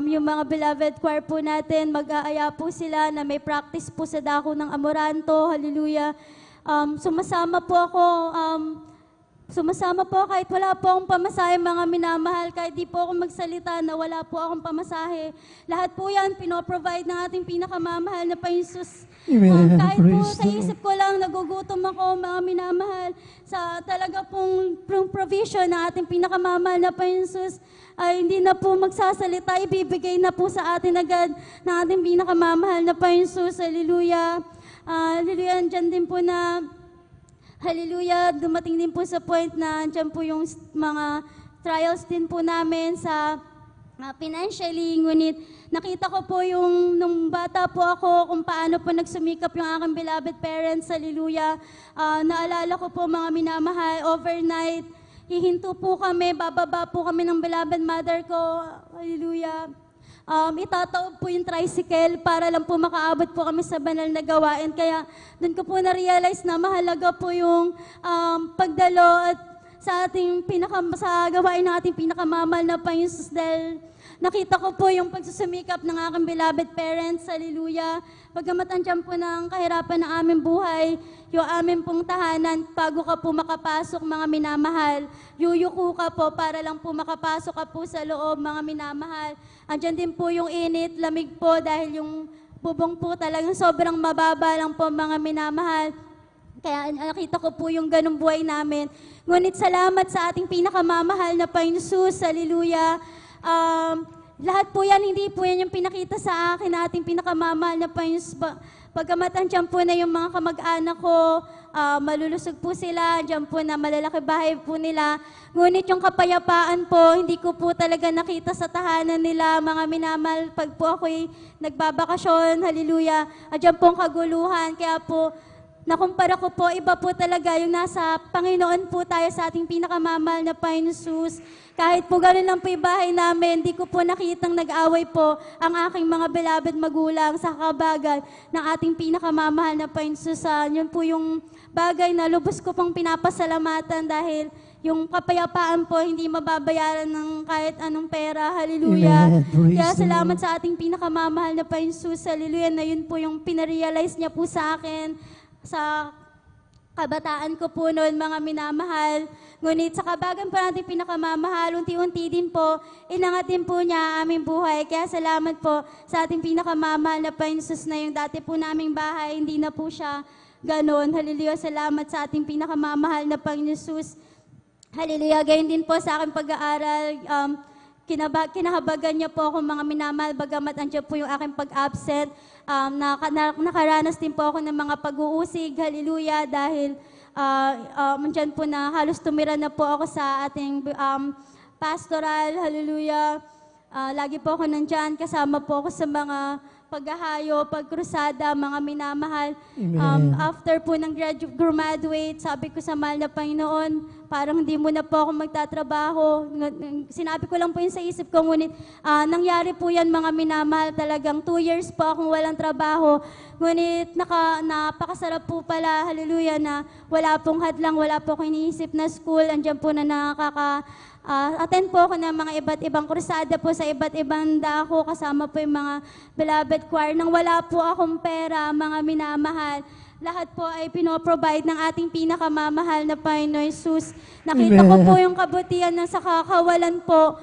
yung mga beloved choir po natin, mag-aaya po sila na may practice po sa dako ng Amoranto, hallelujah. Sumasama po kahit wala po akong pamasahe, mga minamahal, kahit di po ako magsalita na wala po akong pamasahe. Lahat po yan, pinoprovide ng ating pinakamamahal na Panginoon Jesus. Kahit po sa isip ko lang, nagugutom ako, mga minamahal, sa talaga pong provision ng ating pinakamamahal na Panginoon Jesus, ay hindi na po magsasalita, ibibigay na po sa atin agad ng ating pinakamamahal na Panginoon Jesus. Hallelujah. Hallelujah, andyan din po na, hallelujah, dumating din po sa point na andyan po yung mga trials din po namin sa financially, ngunit nakita ko po yung nung bata po ako kung paano po nagsumikap yung aking beloved parents, hallelujah. Naalala ko po mga minamahal, overnight, hihinto po kami, bababa po kami ng beloved mother ko, hallelujah. Itataob po yung tricycle para lang po makaabot po kami sa banal na gawain. Kaya doon ko po na-realize na mahalaga po yung pagdalo at sa gawain ng ating pinakamamahal na Panginoon Jesus, dahil nakita ko po yung pagsusumikap ng aking beloved parents, hallelujah. Pagkamat andyan po ng kahirapan ng aming buhay, yung aming pong tahanan, bago ka po makapasok, mga minamahal, yuyuko ka po para lang po makapasok ka po sa loob, mga minamahal. Andyan din po yung init, lamig po, dahil yung bubong po talagang sobrang mababa lang po, mga minamahal. Kaya nakita ko po yung ganung buhay namin. Ngunit salamat sa ating pinakamamahal na Panginoon Jesus, hallelujah. Lahat po yan, hindi po yan yung pinakita sa akin na ating pinakamamahal na Panginoon Jesus. Pagkamat andyan po na yung mga kamag-anak ko, malulusog po sila, andyan po na malalaki bahay po nila. Ngunit yung kapayapaan po, hindi ko po talaga nakita sa tahanan nila, mga minamahal. Pag po ako'y nagbabakasyon, hallelujah, andyan po ang kaguluhan. Kaya po, nakumpara ko po, iba po talaga yung nasa Panginoon po tayo sa ating pinakamamahal na Panginoon Jesus. Kahit po gano'n lang po yung bahay namin, di ko po nakitang nag-away po ang aking mga beloved magulang sa kabagan ng ating pinakamamahal na Panginoon Jesus. Yun po yung bagay na lubos ko pong pinapasalamatan dahil yung kapayapaan po hindi mababayaran ng kahit anong pera. Hallelujah. Kaya salamat sa ating pinakamamahal na Panginoon Jesus. Hallelujah, na yun po yung pinarealize niya po sa akin sa kabataan ko po noon, mga minamahal. Ngunit sa kabagan pa natin pinakamamahal, unti-unti din po, inangat din po niya aming buhay. Kaya salamat po sa ating pinakamamahal na Panginoon Jesus na yung dati po naming bahay, hindi na po siya ganon. Hallelujah, salamat sa ating pinakamamahal na Panginoon Jesus. Hallelujah, gayon din po sa aking pag-aaral. Kinahabagan niya po ako, mga minamahal, bagamat andyan po yung aking pag-absent. Nakaranas din po ako ng mga pag-uusig, hallelujah, dahil andyan po na halos tumira na po ako sa ating pastoral, hallelujah. Lagi po ako nandyan, kasama po ako sa mga paghahayo, pagkrusada, mga minamahal. After po ng graduate, sabi ko sa mahal na Panginoon, parang hindi mo na po ako magtatrabaho. Sinabi ko lang po yun sa isip ko, ngunit nangyari po yan, mga minamahal. Talagang 2 years po akong walang trabaho. Ngunit napakasarap po pala, hallelujah, na wala pong hadlang, wala po akong iniisip na school. Andiyan po na attend po ako ng mga iba't ibang krusada po sa iba't ibang dako, kasama po yung mga beloved choir. Nang wala po akong pera, mga minamahal, lahat po ay pinoprovide ng ating pinakamamahal na Panginoon Jesus. Nakita ko po yung kabutihan ng sa kakawalan po.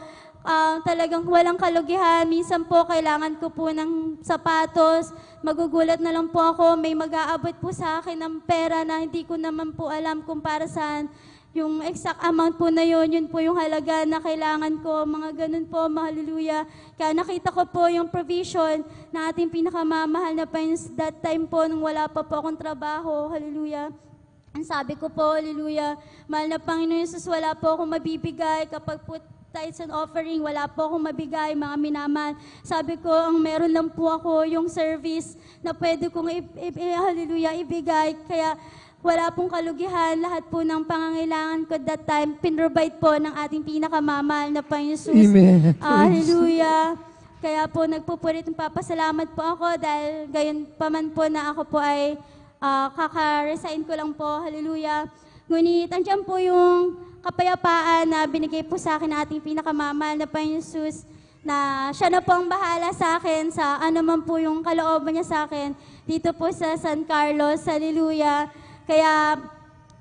Talagang walang kalugihan. Minsan po kailangan ko po ng sapatos. Magugulat na lang po ako. May mag-aabot po sa akin ng pera na hindi ko naman po alam kung para saan. Yung exact amount po na yun po yung halaga na kailangan ko. Mga ganun po, hallelujah. Kaya nakita ko po yung provision na ating pinakamamahal na Panginoon that time po nung wala pa po akong trabaho, hallelujah. Ang sabi ko po, hallelujah, mahal na Panginoon Jesus, wala po akong mabibigay kapag po tithes and offering, wala po akong mabigay, mga minamahal. Sabi ko, ang meron lang po ako yung service na pwede kong hallelujah, ibigay. Kaya wala pong kalugihan, lahat po ng pangangailangan ko that time, pinrovide po ng ating pinakamamahal na Panginoon Jesus. Amen. Hallelujah. Kaya po nagpupulit ng papasalamat po ako dahil gayon pa man po na ako po ay kaka-resign ko lang po. Hallelujah. Ngunit andyan po yung kapayapaan na binigay po sa akin ng ating pinakamamahal na Panginoon Jesus, na siya na po ang bahala sa akin sa ano man po yung kalooban niya sa akin dito po sa San Carlos. Hallelujah. Kaya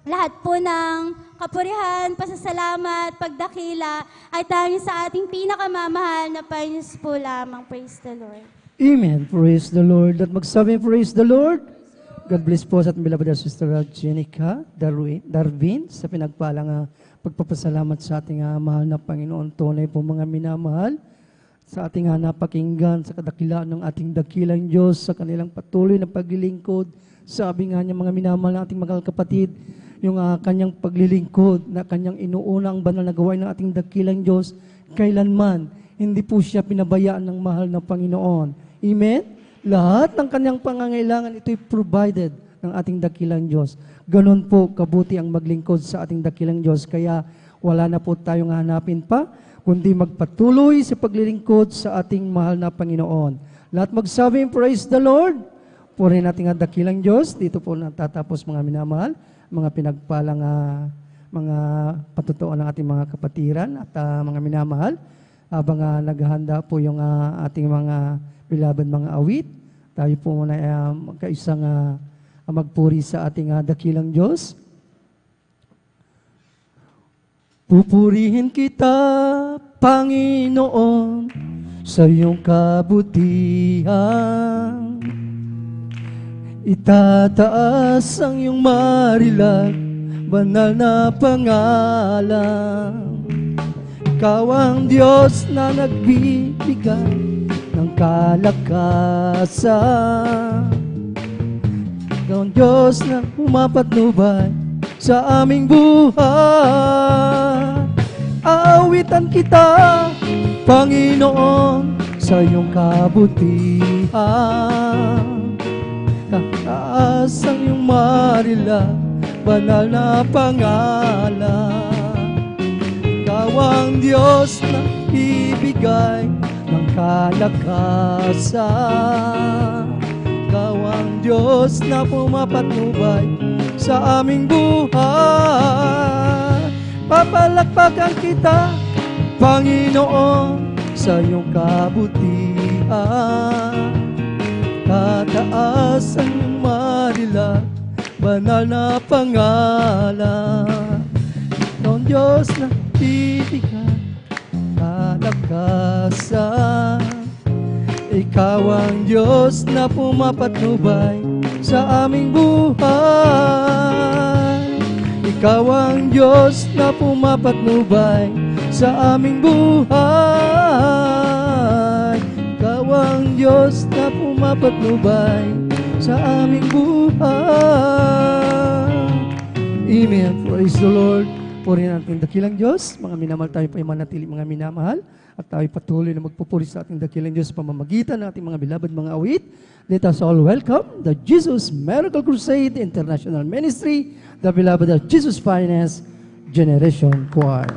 lahat po ng kapurihan, pasasalamat, pagdakila ay tanging sa ating pinakamamahal na Panginoon po lamang. Praise the Lord. Amen. Praise the Lord. At magsabi, praise the Lord. God bless po sa ating beloved Sister Jenica Darwin sa pinagpalang pagpapasalamat sa ating mahal na Panginoon. Tunay po mga minamahal sa ating napakinggan sa kadakilaan ng ating dakilang Diyos sa kanilang patuloy na paglilingkod. Sabi nga niya mga minamahal ng ating mga kapatid, yung kanyang paglilingkod na kanyang inuunang banal na gawain ng ating dakilang Diyos, kailanman hindi po siya pinabayaan ng mahal na Panginoon. Amen? Lahat ng kanyang pangangailangan, ito'y provided ng ating dakilang Diyos. Ganon po kabuti ang maglingkod sa ating dakilang Diyos. Kaya wala na po tayong hanapin pa, kundi magpatuloy sa paglilingkod sa ating mahal na Panginoon. Lahat magsabi, praise the Lord. Purihin natin ang dakilang Diyos. Dito po natatapos mga minamahal, mga pinagpalang mga patutuan ng ating mga kapatiran at mga minamahal. Habang naghahanda po yung ating mga beloved mga awit, tayo po muna kaisang magpuri sa ating dakilang Diyos. Pupurihin kita, Panginoon, sa iyong kabutihan. Itataas ang iyong marilag, banal na pangalan. Ikaw ang Diyos na nagbibigay ng kalakasan. Ikaw ang Diyos na pumapatnubay sa aming buhay. Aawitan kita, Panginoon, sa iyong kabutihan. Taas ang iyong marila, banal na pangalan. Ikaw ang Diyos na ibigay ng kalakasan. Ikaw ang Diyos na pumapatnubay sa aming buhay. Papalakpakan kita, Panginoon, sa iyong kabutihan. Tataas ang iyong marilag, banal na pangalan. Ikaw ang Diyos na bibigyan kalakasan. Ikaw ang Diyos na pumapatnubay sa aming buhay. Ikaw ang Diyos na pumapatnubay sa aming buhay. Ikaw ang Diyos na pumapatnubay sa aming buhay. Amen. Praise the Lord. Purihin natin dakilang Diyos. Mga minamahal, tayo pa manatili mga minamahal. At tayo patuloy na magpupuri sa ating dakilang Diyos sa pamamagitan ng ating mga beloved mga awit. Let us all welcome the Jesus Miracle Crusade International Ministry, the beloved of Jesus Finest Generation Choir.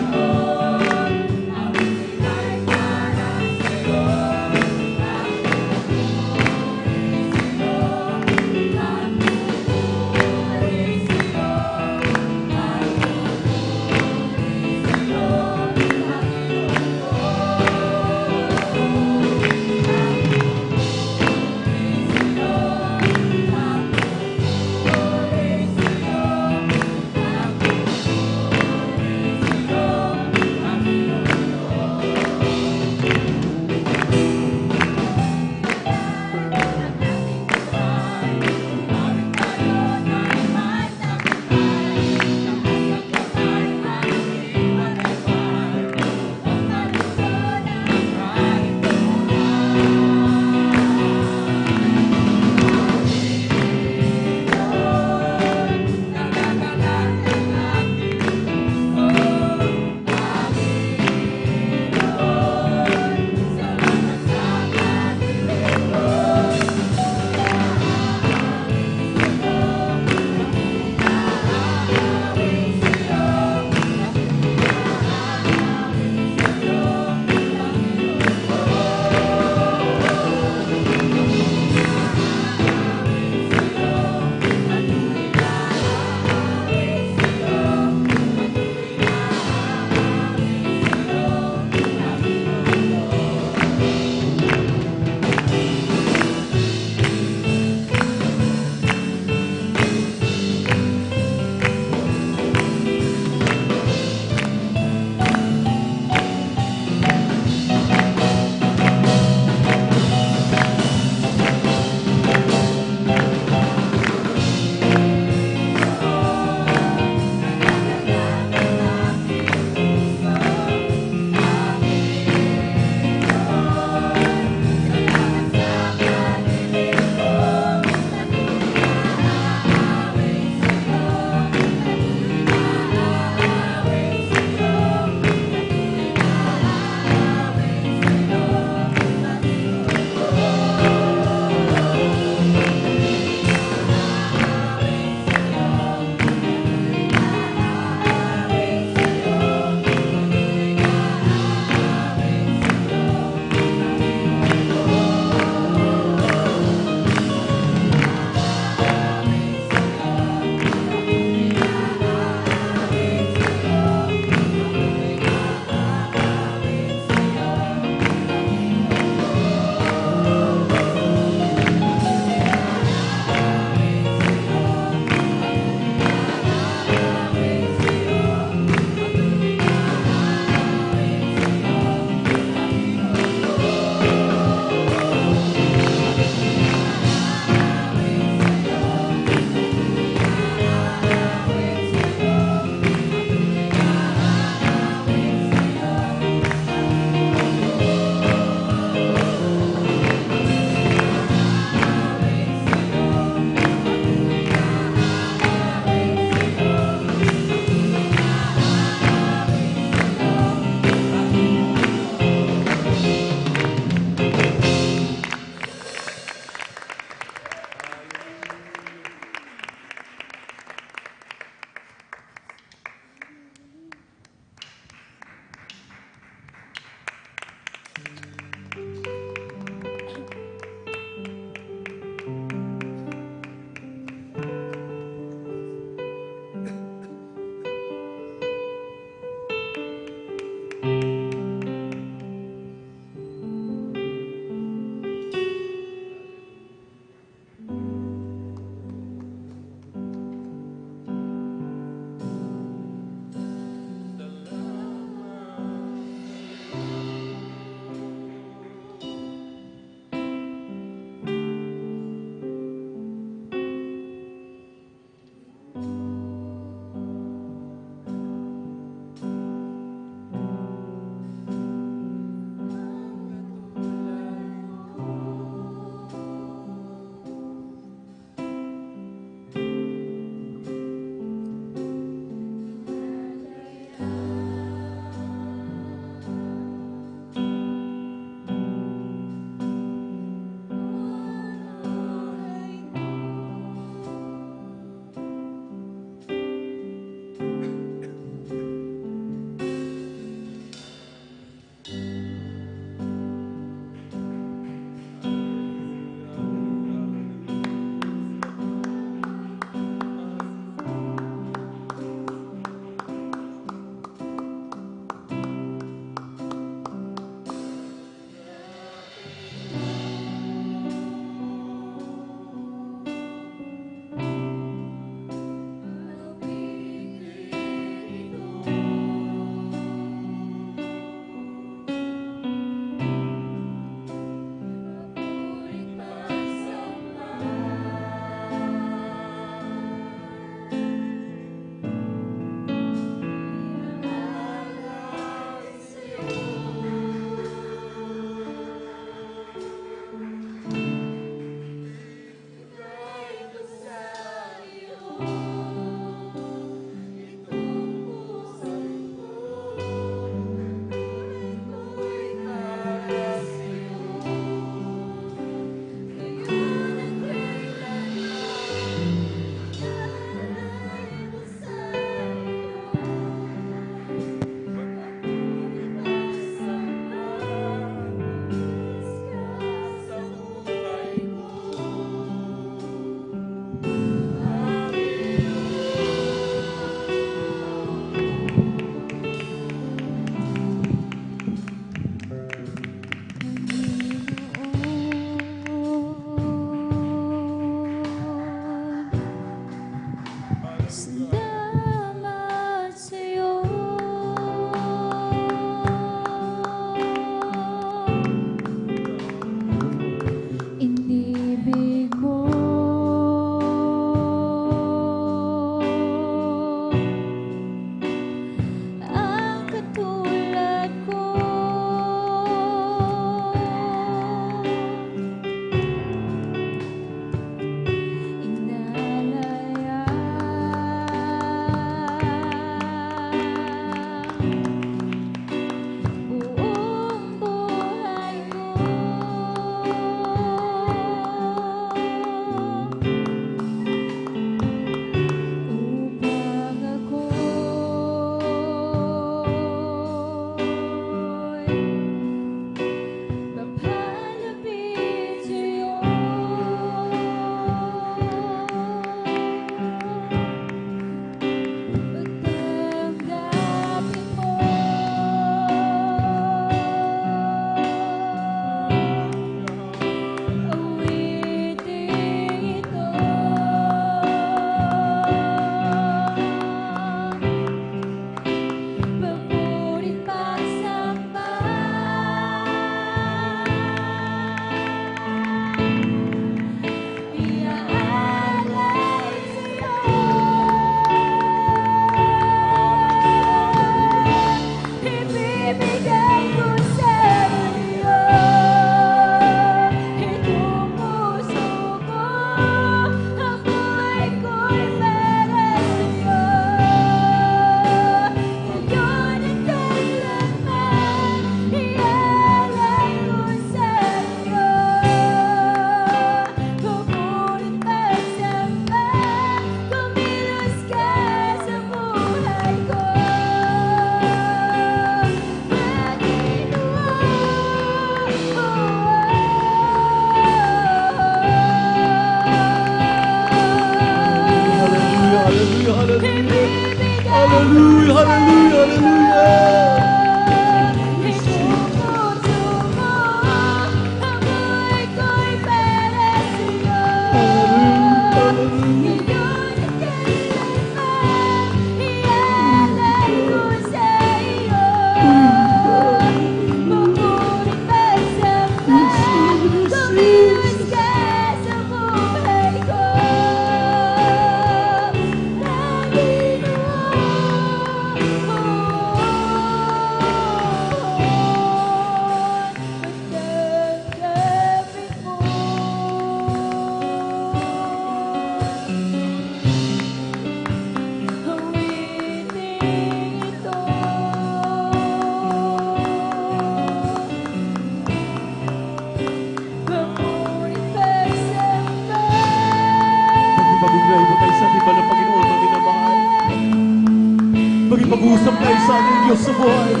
Mag-usap tayo sa ating Diyos sa buhay.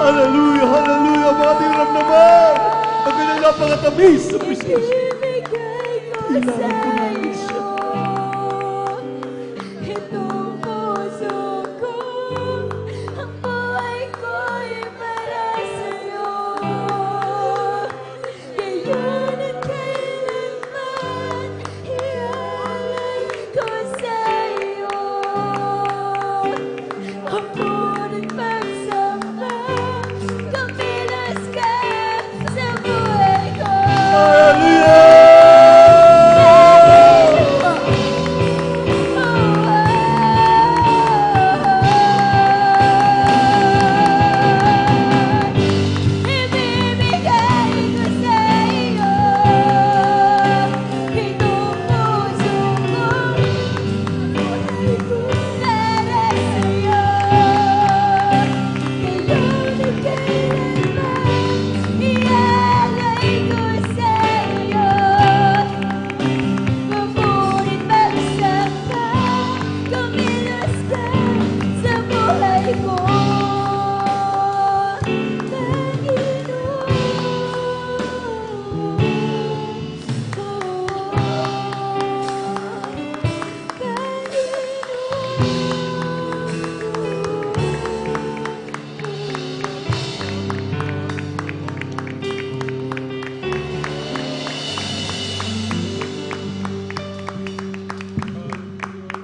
Hallelujah, hallelujah, mga ating ramdaman. Ang kanyang napakatamis sa Kristus. Kailangan ko namin siya. Itong puso ko, ang buhay ko'y para sa'yo. Ngayon at kailanman, ialay ko sa'yo. Ang punot pagsamba, kumilos ka sa buhay ko. Ibibigay ko sa'yo itong puso ko, buhay ko para sa'yo. Ngayon at kailanman, ialay ko sa'yo. Mabulit bagsak ka, kumilos ka sa buhay ko.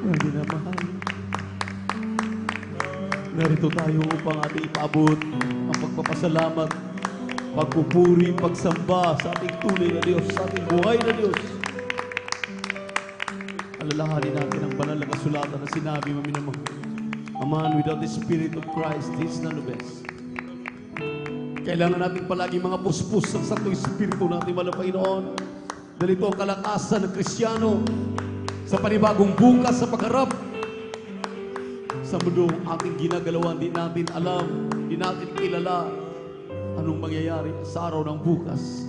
Mga dinamahal, narito tayo upang ating ipaabot ang pagpapasalamat, pagpupuri, pagsamba sa ating tunay na Diyos, sa ating buhay na Diyos. Alalahanin natin ang banal na kasulatan na sinabi mo, minamahal. A man without the Spirit of Christ is none of us. Kailangan natin palagi mga puspos ng Santo Espiritu natin, mahal na Panginoon. Dahil ito ang kalakasan ng Kristiyano sa panibagong bukas sa pagharap. Sa mundo ating ginagalawan, di natin alam, di natin kilala anong mangyayari sa araw ng bukas.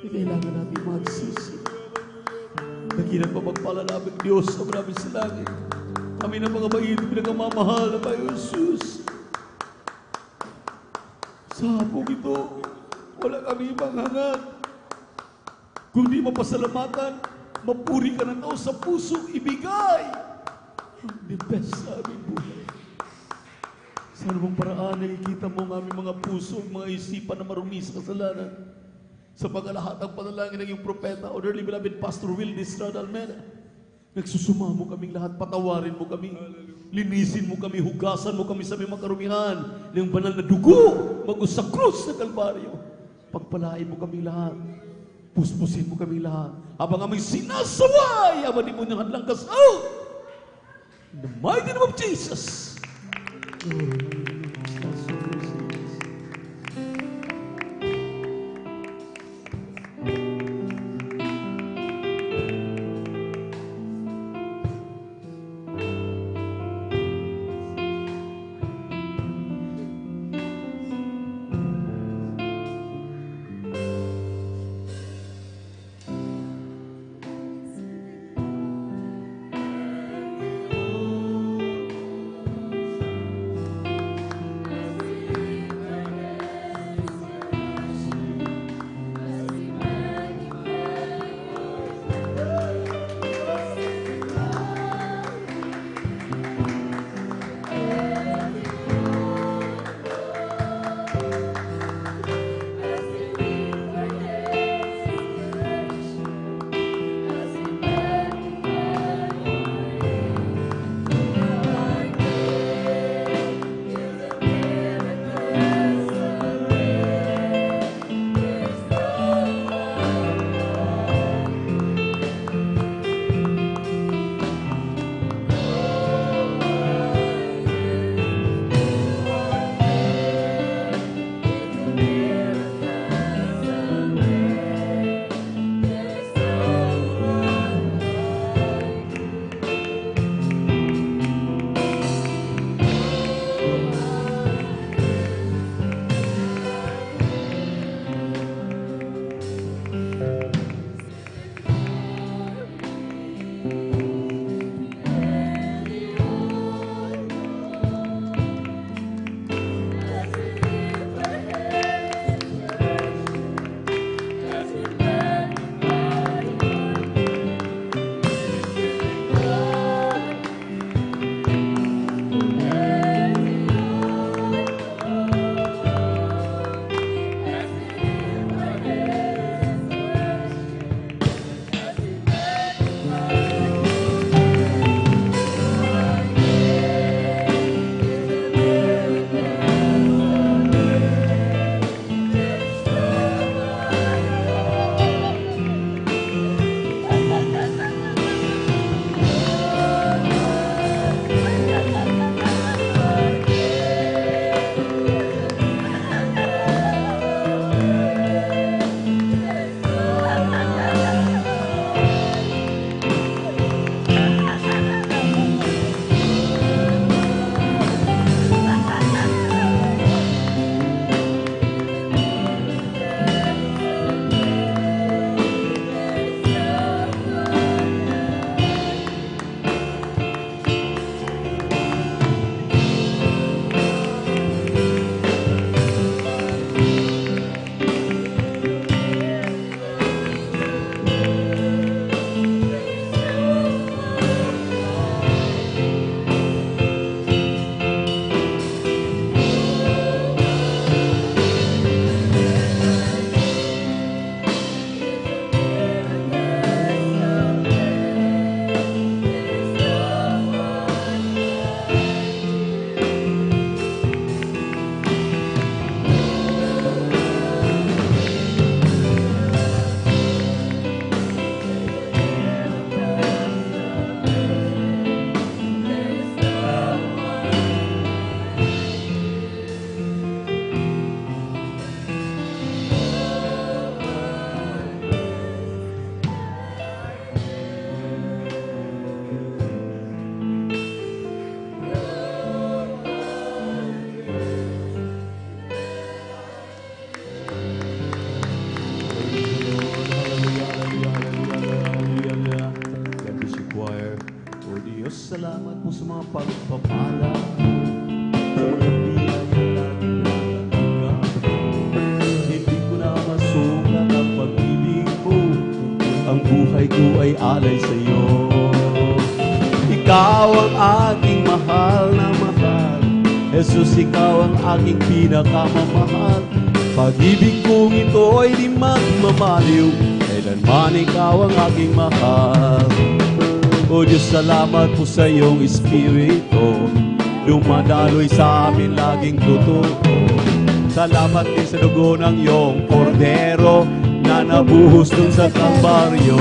Kailangan natin magsisi. Dakilang pagpapala namin Diyos sa maraming sa langit. Kami na mga bait, pinakamamahal na tayo, Jesus. Sa hapong ito, wala kami ibang hangat. Kung di mapasalamatan, mapuri ka ng tao sa puso, ibigay ang the best sa aming buhay. Sa anumang paraan, nakikita mo ang aming mga puso, mga isipan na marumi sa kasalanan. Sa pagkalahatang panalangin ng iyong propeta, O dearly beloved Pastor Will Estrada Almeda, nagsusumamo kaming lahat, patawarin mo kami, linisin mo kami, hugasan mo kami sa aming mga karumihan, ng banal na dugo, magos sa krus ng Kalbaryo. Pagpalain mo kami lahat, puspusin mo kami lahat, habang aming sinasaway, habang di mo niyang hadlang kasaw. In the mighty name of Jesus. ay alay sa iyo. Ikaw ang aking mahal na mahal, Jesus, ikaw ang aking pinakamamahal. Pag-ibig kong ito ay di magmamaliw, kailanman ikaw ang aking mahal. O Diyos, salamat po sa iyong Espiritu, dumadaloy sa amin laging totoo. Salamat din sa dugo ng iyong kordero na nabuhos dun sa Kalbaryo.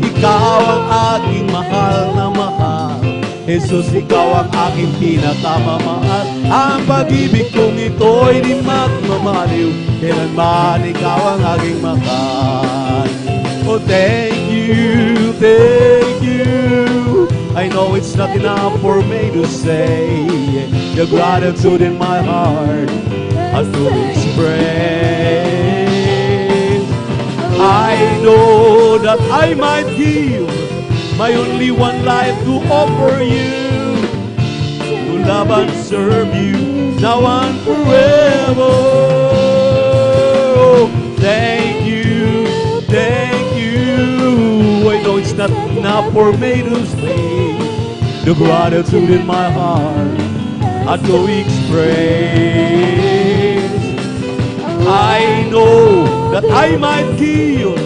Ikaw ang aking mahal na mahal, Jesus, ikaw ang aking pinakamamahal. Ang pag-ibig kong ito ay di magmamaliw, kailanman ikaw ang aking mahal. Oh, thank you, thank you. I know it's not enough for me to say the gratitude in my heart and to express. I know that I might give my only one life to offer you, to love and serve you now and forever. Thank you, thank you. I know it's not enough for me to say the gratitude in my heart and to express. I know that I might give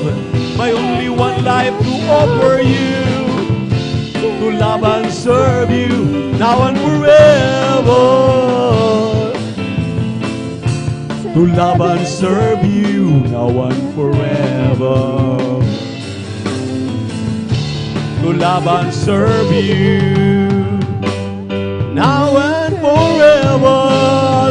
my only one life to offer you, to love and serve you now and forever. To love and serve you now and forever. To love and serve you now and forever.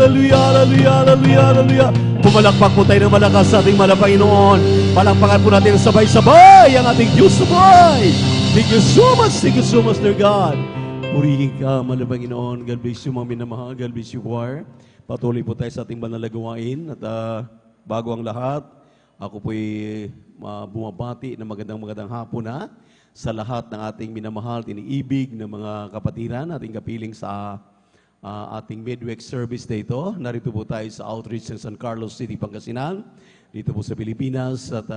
Hallelujah, hallelujah, hallelujah, hallelujah. Pumalakpak po tayo ng malakas sa ating mahal na Panginoon. Palakpakan po natin sabay-sabay ang ating Diyos sabay. Thank you so much, dear God. Purihin ka, mahal na Panginoon. God bless you, mga minamahal. God bless you, choir. Patuloy po tayo sa ating banal na gawain. At bago ang lahat, ako po'y bumabati ng magandang hapon na sa lahat ng ating minamahal, tiniibig ng mga kapatiran, ating kapiling sa ating midweek service dito. Narito po tayo sa outreach ng San Carlos City, Pangasinan, dito po sa Pilipinas. At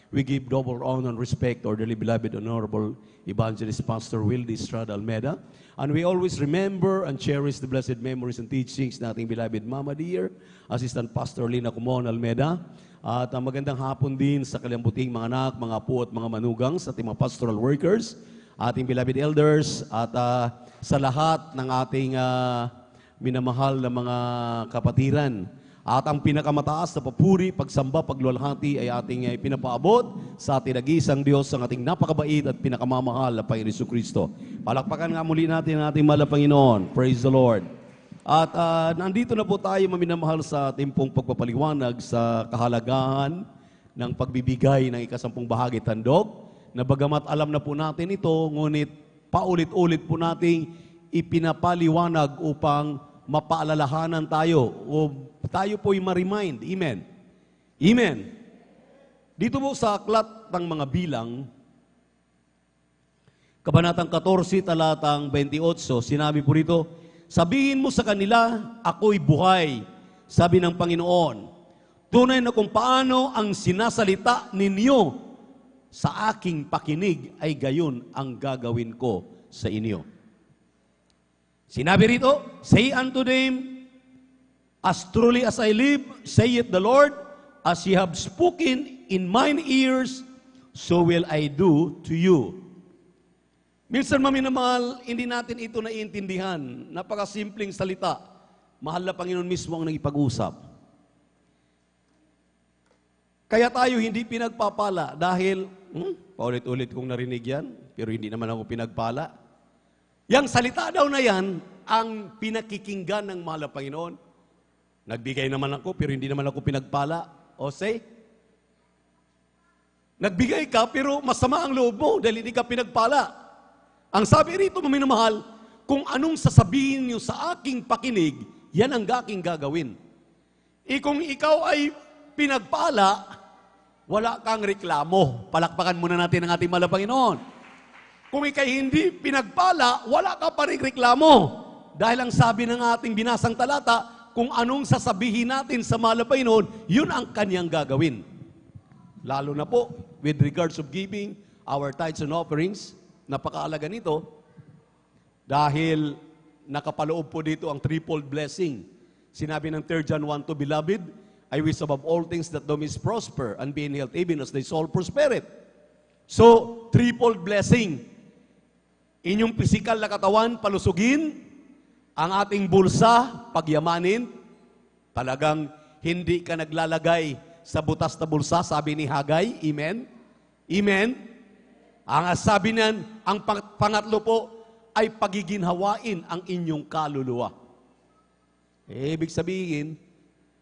we give double honor and respect to our dearly beloved Honorable Evangelist Pastor Wildy Estrada Almeda. And we always remember and cherish the blessed memories and teachings na ating beloved Mama Dear, Assistant Pastor Lina Kumon Almeda. At magandang hapon din sa kalambuting mga anak, mga apo at mga manugang sa ating mga pastoral workers, ating beloved elders, at sa lahat ng ating minamahal na mga kapatiran. At ang pinakamataas na papuri, pagsamba, pagluwalhati ay ating pinapaabot sa ating nag-iisang Diyos, ang ating napakabait at pinakamamahal na Panginoon Jesucristo. Palakpakan nga muli natin ang ating mahal na Panginoon. Praise the Lord. At nandito na po tayo maminamahal sa ating pong pagpapaliwanag sa kahalagahan ng pagbibigay ng ikasampung bahagi tandog, na bagamat alam na po natin ito, ngunit paulit-ulit po nating ipinapaliwanag upang mapaalalahanan tayo o tayo po'y ma-remind. Amen. Amen. Dito po sa aklat ng mga bilang, Kabanatang 14, talatang 28, sinabi po rito, sabihin mo sa kanila, ako'y buhay, sabi ng Panginoon. Tunay na kung paano ang sinasalita ninyo sa aking pakinig ay gayon ang gagawin ko sa inyo. Sinabi rito, say unto them, as truly as I live, saith the Lord, as ye have spoken in mine ears, so will I do to you. Minsan maminamahal, hindi natin ito naiintindihan. Napakasimpleng salita. Mahal na Panginoon mismo ang nagipag-usap. Kaya tayo hindi pinagpapala dahil, paulit-ulit kong narinig yan, pero hindi naman ako pinagpala. Yang salita daw na yan, ang pinakikinggan ng mahal na Panginoon. Nagbigay naman ako, pero hindi naman ako pinagpala. O say, nagbigay ka, pero masama ang loob mo dahil hindi ka pinagpala. Ang sabi rito, maminamahal, kung anong sasabihin niyo sa aking pakinig, yan ang aking gagawin. Kung ikaw ay pinagpala, wala kang reklamo. Palakpakan muna natin ang ating mahal na Panginoon. Kung ikay hindi pinagpala, wala ka pa rin reklamo. Dahil ang sabi ng ating binasang talata, kung anong sasabihin natin sa mahal na Panginoon, yun ang kanyang gagawin. Lalo na po, with regards of giving our tithes and offerings, napakaalaga nito dahil nakapaloob po dito ang threefold blessing. Sinabi ng 3 John 1:2, Beloved, I wish above all things that thou mayest prosper and be in health even as thy soul prospereth. So, threefold blessing. Inyong physical na katawan, palusugin. Ang ating bulsa, pagyamanin. Talagang hindi ka naglalagay sa butas na bulsa, sabi ni Hagay. Amen? Amen? Ang sabi niyan, ang pangatlo po ay pagiginhawain ang inyong kaluluwa. Ibig sabihin,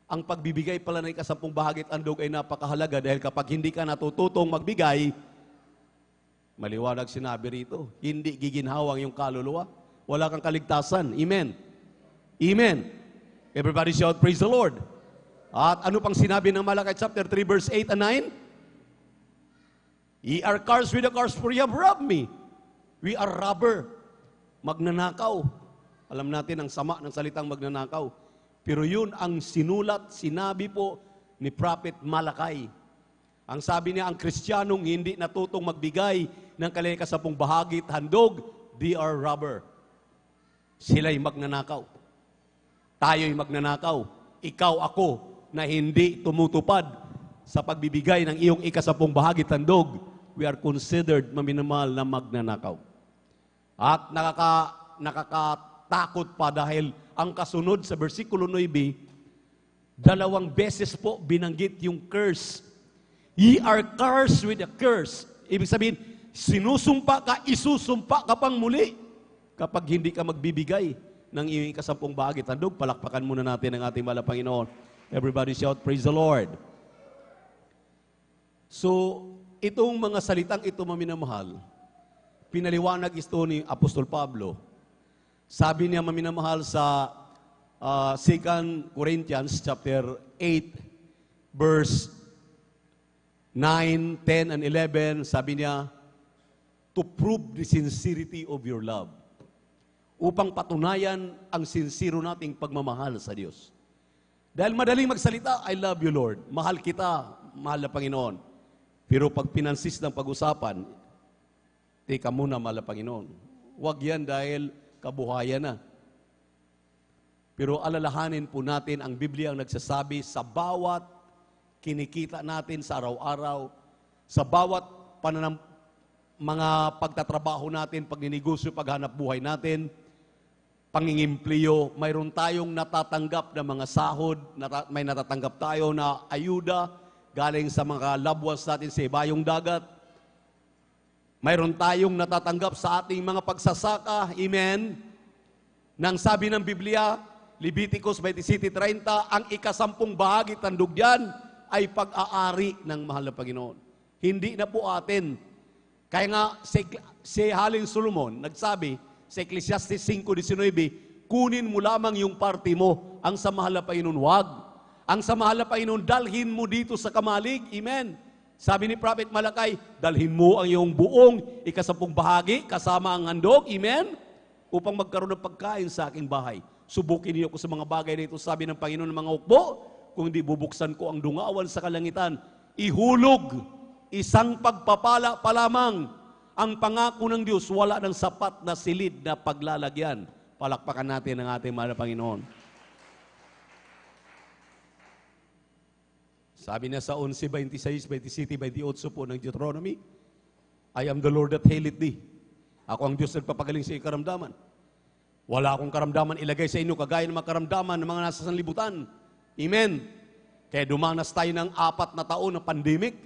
ang pagbibigay pala ng ika-10 bahagi at handog ay napakahalaga dahil kapag hindi ka natututong magbigay, maliwanag sinabi rito, hindi giginhawang yung kaluluwa, wala kang kaligtasan. Amen? Amen? Everybody shout, praise the Lord. At ano pang sinabi ng Malakay chapter 3 verse 8 and 9? Ye are cursed with the curse for ye have robbed me. We are robber. Magnanakaw. Alam natin ang sama ng salitang magnanakaw. Pero yun ang sinulat, sinabi po ni Prophet Malakay. Ang sabi niya, ang Kristiyanong hindi natutong magbigay ng ika-10 bahagi at handog, they are robber. Sila'y magnanakaw. Tayo'y magnanakaw. Ikaw, ako, na hindi tumutupad sa pagbibigay ng iyong ika-10 bahagi at handog, we are considered maminamahal na magnanakaw. At nakakatakot pa dahil ang kasunod sa versikulo 9, 2 beses po binanggit yung curse. Ye are cursed with a curse. Ibig sabihin, sinusumpa ka, isusumpa ka pang muli kapag hindi ka magbibigay ng iyong ika-10 bahagi at handog. Palakpakan muna natin ang ating mahal na Panginoon. Everybody shout, praise the Lord. So, itong mga salitang ito maminamahal, pinaliwanag ito ni Apostol Pablo. Sabi niya maminamahal sa 2 Corinthians chapter 8, verse 9, 10, and 11, sabi niya, to prove the sincerity of your love. Upang patunayan ang sincero nating pagmamahal sa Diyos. Dahil madaling magsalita, I love you, Lord. Mahal kita, mahal na Panginoon. Pero pag pinansis ng pag-usapan, teka muna, mahal na Panginoon. Huwag yan dahil kabuhayan na. Pero alalahanin po natin, ang Biblia ang nagsasabi, sa bawat kinikita natin sa araw-araw, sa bawat mga pagtatrabaho natin, pagninegosyo, paghanap buhay natin, pangingimpliyo, mayroon tayong natatanggap na mga sahod, may natatanggap tayo na ayuda galing sa mga loved ones natin sa ibayong dagat. Mayroon tayong natatanggap sa ating mga pagsasaka, amen? Nang sabi ng Biblia, Leviticus 27:30, ang ika-10 bahagi tandog diyan ay pag-aari ng mahal na Panginoon. Hindi na po atin. Kaya nga, si Haling Solomon nagsabi, sa Ecclesiastes 5:19, kunin mo lamang yung parte mo, ang sa mahal na Panginoon, wag. Ang sa mahal na Panginoon, dalhin mo dito sa kamalig, amen. Sabi ni Prophet Malakay, dalhin mo ang iyong buong ika-10 bahagi, kasama ang handog, amen, upang magkaroon ng pagkain sa aking bahay. Subukin niyo ko sa mga bagay na ito, sabi ng Panginoon ng mga ukbo, kung hindi bubuksan ko ang dungawan sa kalangitan, ihulog, isang pagpapala pa lamang, ang pangako ng Diyos, wala ng sapat na silid na paglalagyan. Palakpakan natin ang ating mahal na Panginoon. Sabi niya sa 11, 26, 27, 28 po ng Deuteronomy, I am the Lord that healeth thee. Ako ang Diyos na nagpapagaling sa iyong karamdaman. Wala akong karamdaman ilagay sa inyo, kagaya ng mga karamdaman ng mga nasa sanlibutan. Amen. Kaya dumanas tayo ng 4 na taon na pandemic.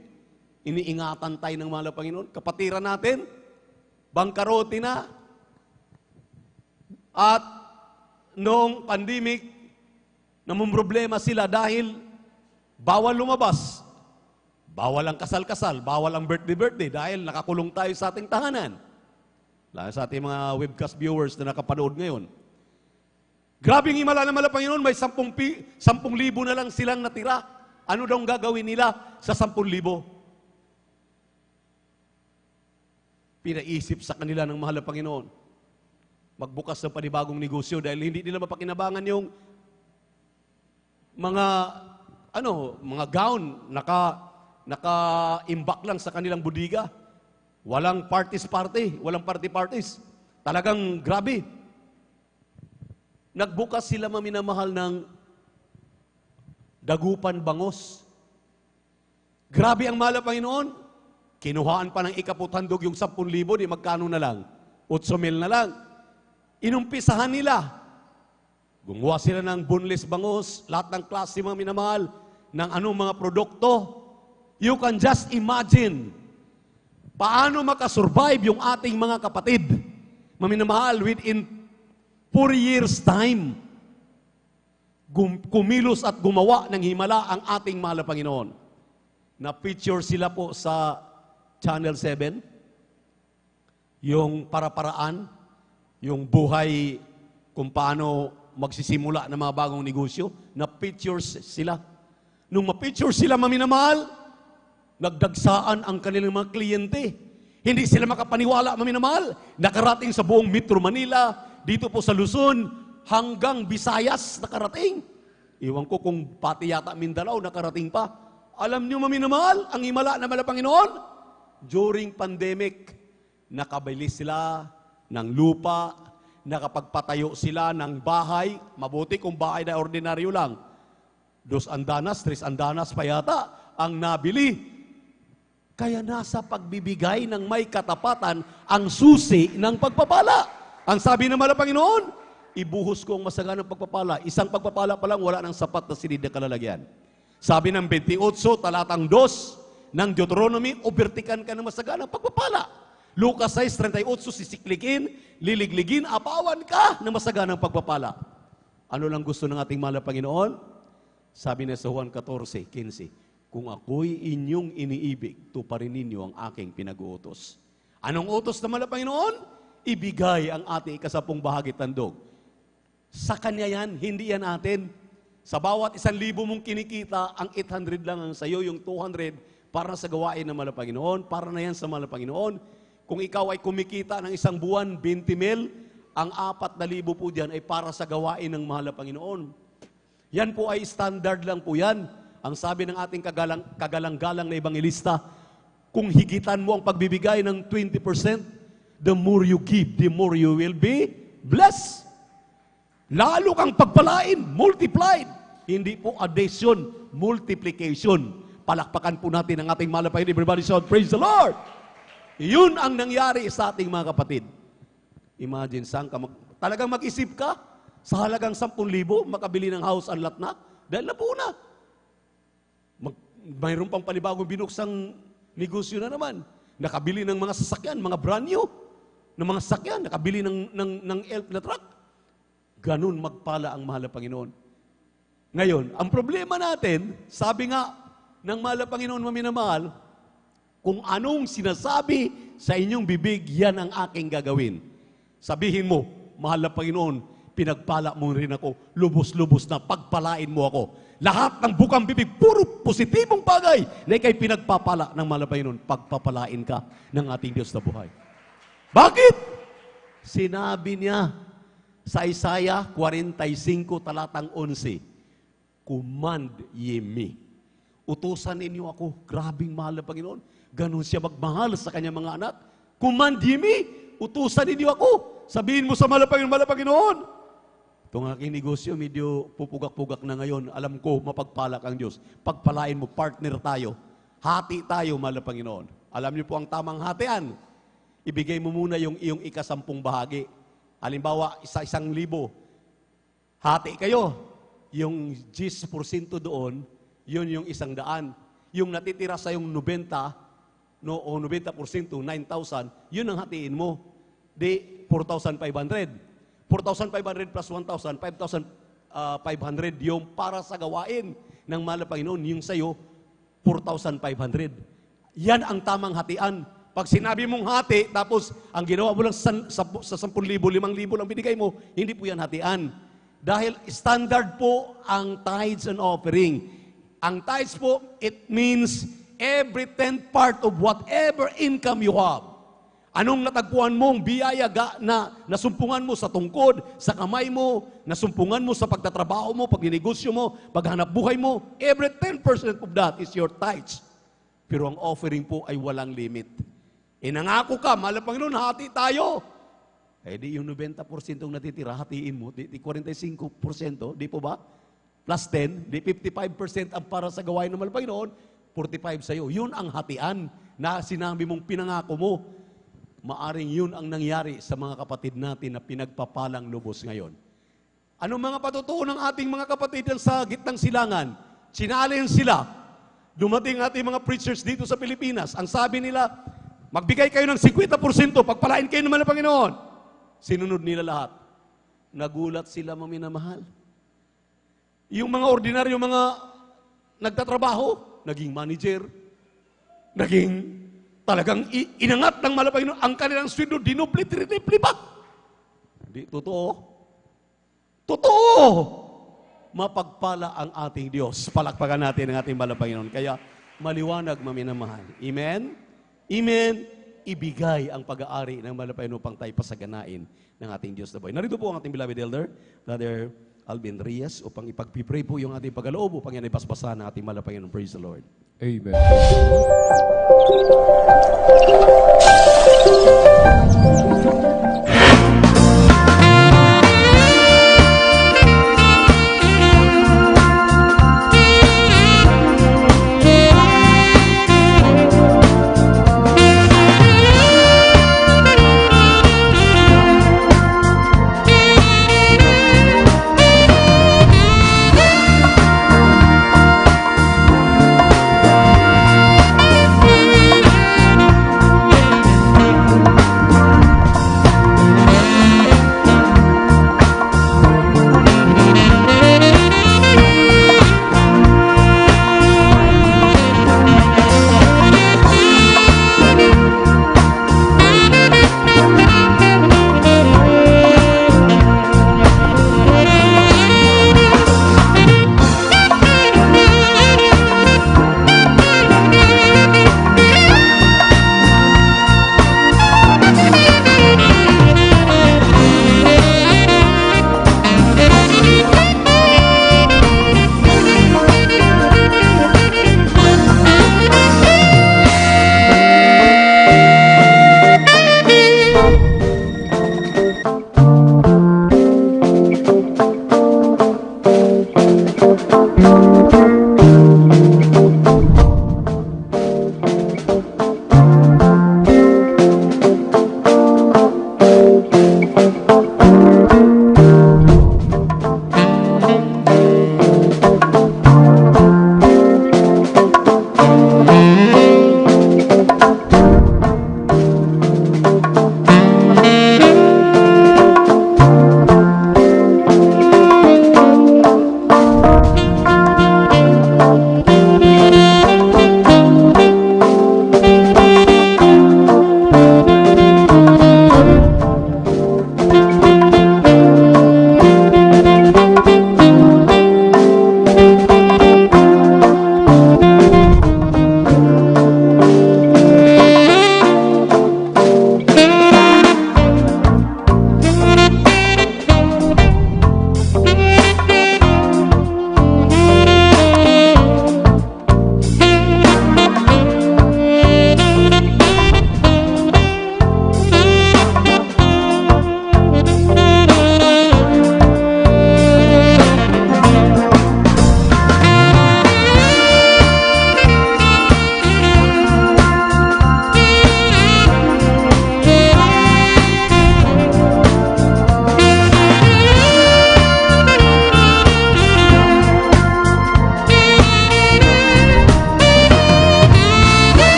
Iniingatan tayo ng mahal na Panginoon. Kapatiran natin, bangkarote na. At noong pandemic, namumroblema sila dahil bawal lumabas. Bawal ang kasal-kasal, bawal ang birthday-birthday dahil nakakulong tayo sa ating tahanan. Lalo sa ating mga webcast viewers na nakapanood ngayon. Grabe ang himala ng mahal na Panginoon, may 10,000 na lang silang natira. Ano daw ang gagawin nila sa 10,000? Pinaisip sa kanila ng mahal na Panginoon. Magbukas ng panibagong negosyo dahil hindi nila mapakinabangan yung mga gown, naka-imbak lang sa kanilang budiga. Walang party, walang parties. Talagang grabe. Nagbukas sila maminamahal ng Dagupan Bangos. Grabe ang mahal na Panginoon. Kinuhaan pa ng ikaputhandog yung 10,000, di magkano na lang? 8,000 na lang. Inumpisahan nila. Gumawa sila ng boneless bangos, lahat ng klase mga minamahal, ng anong mga produkto. You can just imagine paano makasurvive yung ating mga kapatid. Maminamahal, within 4 years time, kumilos at gumawa ng himala ang ating mahal na Panginoon. Na-feature sila po sa Channel 7, yung para-paraan, yung buhay kung paano magsisimula ng mga bagong negosyo, na-feature sila. Nung ma-feature sila, maminamahal, nagdagsaan ang kanilang mga kliyente. Hindi sila makapaniwala, maminamahal. Nakarating sa buong Metro Manila, dito po sa Luzon, hanggang Visayas nakarating. Iwan ko kung pati yata Mindanao nakarating pa. Alam niyo, maminamahal, ang himala na mala Panginoon, during pandemic, nakabili sila ng lupa, nakapagpatayo sila ng bahay, mabuti kung bahay na ordinaryo lang. 2 andanas, 3 andanas pa yata ang nabili. Kaya nasa pagbibigay ng may katapatan ang susi ng pagpapala. Ang sabi ng mahal na Panginoon, ibuhos ko ang masaganang pagpapala. Isang pagpapala pa lang, wala ng sapat na silid na kalalagyan. Sabi ng 28, talatang 2 ng Deuteronomy, ubertikan ka ng masaganang pagpapala. Lucas 6:38, sisiklikin, liligligin, apawan ka ng masaganang pagpapala. Ano lang gusto ng ating mahal na Panginoon? Sabi na sa Juan 14:15, kung ako'y inyong iniibig, tuparin ninyo ang aking pinag-uutos. Anong utos ng mahal na Panginoon? Ibigay ang ating ikasapung bahagi tandog. Sa Kanya yan, hindi yan atin. Sa bawat 1,000 mong kinikita, ang 800 lang ang sayo, yung 200 para sa gawain ng mahal na Panginoon, para na yan sa mahal na Panginoon. Kung ikaw ay kumikita ng isang buwan, 20,000, ang 4,000 po diyan ay para sa gawain ng mahal na Panginoon. Yan po ay standard lang po yan. Ang sabi ng ating kagalang-galang na ebangelista, kung higitan mo ang pagbibigay ng 20%, the more you give, the more you will be blessed. Lalo kang pagpalain, multiplied. Hindi po addition, multiplication. Palakpakan po natin ang ating mahal na Panginoon. Everybody shout, praise the Lord! Yun ang nangyari sa ating mga kapatid. Imagine, saan ka talagang mag-isip ka sa halagang 10,000, makabili ng house and lot na? Dahil napuna. Mayroon pang panibagong binuksang negosyo na naman. Nakabili ng mga sasakyan, mga brand new, ng mga sasakyan, nakabili ng elf na truck. Ganun magpala ang mahal na Panginoon. Ngayon, ang problema natin, sabi nga ng mahal na Panginoon maminamahal, kung anong sinasabi sa inyong bibig, yan ang aking gagawin. Sabihin mo, mahal na Panginoon, pinagpala mo rin ako, lubos-lubos na pagpalain mo ako. Lahat ng bukang bibig, puro positibong bagay na ikay pinagpapala ng mahal na Panginoon, pagpapalain ka ng ating Diyos na buhay. Bakit? Sinabi niya sa Isaiah 45, talatang 11, command ye me. Utusan ninyo ako, grabing mahal na Panginoon. Ganon siya magmahal sa kanyang mga anak. Command ye me, utusan ninyo ako. Sabihin mo sa mahal na Panginoon. Itong aking negosyo, medyo pupugak-pugak na ngayon. Alam ko, mapagpala kang Diyos. Pagpalain mo, partner tayo. Hati tayo, mahal na Panginoon. Alam niyo po ang tamang hatian. Ibigay mo muna yung iyong ikasampung bahagi. Halimbawa, 1,000. Hati kayo. Yung 10% doon, yun yung 100. Yung natitira sa yung 90, no, o 90%, 9,000, yun ang hatiin mo. Di 4,500. 4,500 plus 1,000, 5,500 yung para sa gawain ng mahal na Panginoon. Yung sa'yo, 4,500. Yan ang tamang hatian. Pag sinabi mong hati, tapos ang ginawa mo lang sa 10,000, 5,000 lang binigay mo, hindi po yan hatian. Dahil standard po ang tithes and offering. Ang tithes po, it means every 10th part of whatever income you have. Anong natagpuan mong biyaya na nasumpungan mo sa tungkod, sa kamay mo, nasumpungan mo sa pagtatrabaho mo, pagninegosyo mo, paghanap buhay mo, every 10% of that is your tithes. Pero ang offering po ay walang limit. Nangako ka, mahal na Panginoon, hati tayo. Di yung 90% natitira, hatiin mo, di 45%, di po ba? Plus 10, di 55% ang para sa gawain ng mahal na Panginoon, 45 sa'yo. Yun ang hatian na sinabi mong pinangako mo. Maaring yun ang nangyari sa mga kapatid natin na pinagpapalang lubos ngayon. Anong mga patutuo ng ating mga kapatid sa gitnang silangan? Challenge sila. Dumating ating mga preachers dito sa Pilipinas. Ang sabi nila, magbigay kayo ng 50%, pagpalain kayo naman ng Panginoon. Sinunod nila lahat. Nagulat sila, maminamahal. Yung mga ordinaryo, mga nagtatrabaho, naging manager, naging talagang inangat ng mahal na Panginoon, ang kanilang sweldo, dinupli, trinipli pa. Hindi, totoo. Totoo! Mapagpala ang ating Diyos. Palakpakan natin ang ating mahal na Panginoon. Kaya, maliwanag, maminamahal. Amen? Amen? Ibigay ang pag-aari ng mahal na Panginoon upang tayo pasaganain ng ating Diyos na buhay. Narito po ang ating beloved elder, Brother Alvin Reyes, upang ipag-pray po yung ating pag-aloob upang yan ay basbasan ng ating mahal na Panginoon. Praise the Lord. Amen.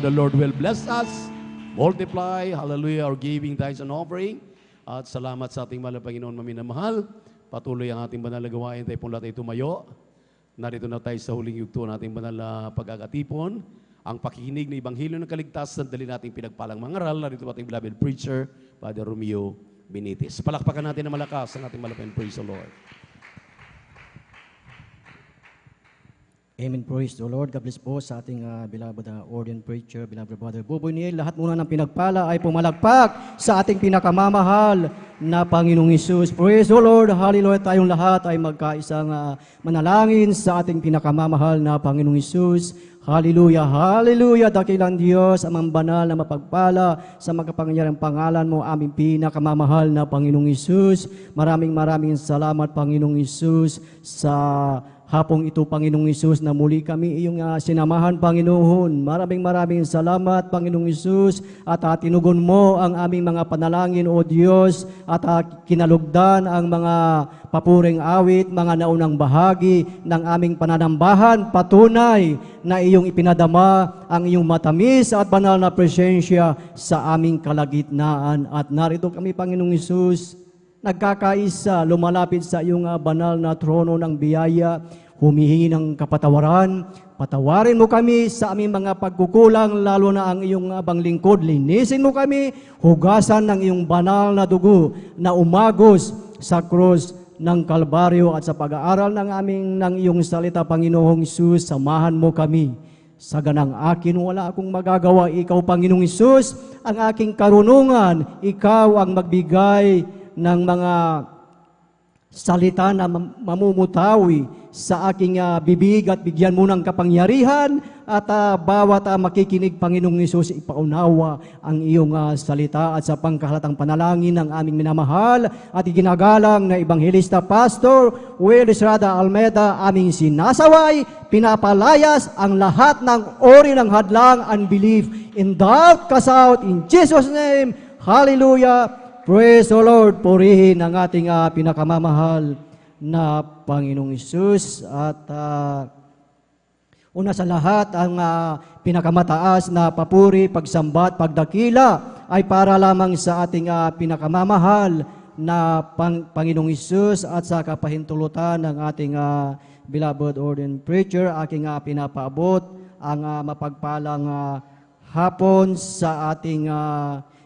The Lord will bless us, multiply, hallelujah, our giving, tithes, and offering. At salamat sa ating mahal na Panginoon maminamahal. Patuloy ang ating banal na gawain, tayo pong lahat ay tumayo. Narito na tayo sa huling yugto ng ating banal na pag-agatipon. Ang pakikinig ng Ibanghilyo ng Kaligtasan, dali nating pinagpalang mangaral. Narito ating beloved preacher, Father Romeo Benitez. Palakpakan natin na malakas ang ating malapit. Praise the Lord. Amen. Praise the Lord. God bless po sa ating beloved ordained preacher, beloved brother Buboy Niel. Lahat muna ng pinagpala ay pumalagpak sa ating pinakamamahal na Panginoong Hesus. Praise the Lord. Hallelujah. Tayong lahat ay magkaisang manalangin sa ating pinakamamahal na Panginoong Hesus. Hallelujah. Hallelujah. Dakilang Diyos, amang banal na mapagpala sa magkapangyarihang pangalan mo, aming pinakamamahal na Panginoong Hesus. Maraming salamat, Panginoong Hesus, sa hapong ito, Panginoong Hesus, na muli kami iyong sinamahan, Panginoon. Maraming salamat, Panginoong Hesus, at tinugon mo ang aming mga panalangin, O Diyos, at kinalugdan ang mga papuring awit, mga naunang bahagi ng aming pananambahan. Patunay na iyong ipinadama ang iyong matamis at banal na presensya sa aming kalagitnaan. At narito kami, Panginoong Hesus, nagkakaisa, lumalapit sa iyong banal na trono ng biyaya, humihingi ng kapatawaran. Patawarin mo kami sa aming mga pagkukulang, lalo na ang iyong abang lingkod. Linisin mo kami, hugasan ng iyong banal na dugo na umagos sa krus ng Kalbaryo, at sa pag-aaral ng iyong salita, Panginoong Hesus, samahan mo kami. Sa ganang akin, wala akong magagawa. Ikaw, Panginoong Hesus, ang aking karunungan. Ikaw ang magbigay ng mga salita na mamumutawi sa aking bibig, at bigyan mo ng kapangyarihan, at bawat makikinig, Panginoong Hesus, ipaunawa ang iyong salita. At sa pangkahalatang panalangin ng aming minamahal at iginagalang na Ebanghelista Pastor Will Estrada Almeda, aming sinasaway, pinapalayas ang lahat ng ori ng hadlang, unbelief, in doubt, cast out, in Jesus' name. Hallelujah. Praise the Lord. Purihin ang ating pinakamamahal na Panginoong Hesus. At una sa lahat, ang pinakamataas na papuri, pagsambat, pagdakila ay para lamang sa ating pinakamamahal na Panginoong Hesus, at sa kapahintulutan ng ating beloved ordained preacher, aking pinapaabot ang mapagpalang hapon sa ating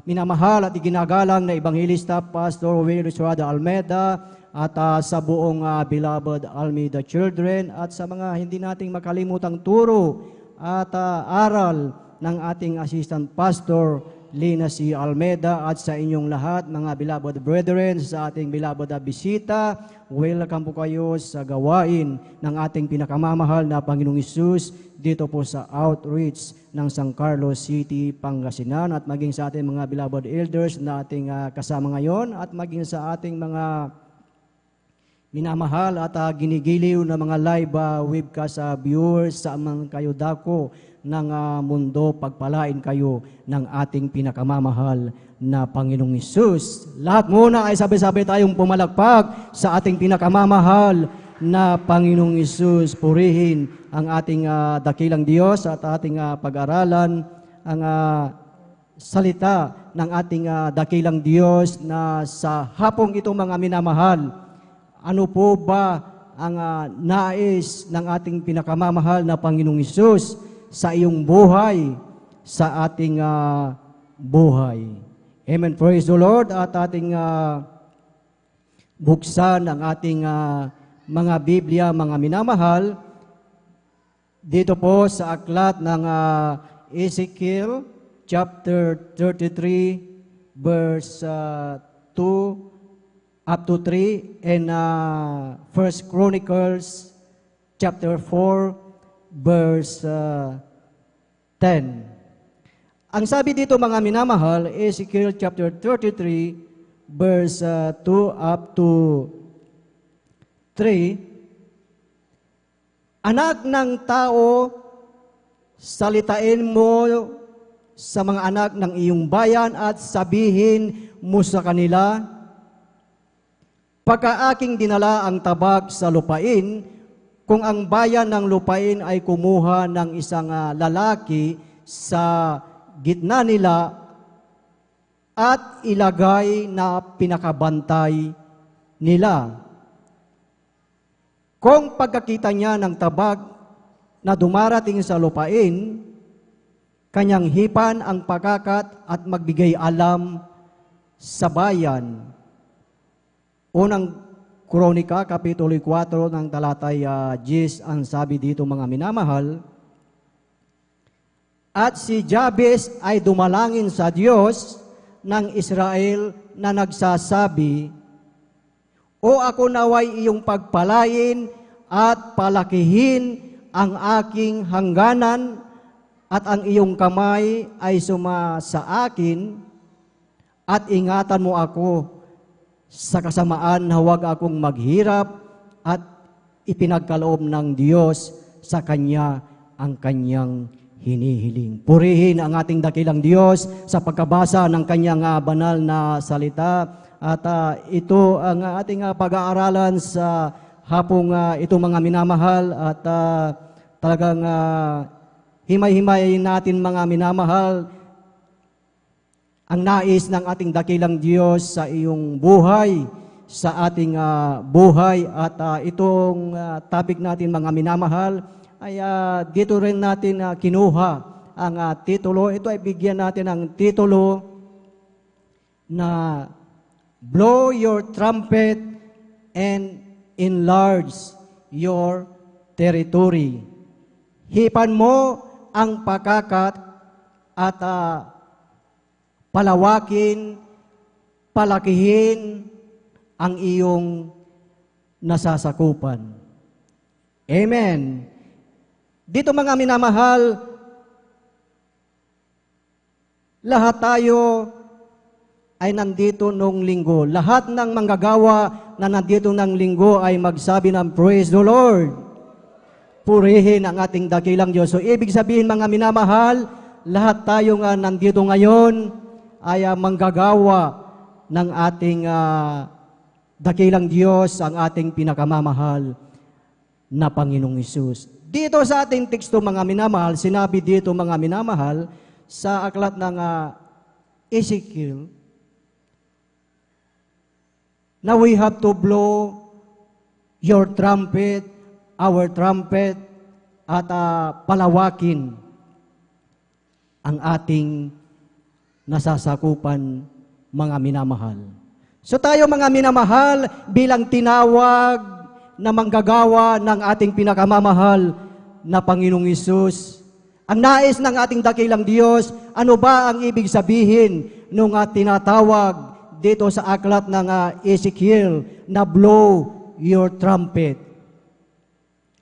minamahal at iginagalang na Ebanghelista Pastor Will Estrada Almeda, at sa buong beloved Almeida children, at sa mga hindi nating makalimutang turo at aral ng ating assistant pastor Lina C. Almeda, at sa inyong lahat mga beloved brethren, sa ating beloved bisita. Welcome po kayo sa gawain ng ating pinakamamahal na Panginoong Hesus dito po sa outreach ng San Carlos City, Pangasinan, at maging sa ating mga beloved elders na ating kasama ngayon, at maging sa ating mga minamahal at ginigiliw na mga live webcast viewers sa mga kayo dako ng mundo. Pagpalain kayo ng ating pinakamamahal na Panginoong Hesus. Lahat muna ay sabay-sabay tayong pumalakpak sa ating pinakamamahal na Panginoong Hesus. Purihin ang ating dakilang Diyos, at ating pag-aralan ang salita ng ating dakilang Diyos na sa hapong ito, mga minamahal. Ano po ba ang nais ng ating pinakamamahal na Panginoong Hesus sa iyong buhay, sa ating buhay? Amen. Praise the Lord. At ating buksan ang ating mga Biblia, mga minamahal, dito po sa aklat ng Ezekiel chapter 33 verse 2 up to 3, and First Chronicles chapter 4 verse 10. Ang sabi dito, mga minamahal, Ezekiel chapter 33 verse 2 up to 3, anak ng tao, salitain mo sa mga anak ng iyong bayan at sabihin mo sa kanila, pagka aking dinala ang tabak sa lupain, kung ang bayan ng lupain ay kumuha ng isang lalaki sa gitna nila at ilagay na pinakabantay nila. Kung pagkakita niya ng tabak na dumarating sa lupain, kanyang hipan ang pakakat at magbigay alam sa bayan. Unang Kronika, Kapitulo 4 ng talatay 10, ang sabi dito, mga minamahal, at si Jabez ay dumalangin sa Diyos ng Israel na nagsasabi, O ako naway iyong pagpalain at palakihin ang aking hangganan at ang iyong kamay ay suma sa akin at ingatan mo ako sa kasamaan na huwag akong maghirap at ipinagkaloob ng Diyos sa Kanya ang Kanyang hinihiling. Purihin ang ating dakilang Diyos sa pagkabasa ng Kanyang banal na salita. At ito ang ating pag-aaralan sa hapong ito mga minamahal at talagang himay-himay natin mga minamahal ang nais ng ating dakilang Diyos sa iyong buhay, sa ating buhay. At itong topic natin mga minamahal ay dito rin natin kinuha ang titulo. Ito ay bigyan natin ang titulo na Blow your trumpet and enlarge your territory. Hipan mo ang pakakat at palawakin, palakihin ang iyong nasasakupan. Amen. Dito mga minamahal, lahat tayo ay nandito nung linggo. Lahat ng manggagawa na nandito ng linggo ay magsabi ng Praise the Lord. Purihin ang ating dakilang Diyos. So ibig sabihin mga minamahal, lahat tayo nga nandito ngayon ay manggagawa ng ating dakilang Diyos, ang ating pinakamamahal na Panginoong Hesus. Dito sa ating teksto mga minamahal, sinabi dito mga minamahal sa aklat ng Ezekiel, na we have to blow your trumpet, our trumpet, at palawakin ang ating nasasakupan mga minamahal. So tayo mga minamahal, bilang tinawag na manggagawa ng ating pinakamamahal na Panginoong Hesus, ang nais ng ating dakilang Diyos, ano ba ang ibig sabihin nung tinatawag dito sa aklat ng Ezekiel na blow your trumpet?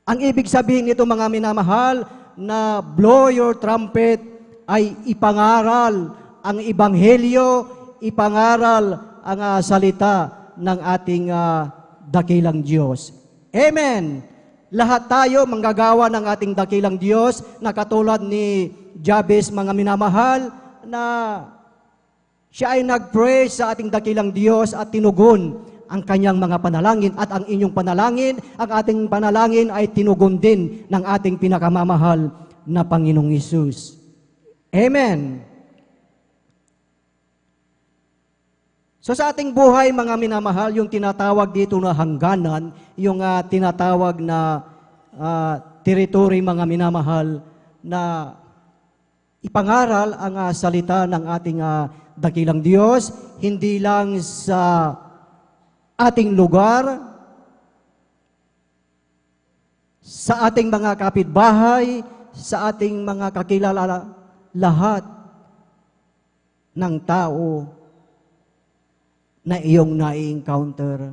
Ang ibig sabihin nito mga minamahal na blow your trumpet ay ipangaral ang ebanghelyo, ipangaral ang salita ng ating dakilang Diyos. Amen. Lahat tayo manggagawa ng ating dakilang Diyos na katulad ni Jabez mga minamahal na siya ay nag-pray sa ating dakilang Diyos at tinugon ang kanyang mga panalangin at ang inyong panalangin, ang ating panalangin ay tinugon din ng ating pinakamamahal na Panginoong Hesus. Amen. So sa ating buhay mga minamahal, yung tinatawag dito na hangganan, yung tinatawag na territory mga minamahal na ipangaral ang salita ng ating dakilang Diyos, hindi lang sa ating lugar, sa ating mga kapitbahay, sa ating mga kakilala, lahat ng tao na iyong nai-encounter,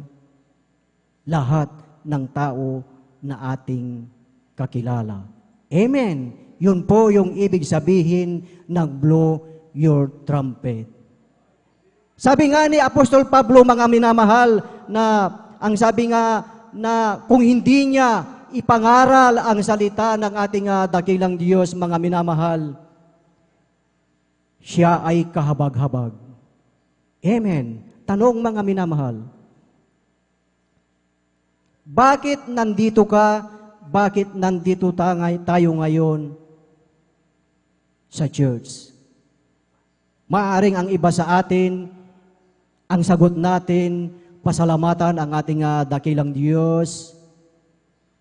lahat ng tao na ating kakilala. Amen. Yun po yung ibig sabihin ng blow your trumpet. Sabi nga ni Apostol Pablo mga minamahal na ang sabi nga na kung hindi niya ipangaral ang salita ng ating dakilang Diyos mga minamahal, siya ay kahabag-habag. Amen. Tanong mga minamahal, bakit nandito ka? Bakit nandito tayo ngayon sa church? Maaring ang iba sa atin, ang sagot natin, pasalamatan ang ating dakilang Diyos,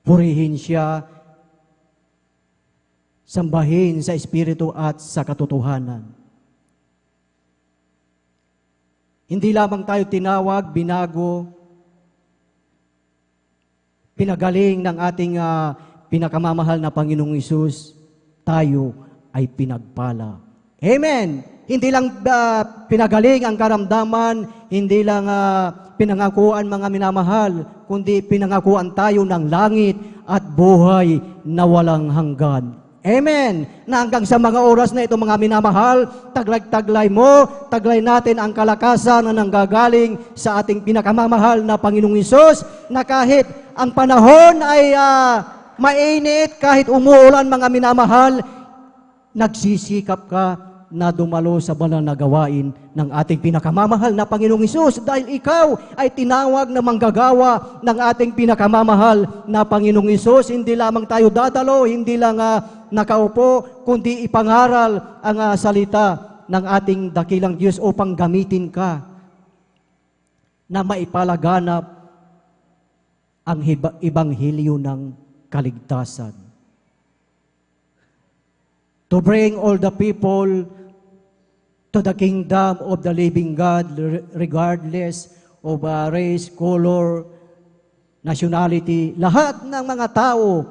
purihin siya, sambahin sa Espiritu at sa katotohanan. Hindi lamang tayo tinawag, binago, pinagaling ng ating pinakamamahal na Panginoong Hesus, tayo ay pinagpala. Amen! Hindi lang pinagaling ang karamdaman, hindi lang pinangakuan mga minamahal, kundi pinangakuan tayo ng langit at buhay na walang hanggan. Amen. Na hanggang sa mga oras na ito mga minamahal, taglay mo, taglay natin ang kalakasan na nanggagaling sa ating pinakamamahal na Panginoong Hesus, na kahit ang panahon ay mainit, kahit umuulan mga minamahal, nagsisikap ka na dumalo sa banal na gawain ng ating pinakamamahal na Panginoong Hesus, dahil ikaw ay tinawag na manggagawa ng ating pinakamamahal na Panginoong Hesus. Hindi lamang tayo dadalo, hindi lang nakaupo, kundi ipangaral ang salita ng ating dakilang Diyos upang gamitin ka na maipalaganap ang ebanghelyo ng kaligtasan. To bring all the people to the kingdom of the living God, regardless of race, color, nationality, lahat ng mga tao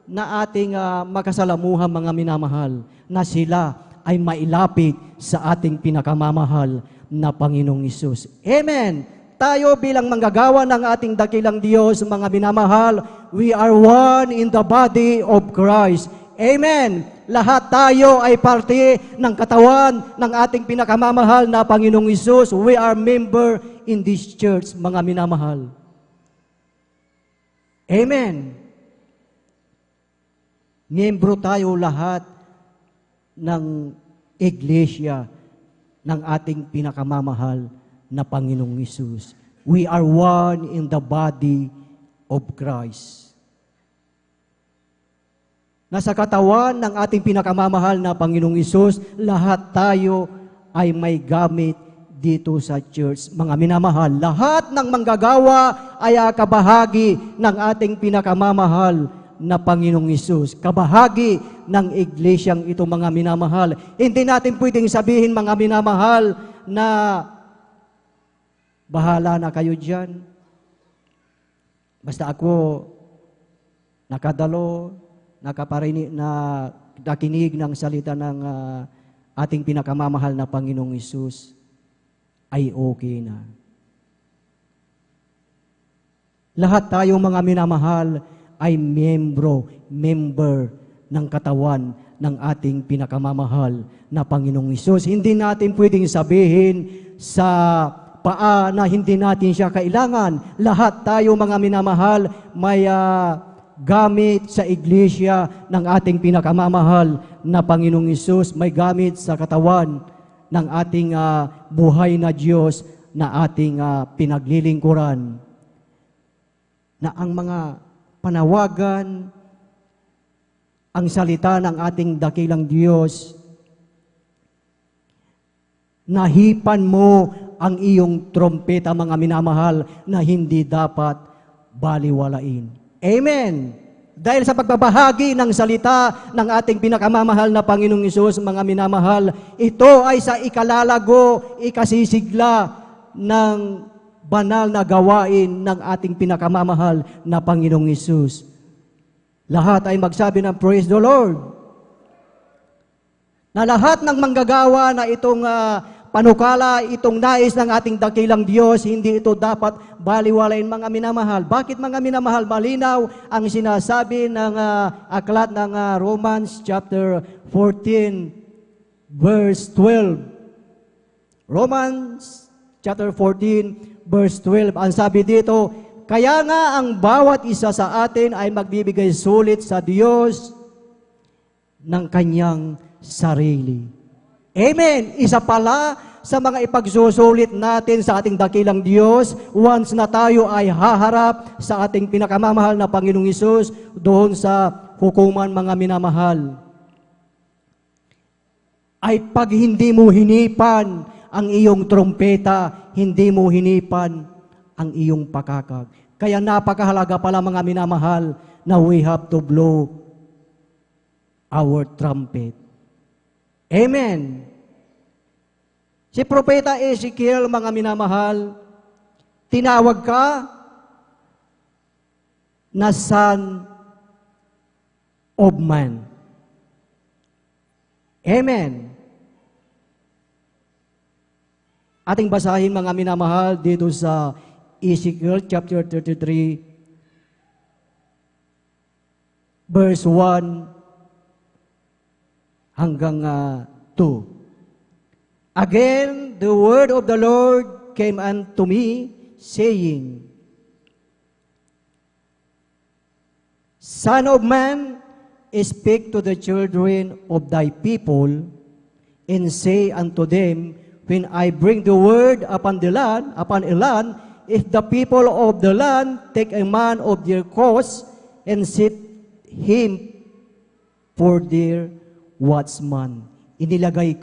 na ating makasalamuhan mga minamahal, na sila ay mailapit sa ating pinakamamahal na Panginoong Hesus. Amen! Tayo bilang manggagawa ng ating dakilang Diyos, mga minamahal, we are one in the body of Christ. Amen! Lahat tayo ay parte ng katawan ng ating pinakamamahal na Panginoong Hesus. We are member in this church, mga minamahal. Amen! Miyembro tayo lahat ng iglesia ng ating pinakamamahal na Panginoong Hesus. We are one in the body of Christ. Nasa katawan ng ating pinakamamahal na Panginoong Hesus, lahat tayo ay may gamit dito sa church. Mga minamahal, lahat ng manggagawa ay kabahagi ng ating pinakamamahal na Panginoong Hesus. Kabahagi ng iglesyang ito, mga minamahal. Hindi natin pwedeng sabihin, mga minamahal, na bahala na kayo dyan. Basta ako nakadalo, nakinig ng salita ng ating pinakamamahal na Panginoong Hesus, ay okay na. Lahat tayo mga minamahal ay member ng katawan ng ating pinakamamahal na Panginoong Hesus. Hindi natin pwedeng sabihin sa paa na hindi natin siya kailangan. Lahat tayo mga minamahal may gamit sa iglesia ng ating pinakamamahal na Panginoong Hesus, may gamit sa katawan ng ating buhay na Diyos na ating pinaglilingkuran. Na ang mga panawagan, ang salita ng ating dakilang Diyos, nahipan mo ang iyong trompeta, mga minamahal, na hindi dapat baliwalain. Amen! Dahil sa pagbabahagi ng salita ng ating pinakamamahal na Panginoong Hesus, mga minamahal, ito ay sa ikalalago, ikasisigla ng banal na gawain ng ating pinakamamahal na Panginoong Hesus. Lahat ay magsabi ng praise the Lord. Na lahat ng manggagawa na itong panukala, itong nais ng ating dakilang Diyos, hindi ito dapat baliwalain, mga minamahal. Bakit, mga minamahal? Malinaw ang sinasabi ng aklat ng Romans chapter 14 verse 12. Romans chapter 14 verse 12. Ang sabi dito, kaya nga ang bawat isa sa atin ay magbibigay sulit sa Diyos ng kanyang sarili. Amen! Isa pala sa mga ipagsusulit natin sa ating dakilang Diyos, once na tayo ay haharap sa ating pinakamamahal na Panginoong Hesus, doon sa hukuman, mga minamahal, ay pag hindi mo hinipan ang iyong trompeta, hindi mo hinipan ang iyong pakakag. Kaya napakahalaga pala, mga minamahal, na we have to blow our trumpet. Amen. Si Propeta Ezekiel, mga minamahal, tinawag ka na son of man. Amen. Ating basahin mga minamahal dito sa Ezekiel chapter 33 verse 1 hanggang 2. Again, the word of the Lord came unto me, saying, Son of man, speak to the children of thy people, and say unto them, when I bring the word upon a land, if the people of the land take a man of their cause, and set him for their watchman. Inilagay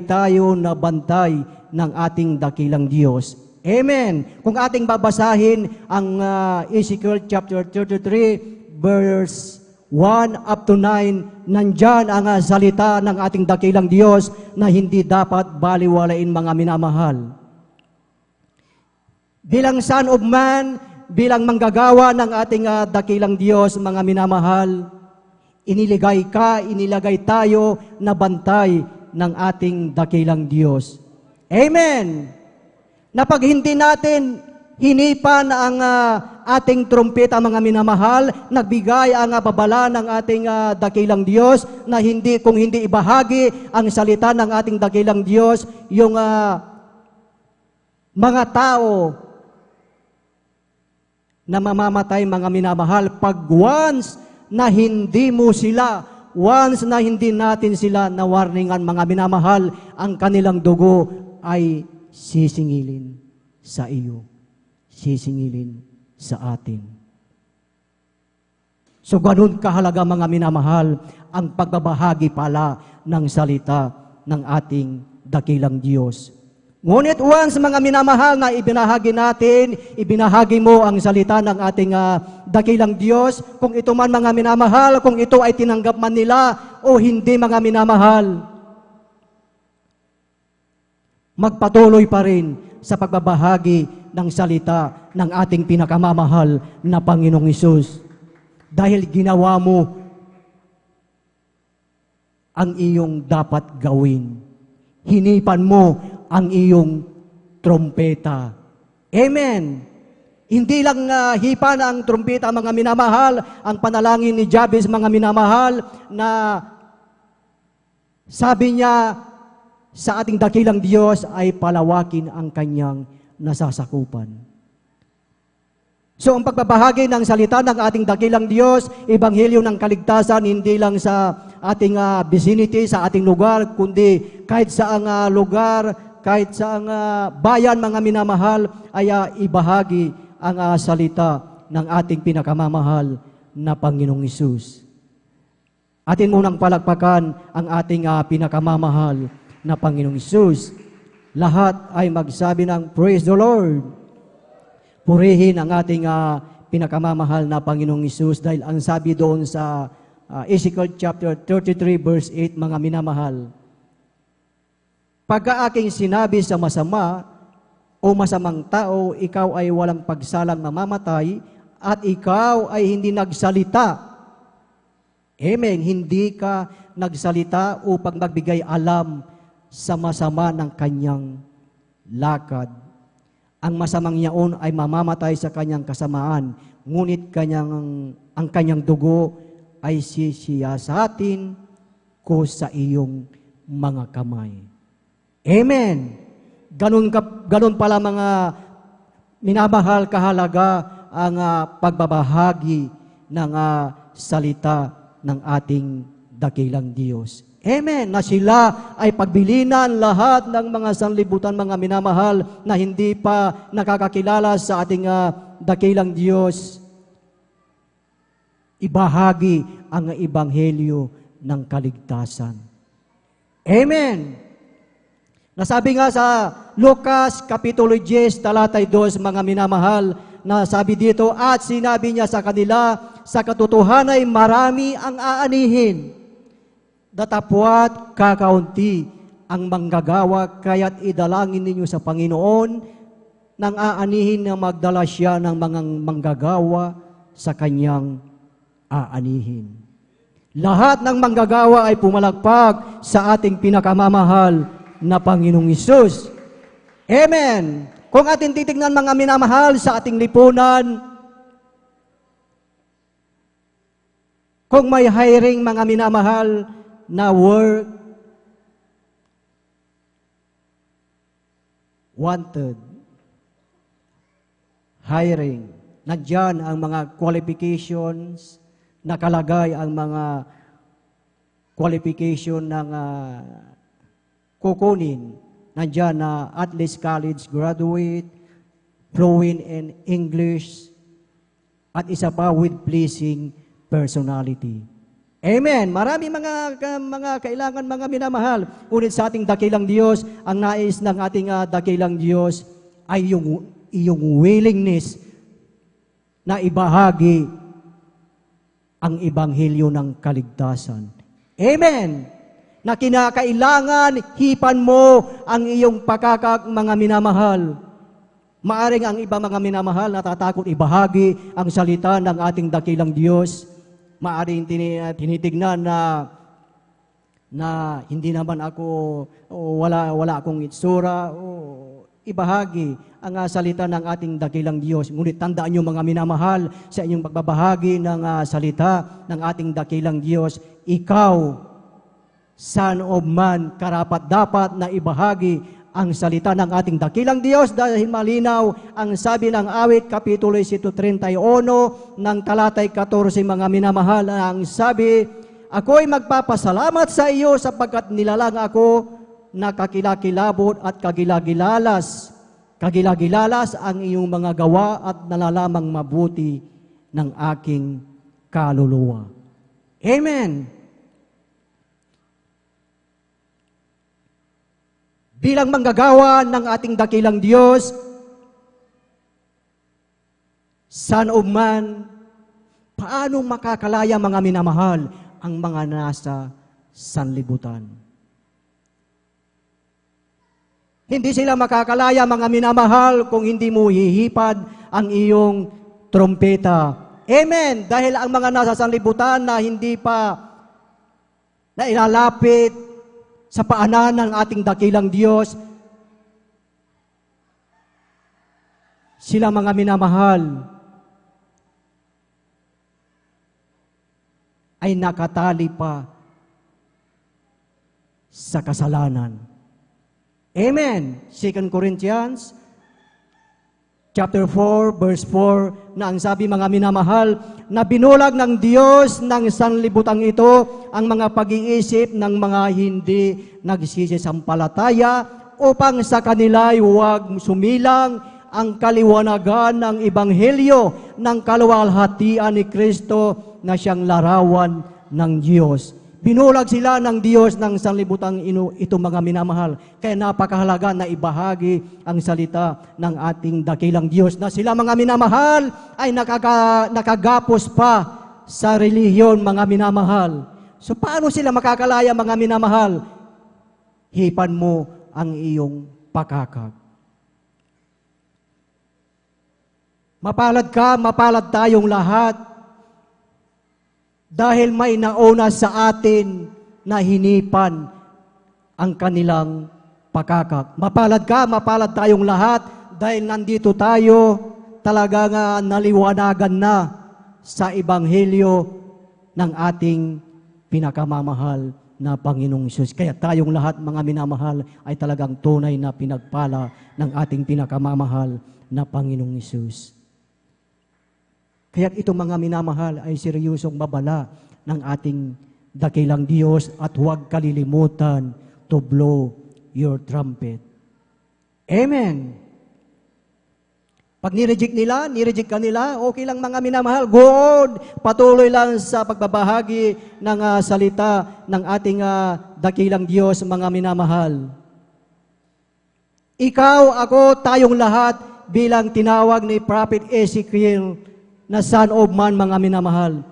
tayo na bantay ng ating dakilang Diyos. Amen. Kung ating babasahin ang Ezekiel chapter 33 verse 1 up to 9, nandyan ang salita ng ating dakilang Diyos na hindi dapat baliwalain mga minamahal. Bilang son of man, bilang manggagawa ng ating dakilang Diyos, mga minamahal, inilagay tayo na bantay ng ating dakilang Diyos. Amen! Na pag hindi natin hinipan ang ating trumpeta, mga minamahal, nagbigay ang babala ng ating dakilang Diyos, na kung hindi ibahagi ang salita ng ating dakilang Diyos, yung mga tao na mamamatay, mga minamahal, pag once na hindi natin sila na-warningan, mga minamahal, ang kanilang dugo ay sisingilin sa iyo, sisingilin sa atin. So ganun kahalaga, mga minamahal, ang pagbabahagi pala ng salita ng ating dakilang Diyos. Ngunit once, mga minamahal, na ibinahagi mo ang salita ng ating dakilang Diyos, kung ito man, mga minamahal, kung ito ay tinanggap man nila o hindi, mga minamahal, magpatuloy pa rin sa pagbabahagi ng salita ng ating pinakamamahal na Panginoong Hesus. Dahil ginawa mo ang iyong dapat gawin. Hinipan mo ang iyong trompeta. Amen. Hindi lang hipan ang trompeta, mga minamahal, ang panalangin ni Jabez, mga minamahal, na sabi niya sa ating dakilang Diyos ay palawakin ang kanyang nasasakupan. So ang pagbabahagi ng salita ng ating dakilang Diyos, ebanghelyo ng kaligtasan, hindi lang sa ating vicinity, sa ating lugar, kundi kahit sa lugar, kahit sa bayan, mga minamahal, ay ibahagi ang salita ng ating pinakamamahal na Panginoong Hesus. Atin munang palakpakan ang ating pinakamamahal na Panginoong Hesus. Lahat ay magsabi ng Praise the Lord. Purihin ang ating pinakamamahal na Panginoong Hesus, dahil ang sabi doon sa Ezekiel chapter 33 verse 8, mga minamahal, pagka aking sinabi sa masama o masamang tao, ikaw ay walang pagsalang mamamatay, at ikaw ay hindi nagsalita. Amen. Hindi ka nagsalita upang magbigay alam sa masama ng kanyang lakad. Ang masamang yaon ay mamamatay sa kanyang kasamaan, ngunit ang kanyang dugo ay sisiyasatin ko sa iyong mga kamay. Amen. Ganun pala, mga minamahal, kahalaga ang pagbabahagi ng salita ng ating dakilang Diyos. Amen. Na sila ay pagbilinan lahat ng mga sanlibutan, mga minamahal, na hindi pa nakakakilala sa ating dakilang Diyos. Ibahagi ang ebanghelyo ng kaligtasan. Amen. Nasabi nga sa Lucas Kapitulo 10, talatay 2, mga minamahal, na sabi dito, at sinabi niya sa kanila, sa katotohanan ay marami ang aanihin, datapwat kakaunti ang manggagawa, kaya't idalangin ninyo sa Panginoon nang aanihin na magdala siya ng mga manggagawa sa kanyang aanihin. Lahat ng manggagawa ay pumalagpag sa ating pinakamamahal na Panginoong Hesus. Amen. Kung ating titignan mga minamahal sa ating lipunan, kung may hiring mga minamahal na work, wanted, hiring, nandyan ang mga qualifications, nakalagay ang mga qualification ng kukunin. Nandyan na at least college graduate, fluent in English, at isa pa with pleasing personality. Amen. Marami mga kailangan mga minamahal. Ngunit sa ating dakilang Diyos, ang nais ng ating dakilang Diyos ay iyong willingness na ibahagi ang ebanghelyo ng kaligtasan. Amen. Na kinakailangan hipan mo ang iyong pakakak mga minamahal. Maaring ang iba mga minamahal natatakot ibahagi ang salita ng ating dakilang Diyos. Maaring tinitignan na hindi naman ako, wala akong itsura, ibahagi ang salita ng ating dakilang Diyos. Ngunit tandaan niyo mga minamahal, sa inyong pagbabahagi ng salita ng ating dakilang Diyos, ikaw, son of man, karapat-dapat na ibahagi ang salita ng ating dakilang Diyos dahil malinaw ang sabi ng awit kapitulo 31 ng talatay 14 mga minamahal, ang sabi, ako'y magpapasalamat sa iyo sapagkat nilalang ako na kakilakilabot at kagilagilalas. Kagilagilalas ang iyong mga gawa at nalalamang mabuti ng aking kaluluwa. Amen. Bilang manggagawa ng ating dakilang Diyos, Son of Man, paano makakalaya mga minamahal ang mga nasa sanlibutan? Hindi sila makakalaya mga minamahal kung hindi mo hihipad ang iyong trompeta. Amen! Dahil ang mga nasa sanlibutan na hindi pa na ilalapit sa paanan ng ating dakilang Diyos, sila mga minamahal ay nakatali pa sa kasalanan. Amen. 2 Corinthians chapter 4 verse 4 na ang sabi mga minamahal na binulag ng Diyos ng sanlibutang ito ang mga pag-iisip ng mga hindi nagsisisampalataya upang sa kanila'y huwag sumilang ang kaliwanagan ng ebanghelyo ng kaluwalhatian ni Kristo na siyang larawan ng Diyos. Binulag sila ng Diyos ng sanlibutang ito mga minamahal. Kaya napakahalaga na ibahagi ang salita ng ating dakilang Diyos na sila mga minamahal ay nakagapos pa sa relihiyon mga minamahal. So paano sila makakalaya mga minamahal? Hipan mo ang iyong pakakak. Mapalad ka, mapalad tayong lahat. Dahil may nauna sa atin na hinipan ang kanilang pakakak. Mapalad ka, mapalad tayong lahat dahil nandito tayo talaga nga naliwanagan na sa ebanghelyo ng ating pinakamamahal na Panginoong Hesus. Kaya tayong lahat mga minamahal ay talagang tunay na pinagpala ng ating pinakamamahal na Panginoong Hesus. Kaya itong mga minamahal ay seryosong babala ng ating dakilang Diyos at huwag kalilimutan to blow your trumpet. Amen. Pag nireject ka nila, okay lang mga minamahal, go on. Patuloy lang sa pagbabahagi ng salita ng ating dakilang Diyos, mga minamahal. Ikaw, ako, tayong lahat bilang tinawag ni Prophet Ezekiel na son of man, mga minamahal.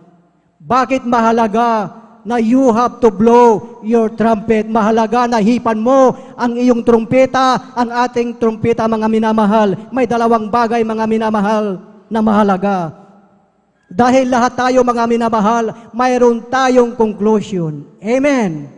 Bakit mahalaga na you have to blow your trumpet? Mahalaga na hipan mo ang iyong trumpeta, ang ating trumpeta, mga minamahal. May dalawang bagay, mga minamahal, na mahalaga. Dahil lahat tayo, mga minamahal, mayroon tayong conclusion. Amen.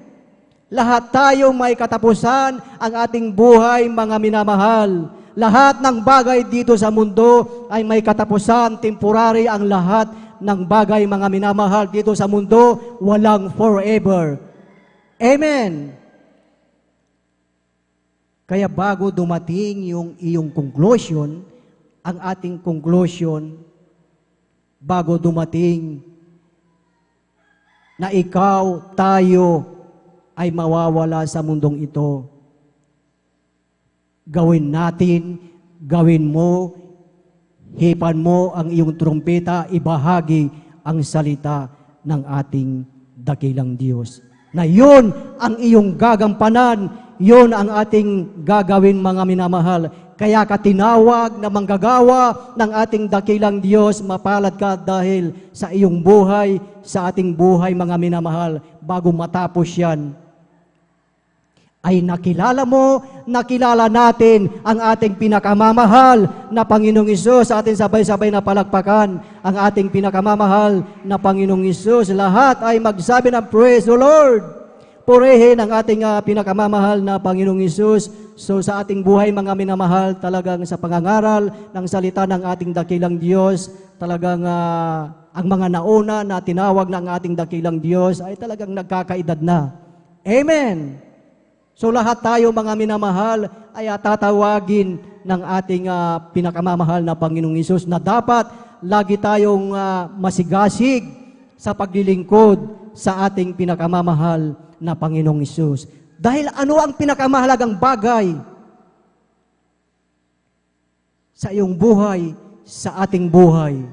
Lahat tayo may katapusan ang ating buhay, mga minamahal. Lahat ng bagay dito sa mundo ay may katapusan, temporary ang lahat ng bagay, mga minamahal, dito sa mundo, walang forever. Amen. Kaya bago dumating yung iyong conclusion, ang ating conclusion, bago dumating na ikaw, tayo, ay mawawala sa mundong ito, gawin natin, gawin mo, hipan mo ang iyong trumpeta, ibahagi ang salita ng ating dakilang Diyos. Na yun ang iyong gagampanan, yun ang ating gagawin, mga minamahal. Kaya ka tinawag na manggagawa ng ating dakilang Diyos, mapalad ka dahil sa iyong buhay, sa ating buhay, mga minamahal, bago matapos yan, ay nakilala mo, nakilala natin ang ating pinakamamahal na Panginoong Hesus. Sa ating sabay-sabay na palakpakan ang ating pinakamamahal na Panginoong Hesus. Lahat ay magsabi ng praise the Lord. Purihin ang ating pinakamamahal na Panginoong Hesus. So sa ating buhay, mga minamahal, talagang sa pangangaral ng salita ng ating dakilang Diyos, talagang ang mga nauna na tinawag ng ating dakilang Diyos ay talagang nagkakaedad na. Amen. So lahat tayo, mga minamahal, ay tatawagin ng ating pinakamamahal na Panginoong Hesus na dapat lagi tayong masigasig sa paglilingkod sa ating pinakamamahal na Panginoong Hesus. Dahil ano ang pinakamahalagang bagay sa iyong buhay, sa ating buhay?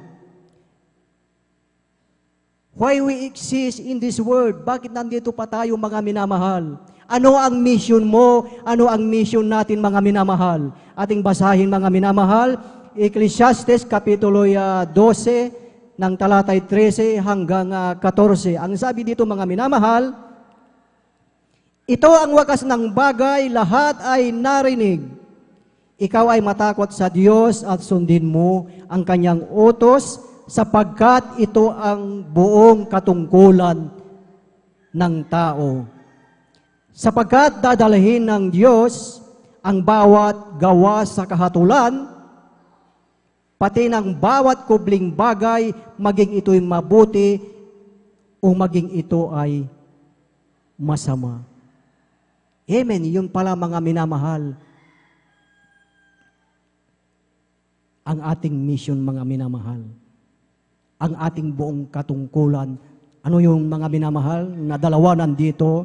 Why we exist in this world? Bakit nandito pa tayo, mga minamahal? Ano ang mission mo? Ano ang mission natin, mga minamahal? Ating basahin, mga minamahal, Ecclesiastes Kapitulo 12, ng talatay 13 hanggang 14. Ang sabi dito, mga minamahal, ito ang wakas ng bagay, lahat ay narinig. Ikaw ay matakot sa Diyos at sundin mo ang kanyang utos, sapagkat ito ang buong katungkulan ng tao. Sapagkat dadalhin ng Diyos ang bawat gawa sa kahatulan, pati ng bawat kubling bagay, maging ito'y mabuti o maging ito ay masama. Amen. Yun pala, mga minamahal, ang ating mission, mga minamahal. Ang ating buong katungkulan. Ano yung mga minamahal na dalawa nandito?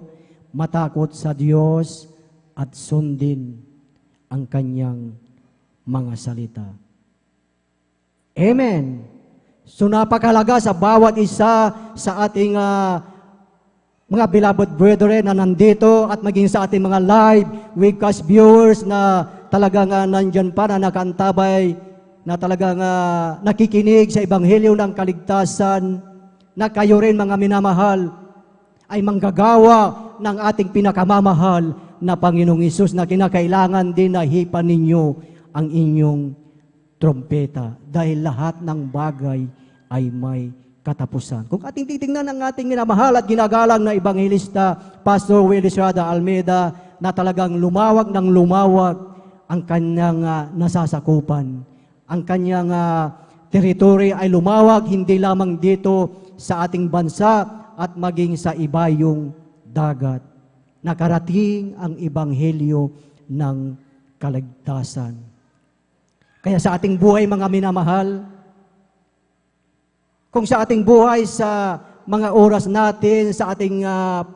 Matakot sa Diyos at sundin ang kanyang mga salita. Amen. So napakalaga sa bawat isa sa ating mga beloved brethren na nandito at maging sa ating mga live webcast viewers na talagang nandyan pa na nakantabay, na talagang nakikinig sa Ebanghelyo ng Kaligtasan, na kayo rin, mga minamahal, ay manggagawa ng ating pinakamamahal na Panginoong Hesus, na kinakailangan din na hipan ninyo ang inyong trompeta dahil lahat ng bagay ay may katapusan. Kung ating titingnan ang ating minamahal at ginagalang na Ebanghelista, Pastor Willis Rada Almeida, na talagang lumawag ng lumawag ang kanyang nasasakupan. Ang kanyang teritoryo ay lumawag hindi lamang dito sa ating bansa, at maging sa ibayong dagat. Nakarating ang Ebanghelyo ng kaligtasan. Kaya sa ating buhay, mga minamahal, kung sa ating buhay, sa mga oras natin, sa ating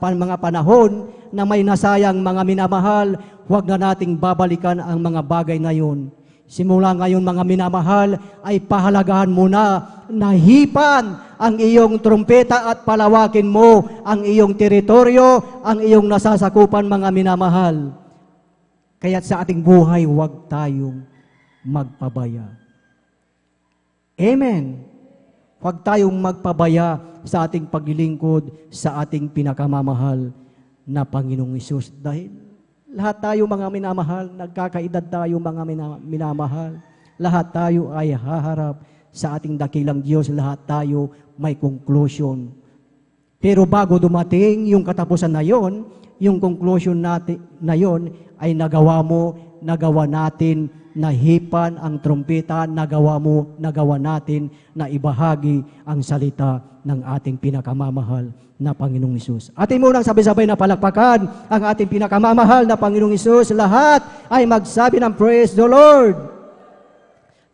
mga panahon na may nasayang, mga minamahal, huwag na nating babalikan ang mga bagay na yun. Simula ngayon, mga minamahal, ay pahalagahan mo na hipan ang iyong trumpeta at palawakin mo ang iyong teritoryo, ang iyong nasasakupan, mga minamahal. Kaya't sa ating buhay, huwag tayong magpabaya. Amen. Huwag tayong magpabaya sa ating paglilingkod sa ating pinakamamahal na Panginoong Hesus. Dahil lahat tayo, mga minamahal, nagkakaedad tayo, mga minamahal. Lahat tayo ay haharap sa ating dakilang Diyos. Lahat tayo may conclusion. Pero bago dumating yung katapusan na yon, yung conclusion natin na yon ay nagawa natin na hipan ang trumpeta, nagawa natin na ibahagi ang salita ng ating pinakamamahal na Panginoong Hesus. Atin munang sabay-sabay na palakpakan ang ating pinakamamahal na Panginoong Hesus. Lahat ay magsabi ng praise the Lord.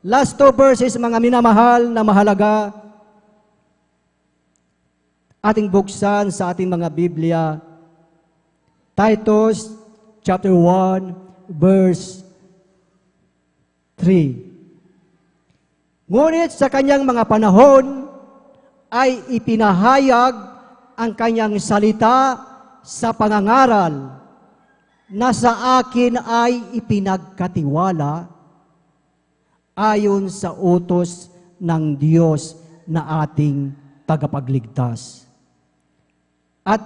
Last 2 verses, mga minamahal na mahalaga, ating buksan sa ating mga Biblia. Titus chapter 1 verse 3. Ngunit sa kanyang mga panahon ay ipinahayag ang kanyang salita sa pangangaral na sa akin ay ipinagkatiwala ayon sa utos ng Diyos na ating tagapagligtas. At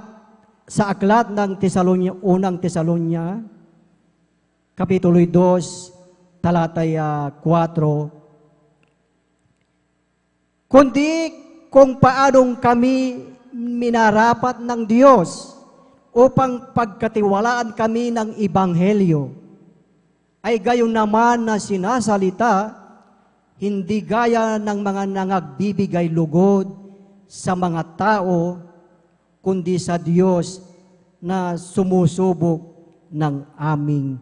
sa aklat ng unang Tesalonia, Kapitulo 2, talatay 4, kundi kung paanong kami minarapat ng Diyos upang pagkatiwalaan kami ng Ebanghelyo, ay gayon naman na sinasalita, hindi gaya ng mga nangagbibigay lugod sa mga tao, kundi sa Diyos na sumusubok ng aming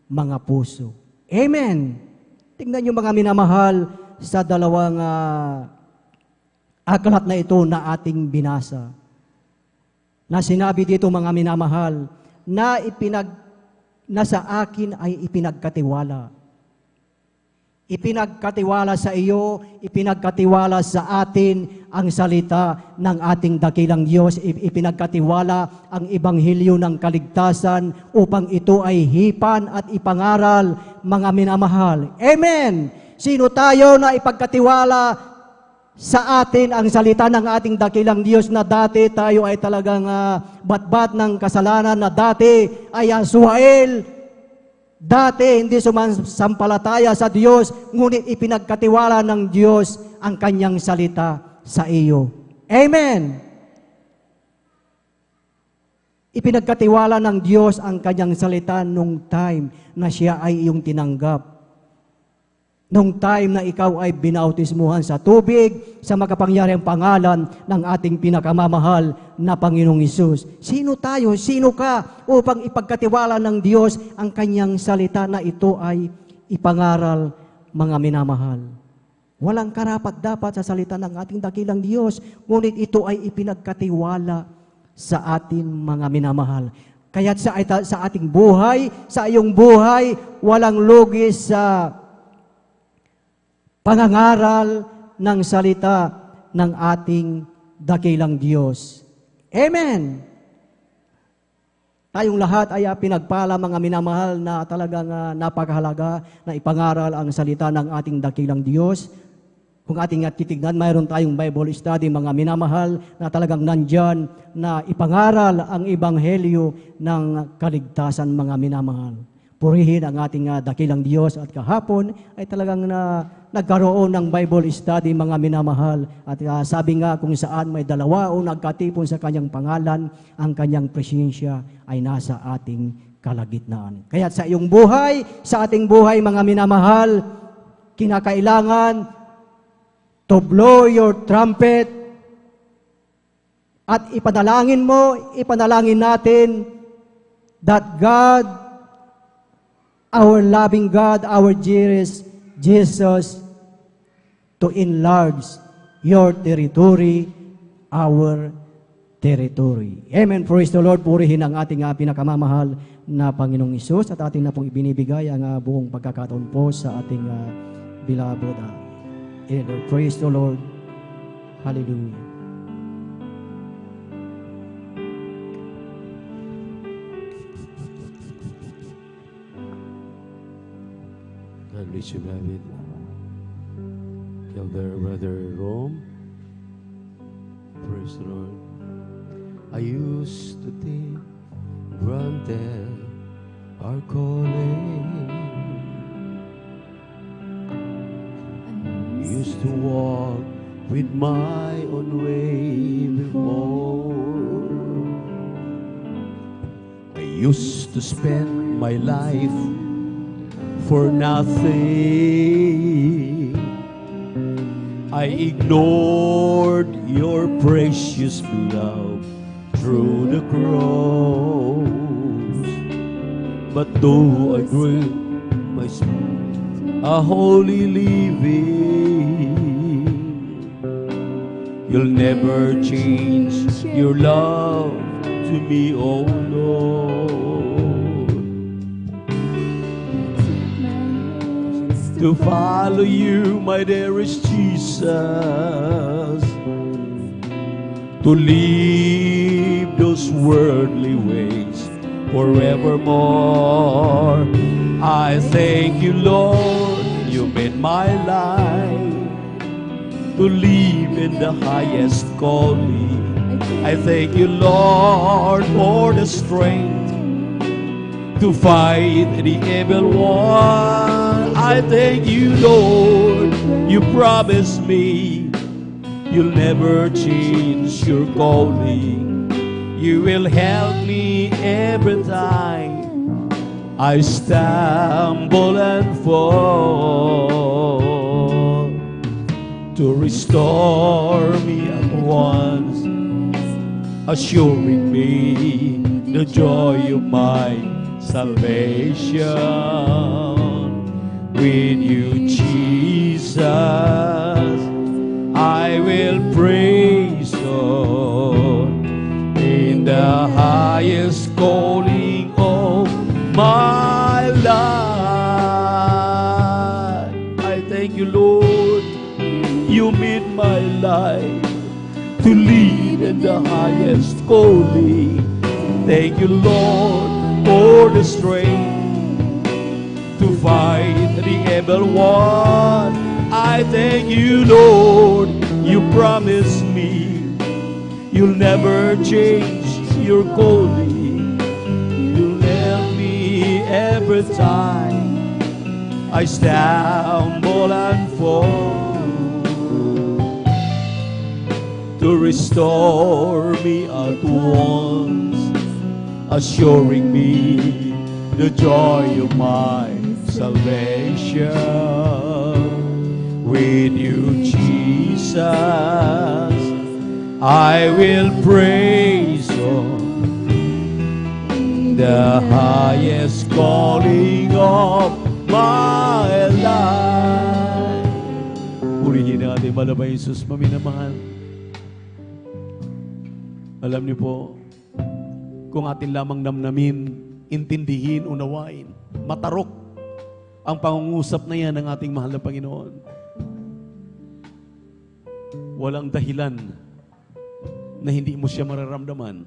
mga puso. Amen. Tingnan niyo mga minamahal sa dalawang aklat na ito na ating binasa. Na sinabi dito mga minamahal na sa akin ay ipinagkatiwala. Ipinagkatiwala sa iyo, ipinagkatiwala sa atin ang salita ng ating dakilang Diyos. Ipinagkatiwala ang ebanghelyo ng kaligtasan upang ito ay hipan at ipangaral, mga minamahal. Amen! Sino tayo na ipagkatiwala sa atin ang salita ng ating dakilang Diyos na dati tayo ay talagang batbat ng kasalanan, na dati ay suhail, dati hindi sumasampalataya sa Diyos, ngunit ipinagkatiwala ng Diyos ang kanyang salita sa iyo. Amen! Ipinagkatiwala ng Diyos ang kanyang salita nung time na siya ay iyong tinanggap. Nung time na ikaw ay binautismuhan sa tubig, sa makapangyarihang pangalan ng ating pinakamamahal na Panginoong Hesus. Sino tayo? Sino ka upang ipagkatiwala ng Diyos ang kanyang salita na ito ay ipangaral, mga minamahal? Walang karapat-dapat sa salita ng ating dakilang Diyos, ngunit ito ay ipinagkatiwala sa atin, mga minamahal. Kaya't sa ating buhay, sa iyong buhay, walang lugi sa pangangaral ng salita ng ating dakilang Diyos. Amen! Tayong lahat ay pinagpala, mga minamahal, na talagang napakahalaga na ipangaral ang salita ng ating dakilang Diyos. Kung ating titignan, mayroon tayong Bible study, mga minamahal, na talagang nandyan na ipangaral ang ebanghelyo ng kaligtasan, mga minamahal. Purihin ang ating dakilang Diyos, at kahapon ay talagang nagkaroon ng Bible study, mga minamahal. At sabi nga, kung saan may dalawa o nagkatipon sa kanyang pangalan, ang kanyang presensya ay nasa ating kalagitnaan. Kaya sa iyong buhay, sa ating buhay, mga minamahal, kinakailangan to blow your trumpet at ipanalangin natin that God, our loving God, our dearest Jesus, to enlarge your territory, our territory. Amen. Praise the Lord. Purihin ang ating pinakamamahal na Panginoong Hesus, at ating na pong ibinibigay ang buong pagkakataon po sa ating beloved elder. Praise the Lord. Hallelujah. God bless you, beloved. Elder Brother Rome. Praise the Lord. I used to take granted our calling. Used to walk with my own way before. used to spend my life for nothing. I ignored your precious blood through the cross. But though I grew my spirit a holy living, you'll never change your love to me, oh Lord. To follow you, my dearest Jesus, to leave those worldly ways forevermore. I thank you, Lord, you made my life to live in the highest calling. I thank you, Lord, for the strength to fight the evil one. I thank you, Lord, you promised me you'll never change your calling. You will help me every time I stumble and fall, to restore me at once, assuring me the joy of my salvation. With you, Jesus, I will praise on in the highest calling of my life. I thank you, Lord, you made my life to live in the highest calling. Thank you, Lord, for the strength to fight the evil one. I thank you, Lord, you promised me you'll never change your calling. You'll help me every time I stumble and fall, to restore me at once, assuring me the joy of my salvation. With you, Jesus, I will praise on the highest calling of my life. Purihin natin, malabay Jesus, maminamahal. Alam niyo po, kung atin lamang namnamin, intindihin, unawain, matarok ang pangungusap na yan ng ating mahal na Panginoon. Walang dahilan na hindi mo siya mararamdaman.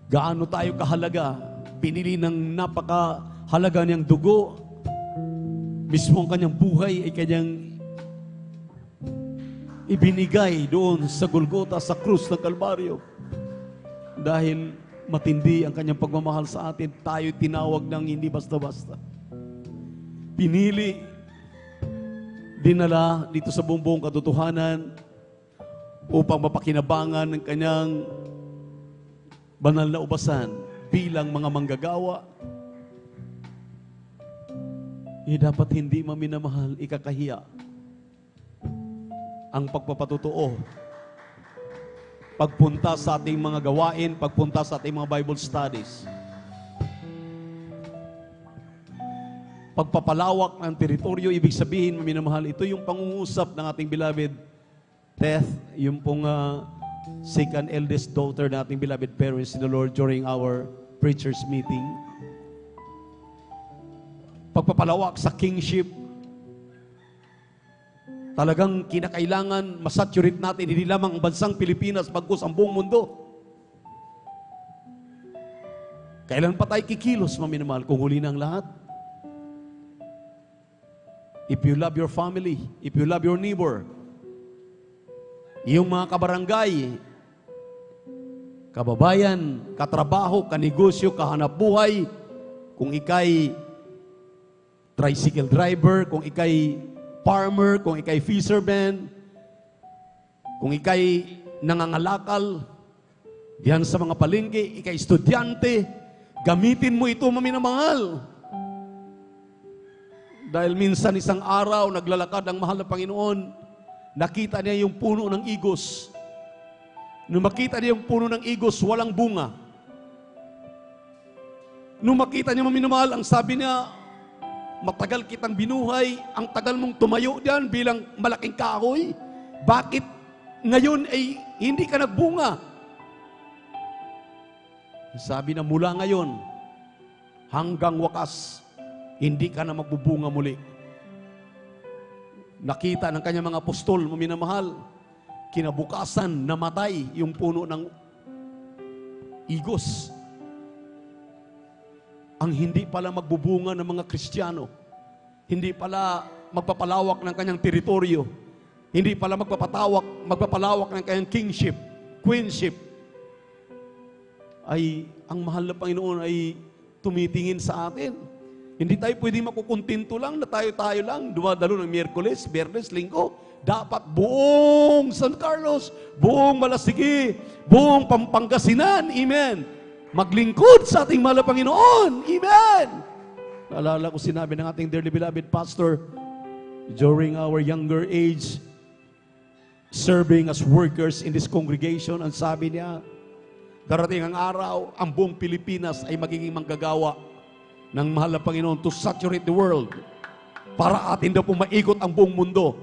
Gaano tayo kahalaga, pinili ng napakahalaga niyang dugo, mismo ang kanyang buhay ay kanyang ibinigay doon sa Golgota, sa krus ng Kalbaryo. Dahil matindi ang kanyang pagmamahal sa atin, tayo tinawag ng hindi basta-basta. Pinili, dinala dito sa buong katotohanan upang mapakinabangan ng kanyang banal na ubasan bilang mga manggagawa. Dapat hindi maminamahal, ikakahiya ang pagpapatutuo. Pagpunta sa ating mga gawain, pagpunta sa ating mga Bible studies. Pagpapalawak ng teritoryo, ibig sabihin, maminamahal, ito yung pangungusap ng ating beloved Teth, yung pong second eldest daughter ng ating beloved parents in the Lord during our preachers meeting. Pagpapalawak sa kingship, talagang kinakailangan masaturate natin hindi lamang ang bansang Pilipinas, bagkus ang buong mundo. Kailan pa tayo kikilos, maminamahal, kung huli na ang lahat? If you love your family, if you love your neighbor, yung mga kabarangay, kababayan, katrabaho, kanegosyo, kahanap buhay, kung ikay tricycle driver, kung ikay farmer, kung ikay fisherman, kung ikay nangangalakal, Diyan sa mga palengke, ika-estudyante, gamitin mo ito, maminamahal. Dahil minsan isang araw, naglalakad ang mahal na Panginoon, nakita niya yung puno ng igos. Nung makita niya yung puno ng igos, walang bunga. Nung makita niya, maminamahal, ang sabi niya, matagal kitang binuhay, ang tagal mong tumayo diyan bilang malaking kahoy. Bakit ngayon ay hindi ka nagbunga? Sabi na mula ngayon, hanggang wakas, hindi ka na magbubunga muli. Nakita ng kanyang mga apostol, maminamahal, kinabukasan, namatay yung puno ng igos. Ang hindi pala magbubunga ng mga Kristiyano, hindi pala magpapalawak ng kanyang teritoryo, hindi pala magpapalawak ng kanyang kingship, queenship, ay ang mahal na Panginoon ay tumitingin sa atin. Hindi tayo pwedeng makukuntinto lang na tayo-tayo lang, dumadalo ng Miyerkules, Biyernes, Linggo. Dapat buong San Carlos, buong Malasigi, buong Pampangasinan, amen, maglingkod sa ating mahal na Panginoon, amen. Naalala ko sinabi ng ating dearly beloved pastor, during our younger age, serving as workers in this congregation, ang sabi niya, darating ang araw, ang buong Pilipinas ay magiging manggagawa ng mahal na Panginoon to saturate the world para atin daw po maikot ang buong mundo.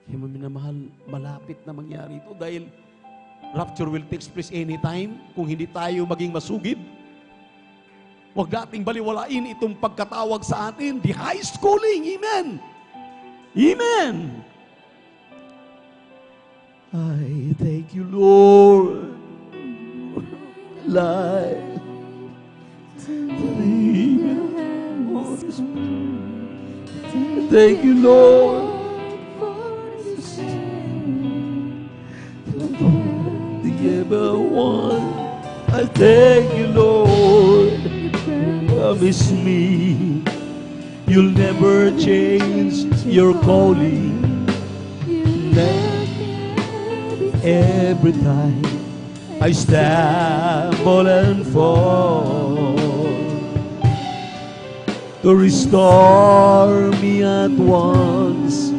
Minamahal, malapit na mangyari ito dahil rapture will take place anytime kung hindi tayo maging masugid. Huwag nating baliwalain itong pagkatawag sa atin, the high schooling, amen. Amen. I thank you, Lord. Life. Thank you, Lord. The ever one. I thank you, Lord. Promise me you'll never change your calling. Every time I stumble and fall, to restore me at once,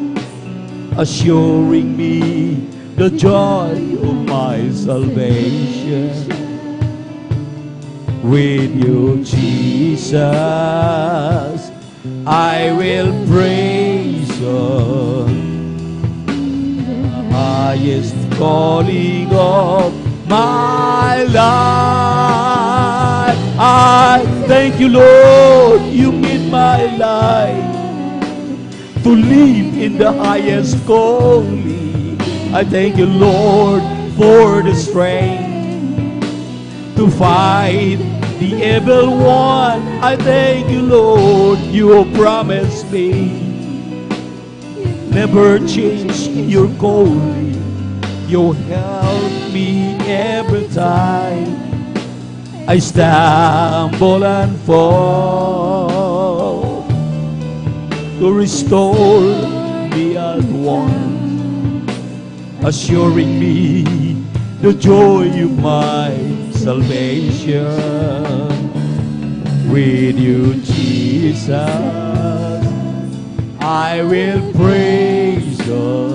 assuring me the joy of my salvation. With you, Jesus, I will praise you. Highest calling of my life. I thank you, Lord, you made my life to live in the highest calling. I thank you, Lord, for the strength to fight the evil one. I thank you, Lord, you promised me never change your calling. You help me every time I stumble and fall, to restore me at once, assuring me the joy of my salvation. With you, Jesus, I will praise you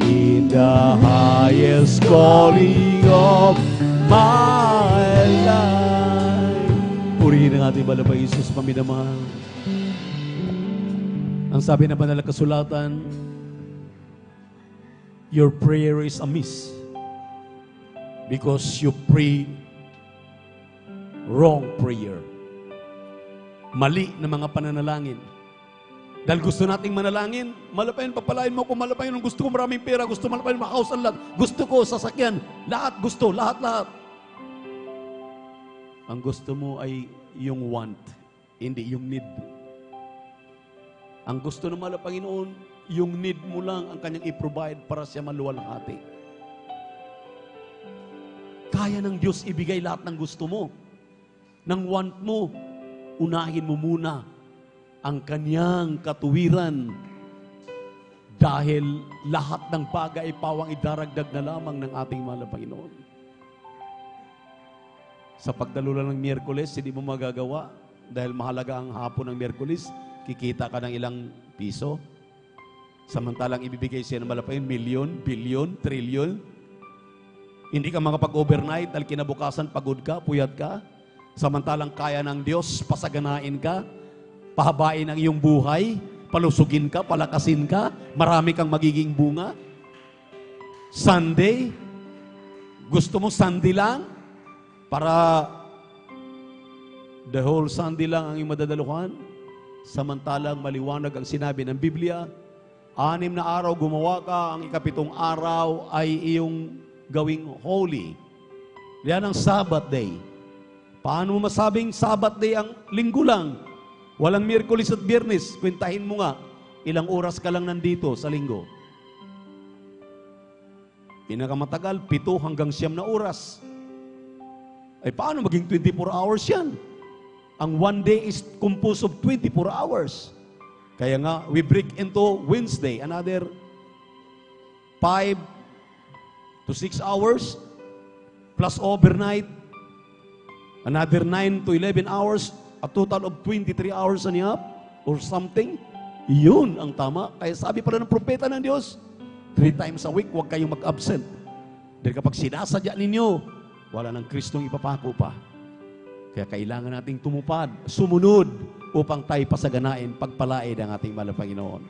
in the highest calling of my life. Purihin ang ating banal na Jesus, paminamahal. Ang sabi ng banal na kasulatan, your prayer is amiss because you pray wrong prayer. Mali na mga pananalangin. Dahil gusto nating manalangin, malapayin, pagpalain mo ko, malapayin, gusto ko maraming pera, gusto malapayin, makaus ang lahat, gusto ko sasakyan, lahat gusto, lahat. Ang gusto mo ay yung want, hindi yung need. Ang gusto ng mahal na Panginoon, yung need mo lang ang kanyang i-provide para siya maluwalhati. Kaya ng Diyos ibigay lahat ng gusto mo. Ng want mo, unahin mo muna ang kanyang katuwiran. Dahil lahat ng bagay ay pawang idaragdag na lamang ng ating mahal na Panginoon. Sa pagdalo lang ng Miyerkules, hindi mo magagawa. Dahil mahalaga ang hapon ng Miyerkules, kikita ka ng ilang piso. Samantalang ibibigay siya ng malapay, milyon, bilyon, trilyon. Hindi ka makapag-overnight dahil kinabukasan pagod ka, puyat ka. Samantalang kaya ng Diyos, pasaganain ka, pahabain ang iyong buhay, palusugin ka, palakasin ka, marami kang magiging bunga. Sunday, gusto mo Sunday lang? Para the whole Sunday lang ang iyong madadaluhan? Samantalang maliwanag ang sinabi ng Biblia, 6 na araw gumawa ka, ang ika-7 araw ay iyong gawing holy. Yan ang Sabbath day. Paano mo masabing Sabbath day ang linggo lang? Walang Miyerkules at Biyernes. Kwentahin mo nga, ilang oras ka lang nandito sa linggo. Pinakamatagal, 7 hanggang 9 na oras. Ay paano maging 24 hours yan? Ang one day is composed of 24 hours. Kaya nga, we break into Wednesday, another 5 to 6 hours, plus overnight, another 9 to 11 hours, a total of 23 hours and a half, or something. Yun ang tama. Kaya sabi pala ng propeta ng Diyos, 3 times a week, huwag kayong mag-absent. Dahil kapag sinasadya ninyo, wala ng Kristong ipapako pa. Kaya kailangan nating tumupad, sumunod, upang tayo pasaganain, pagpalaid ang ating mahal na Panginoon.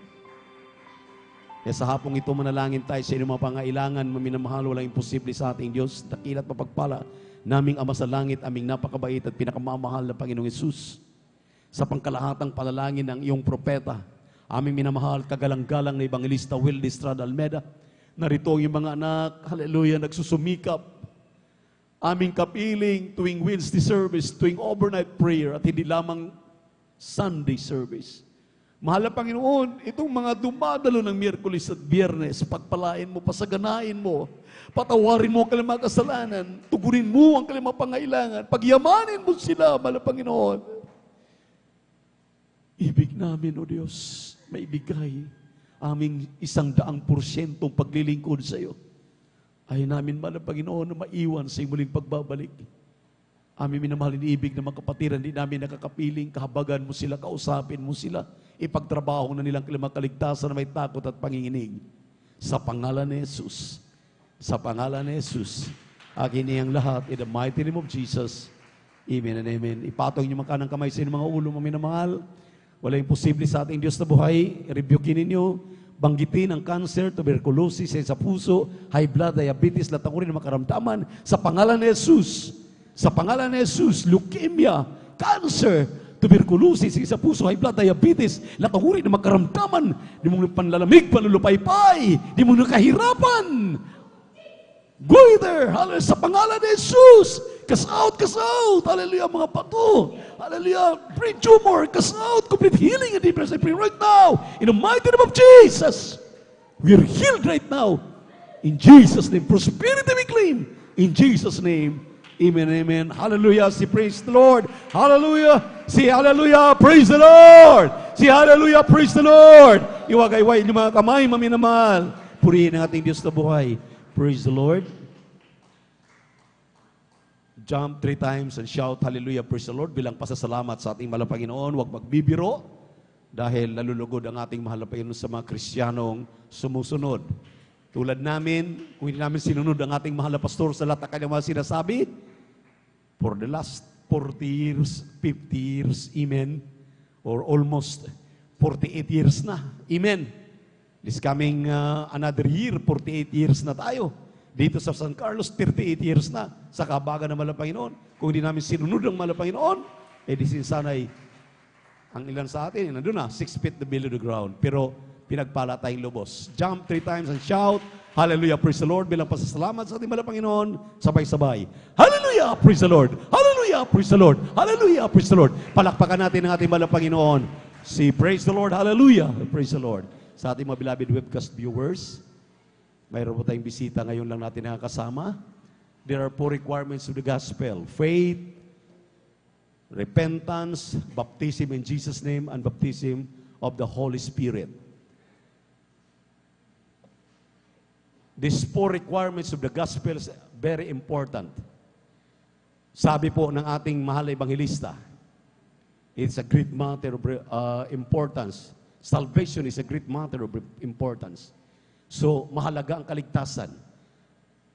Kaya sa hapong ito, manalangin tayo sa inyong mga pangailangan, maminamahal, walang imposible sa ating Diyos, dakilat mapagpala, naming Ama sa langit, aming napakabait at pinakamamahal na Panginoong Hesus. Sa pangkalahatang panalangin ng iyong propeta, aming minamahal, kagalang-galang na Evangelista Will Estrada Almeda, narito ang iyong mga anak, hallelujah, nagsusumikap, aming kapiling tuwing Wednesday service, tuwing overnight prayer, at hindi lamang Sunday service. Mahal na Panginoon, itong mga dumadalo ng Miyerkules at Biyernes, pagpalain mo, pasaganain mo, patawarin mo ang kanilang mga kasalanan, tugunin mo ang kanilang mga pangailangan, pagyamanin mo sila, mahal na Panginoon. Ibig namin, O Diyos, maibigay aming 100% paglilingkod sa iyo. Ay namin, mahal na Panginoon, na maiwan sa muling pagbabalik. Aming minamahal ibig ng mga kapatiran, hindi namin nakakapiling, kahabagan mo sila, kausapin mo sila, ipagtrabaho na nilang kaligtasan na may takot at panginginig. Sa pangalan ni Jesus, sa pangalan ni Jesus, akin niyang lahat, in the mighty name of Jesus, amen and amen. Ipatong niyo mga kanang kamay sa inyong mga ulo, mga minamahal. Wala imposible sa ating Diyos na buhay. Rebukin ninyo, banggitin ang cancer, tuberculosis, sa puso, high blood, diabetes, latakurin ng makaramdaman. Sa pangalan ni Jesus, sa pangalan ni Jesus, leukemia, cancer, tuberculosis, sa puso, high blood, diabetes, latakurin ng makaramdaman, di mo panlalamig, panlulupaypay, di mo nakahirapan. Goiter, hallelujah, sa pangalan ni Jesus, cast out, hallelujah, mga pato, hallelujah, brain tumor, cast out, complete healing and deliverance, I pray right now, in the mighty name of Jesus, we are healed right now, in Jesus' name, prosperity we claim, in Jesus' name, amen, amen, hallelujah, say praise the Lord, hallelujah, say hallelujah, praise the Lord, say hallelujah, praise the Lord, iwagayway yung mga kamay, maminamahal, purihin ang ating Diyos na buhay. Praise the Lord. Jump 3 times and shout, hallelujah, praise the Lord, bilang pasasalamat sa ating mahal na Panginoon. Huwag magbibiro dahil nalulugod ang ating mahal na Panginoon sa mga Kristiyanong sumusunod. Tulad namin, kung hindi namin sinunod ang ating mahal na pastor sa lahat ng kanyang mga sinasabi, for the last 40 years, 50 years, amen, or almost 48 years na, amen. This coming another year, 48 years na tayo. Dito sa San Carlos, 38 years na sa kabagan ng mahal na Panginoon. Kung hindi namin sinunod ang mahal na Panginoon, di sana'y ang ilan sa atin, nandun na, 6 feet below the ground. Pero pinagpala tayong lubos. Jump 3 times and shout, hallelujah, praise the Lord, bilang pasasalamat sa ating mahal na Panginoon, sabay-sabay. Hallelujah, praise the Lord. Hallelujah, praise the Lord. Hallelujah, praise the Lord. Palakpakan natin ang ating mahal na Panginoon. See, praise the Lord, hallelujah, praise the Lord. Sa ating mga beloved webcast viewers, mayroon po tayong bisita ngayon lang natin nakakasama. There are 4 requirements of the gospel. Faith, repentance, baptism in Jesus' name, and baptism of the Holy Spirit. these 4 requirements of the gospel is very important. Sabi po ng ating mahal na ebanghelista, it's a great matter of importance. Salvation is a great matter of importance. So, mahalaga ang kaligtasan.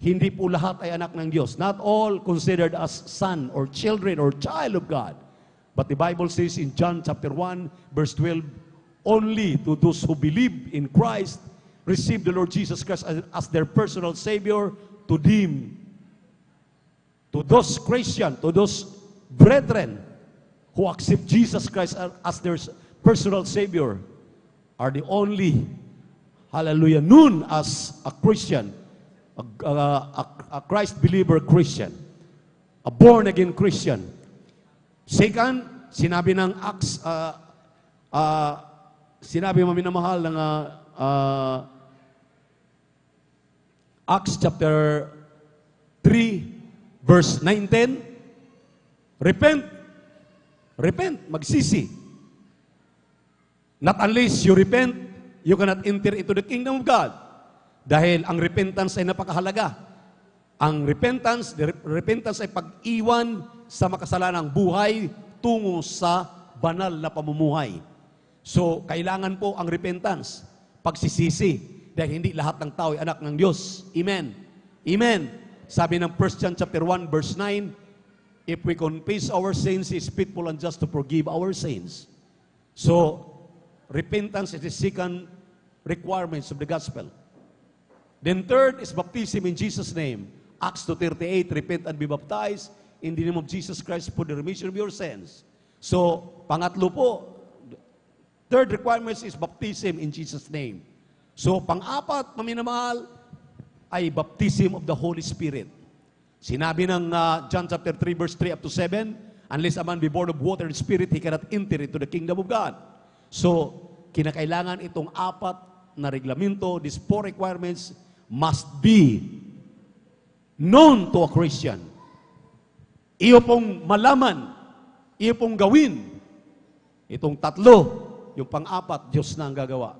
Hindi po lahat ay anak ng Diyos. Not all considered as son or children or child of God. But the Bible says in John chapter 1, verse 12, only to those who believe in Christ, receive the Lord Jesus Christ as their personal Savior, to them, to those Christians, to those brethren who accept Jesus Christ as their personal Savior, are the only, hallelujah, known as a Christian, a Christ believer Christian, a born again Christian. Second, sinabi ng Acts, sinabi mo minamahal ng Acts chapter 3, verse 19, repent, magsisi. Not unless you repent, you cannot enter into the kingdom of God. Dahil ang repentance ay napakahalaga. Ang repentance ay pag-iwan sa makasalanang buhay tungo sa banal na pamumuhay. So, kailangan po ang repentance, pagsisisi, dahil hindi lahat ng tao ay anak ng Diyos. Amen. Amen. Sabi ng 1 John chapter 1 verse 9, if we confess our sins, He is faithful and just to forgive our sins. So, repentance is the second requirements of the gospel. Then third is baptism in Jesus' name. Acts 2:38, repent and be baptized in the name of Jesus Christ for the remission of your sins. So, pangatlo po, third requirements is baptism in Jesus' name. So, pang-apat, maminamahal, ay baptism of the Holy Spirit. Sinabi ng John chapter 3, verse 3 up to 7, unless a man be born of water and spirit, he cannot enter into the kingdom of God. So, kinakailangan itong apat na reglamento, these 4 requirements must be known to a Christian. Iyo pong malaman, iyo pong gawin. Itong tatlo, yung pang-apat, Diyos na ang gagawa.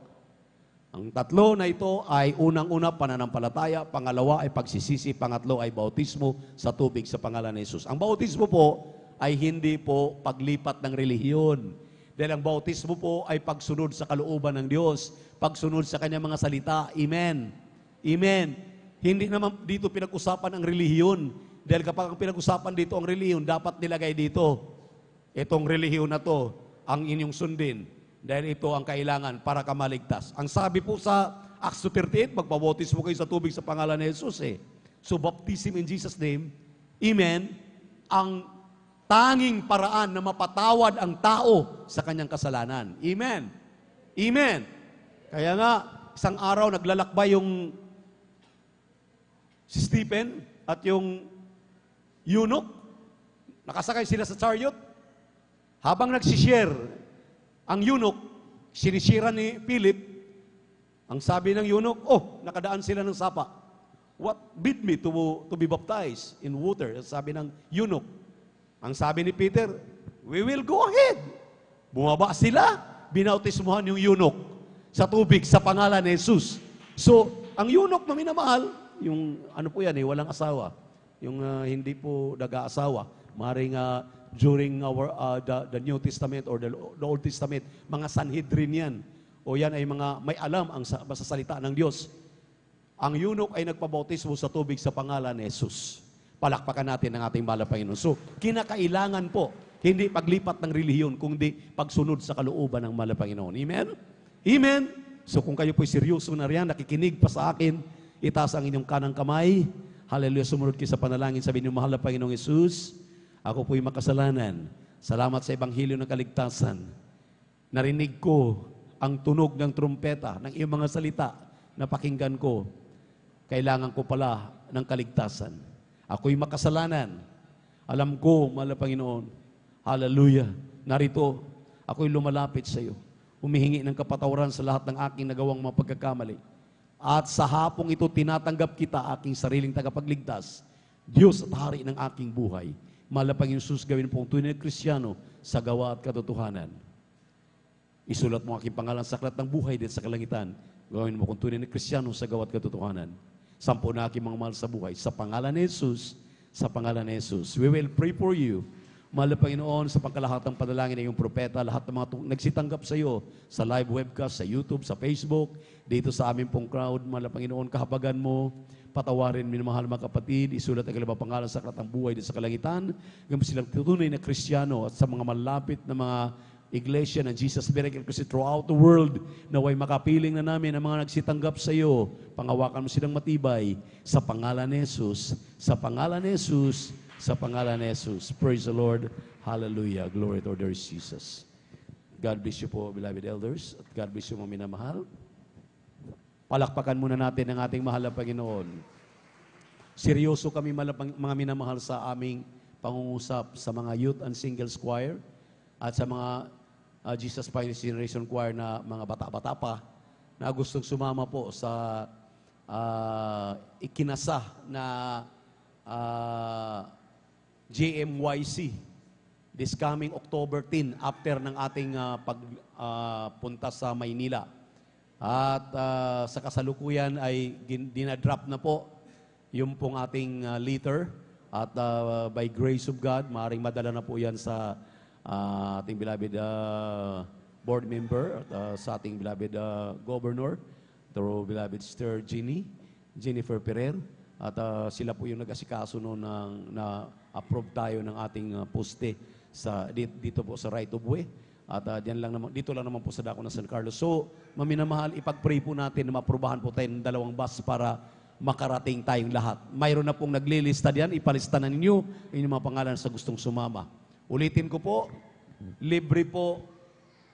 Ang tatlo na ito ay unang-una pananampalataya, pangalawa ay pagsisisi, pangatlo ay bautismo sa tubig sa pangalan ni Jesus. Ang bautismo po ay hindi po paglipat ng relihiyon. Dahil ang bautismo po ay pagsunod sa kalooban ng Diyos, pagsunod sa kanyang mga salita. Amen. Amen. Hindi naman dito pinag-usapan ang relihiyon. Dahil kapag pinag-usapan dito ang relihiyon, dapat nilagay dito. Itong relihiyon na to, ang inyong sundin. Dahil ito ang kailangan para ka maligtas. Ang sabi po sa Acts 2:38, magpabautismo kayo sa tubig sa pangalan ni Jesus eh. So, baptism in Jesus' name, amen, ang tanging paraan na mapatawad ang tao sa kanyang kasalanan. Amen. Amen. Kaya nga, isang araw naglalakbay yung si Stephen at yung eunuch. Nakasakay sila sa chariot. Habang nagsishare, ang eunuch, sinisira ni Philip, ang sabi ng eunuch, nakadaan sila ng sapa. What bid me to be baptized in water? Sabi ng eunuch. Ang sabi ni Peter, we will go ahead. Bumaba sila, binautismuhan yung eunuch sa tubig sa pangalan ni Jesus. So, ang eunuch na minamahal, yung ano po yan walang asawa. Yung hindi po nag-aasawa. Maring during our the New Testament or the Old Testament, mga Sanhedrin yan. O yan ay mga may alam ang sa salita ng Diyos. Ang eunuch ay nagpabautismo sa tubig sa pangalan ni Jesus. Palakpakan natin ang ating mahal na Panginoon. So, kinakailangan po, hindi paglipat ng relihiyon, kundi pagsunod sa kalooban ng mahal na Panginoon. Amen? Amen? So, kung kayo po'y seryoso na riyan, nakikinig pa sa akin, itaas ang inyong kanang kamay. Hallelujah, sumunod kayo sa panalangin. Sabi niyo, mahal na Panginoong Jesus, ako po'y makasalanan. Salamat sa Ebanghelyo ng Kaligtasan. Narinig ko ang tunog ng trumpeta, ng iyong mga salita na pakinggan ko. Kailangan ko pala ng kaligtasan. Ako'y makasalanan. Alam ko, mahal na Panginoon, hallelujah, narito, ako'y lumalapit sa iyo. Humihingi ng kapatawaran sa lahat ng aking nagawang mga pagkakamali. At sa hapong ito, tinatanggap kita, aking sariling tagapagligtas, Diyos at Hari ng aking buhay. Mahal na Panginoon Jesus, gawin pong tunay na Kristiyano sa gawa at katotohanan. Isulat mo aking pangalan sa aklat ng buhay din sa kalangitan. Gawin mo kung tunay na Kristiyano sa gawa at katotohanan. Sampo na aking mga mahal sa buhay. Sa pangalan ni Jesus, sa pangalan ni Jesus. We will pray for you. Mahal na Panginoon, sa pagkalahatang panalangin ng iyong propeta, lahat ng mga nagsitanggap sa iyo, sa live webcast, sa YouTube, sa Facebook, dito sa aming pong crowd, mahal na Panginoon, kahabagan mo, patawarin, minamahal mga kapatid, isulat ang kalabang pangalan sa aklatang buhay din sa kalangitan, hanggang silang tunay na Kristiyano at sa mga malapit na mga iglesia ng Jesus Miracle kasi throughout the world, naway makapiling na namin ang mga nagsitanggap sa iyo, pangawakan mo silang matibay, sa pangalan ni Jesus, sa pangalan ni Jesus, sa pangalan ni Jesus. Praise the Lord. Hallelujah. Glory to our dear Jesus. God bless you po, beloved elders, at God bless you mga minamahal. Palakpakan muna natin ang ating mahal na Panginoon. Seryoso kami mga minamahal sa aming pangungusap sa mga youth and singles choir at sa mga Jesus Finest Generation Choir na mga bata-bata pa na gustong sumama po sa ikinasa na JMYC this coming October 10 after ng ating pagpunta sa Maynila. At sa kasalukuyan ay dinadrop na po yung pong ating letter at by grace of God, maaaring madala na po yan sa ating beloved board member at sa ating beloved governor, through beloved Sister Jennifer Ferrer. At sila po yung nag-asikaso noon na-approve tayo ng ating poste dito po sa right of way. At dito lang naman po sa dako ng San Carlos. So, maminamahal, ipag-pray po natin na maaprubahan po tayo ng 2 bus para makarating tayong lahat. Mayroon na pong naglilista diyan, ipalista na ninyo inyong mga pangalan sa gustong sumama. Ulitin ko po, libre po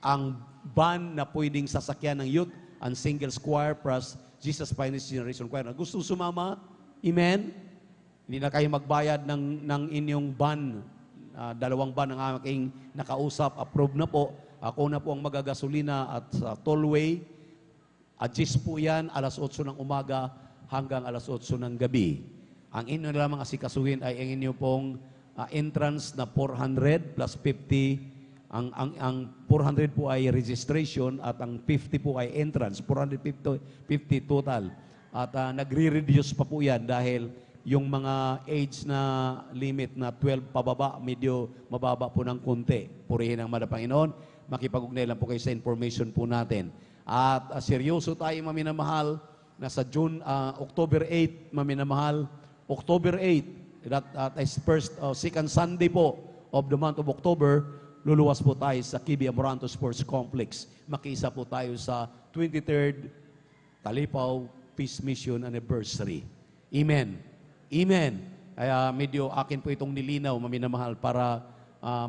ang van na pwedeng sasakyan ng youth and singles choir plus Jesus Finest Generation Choir. Gusto sumama? Amen? Hindi na kayo magbayad ng inyong van. 2 van ang aking nakausap. Approve na po. Ako na po ang magagasolina at sa tollway. Adjust po yan, alas 8 ng umaga hanggang alas 8 ng gabi. Ang inyo na lamang asikasuhin ay ang inyo pong entrance na 400 plus 50. Ang 400 po ay registration at ang 50 po ay entrance. 450 total. At nagre-reduce pa po yan dahil yung mga age na limit na 12 pababa, medyo mababa po ng konti. Purihin ang mga Panginoon. Makipag-ugnay lang po kayo sa information po natin. At seryoso tayo maminamahal na sa October 8, maminamahal, October 8, that is second Sunday po of the month of October, luluwas po tayo sa Kibi Amoranto Sports Complex. Makiisa po tayo sa 23rd Talipaw Peace Mission Anniversary. Amen. Amen. Kaya medyo akin po itong nilinaw, maminamahal, para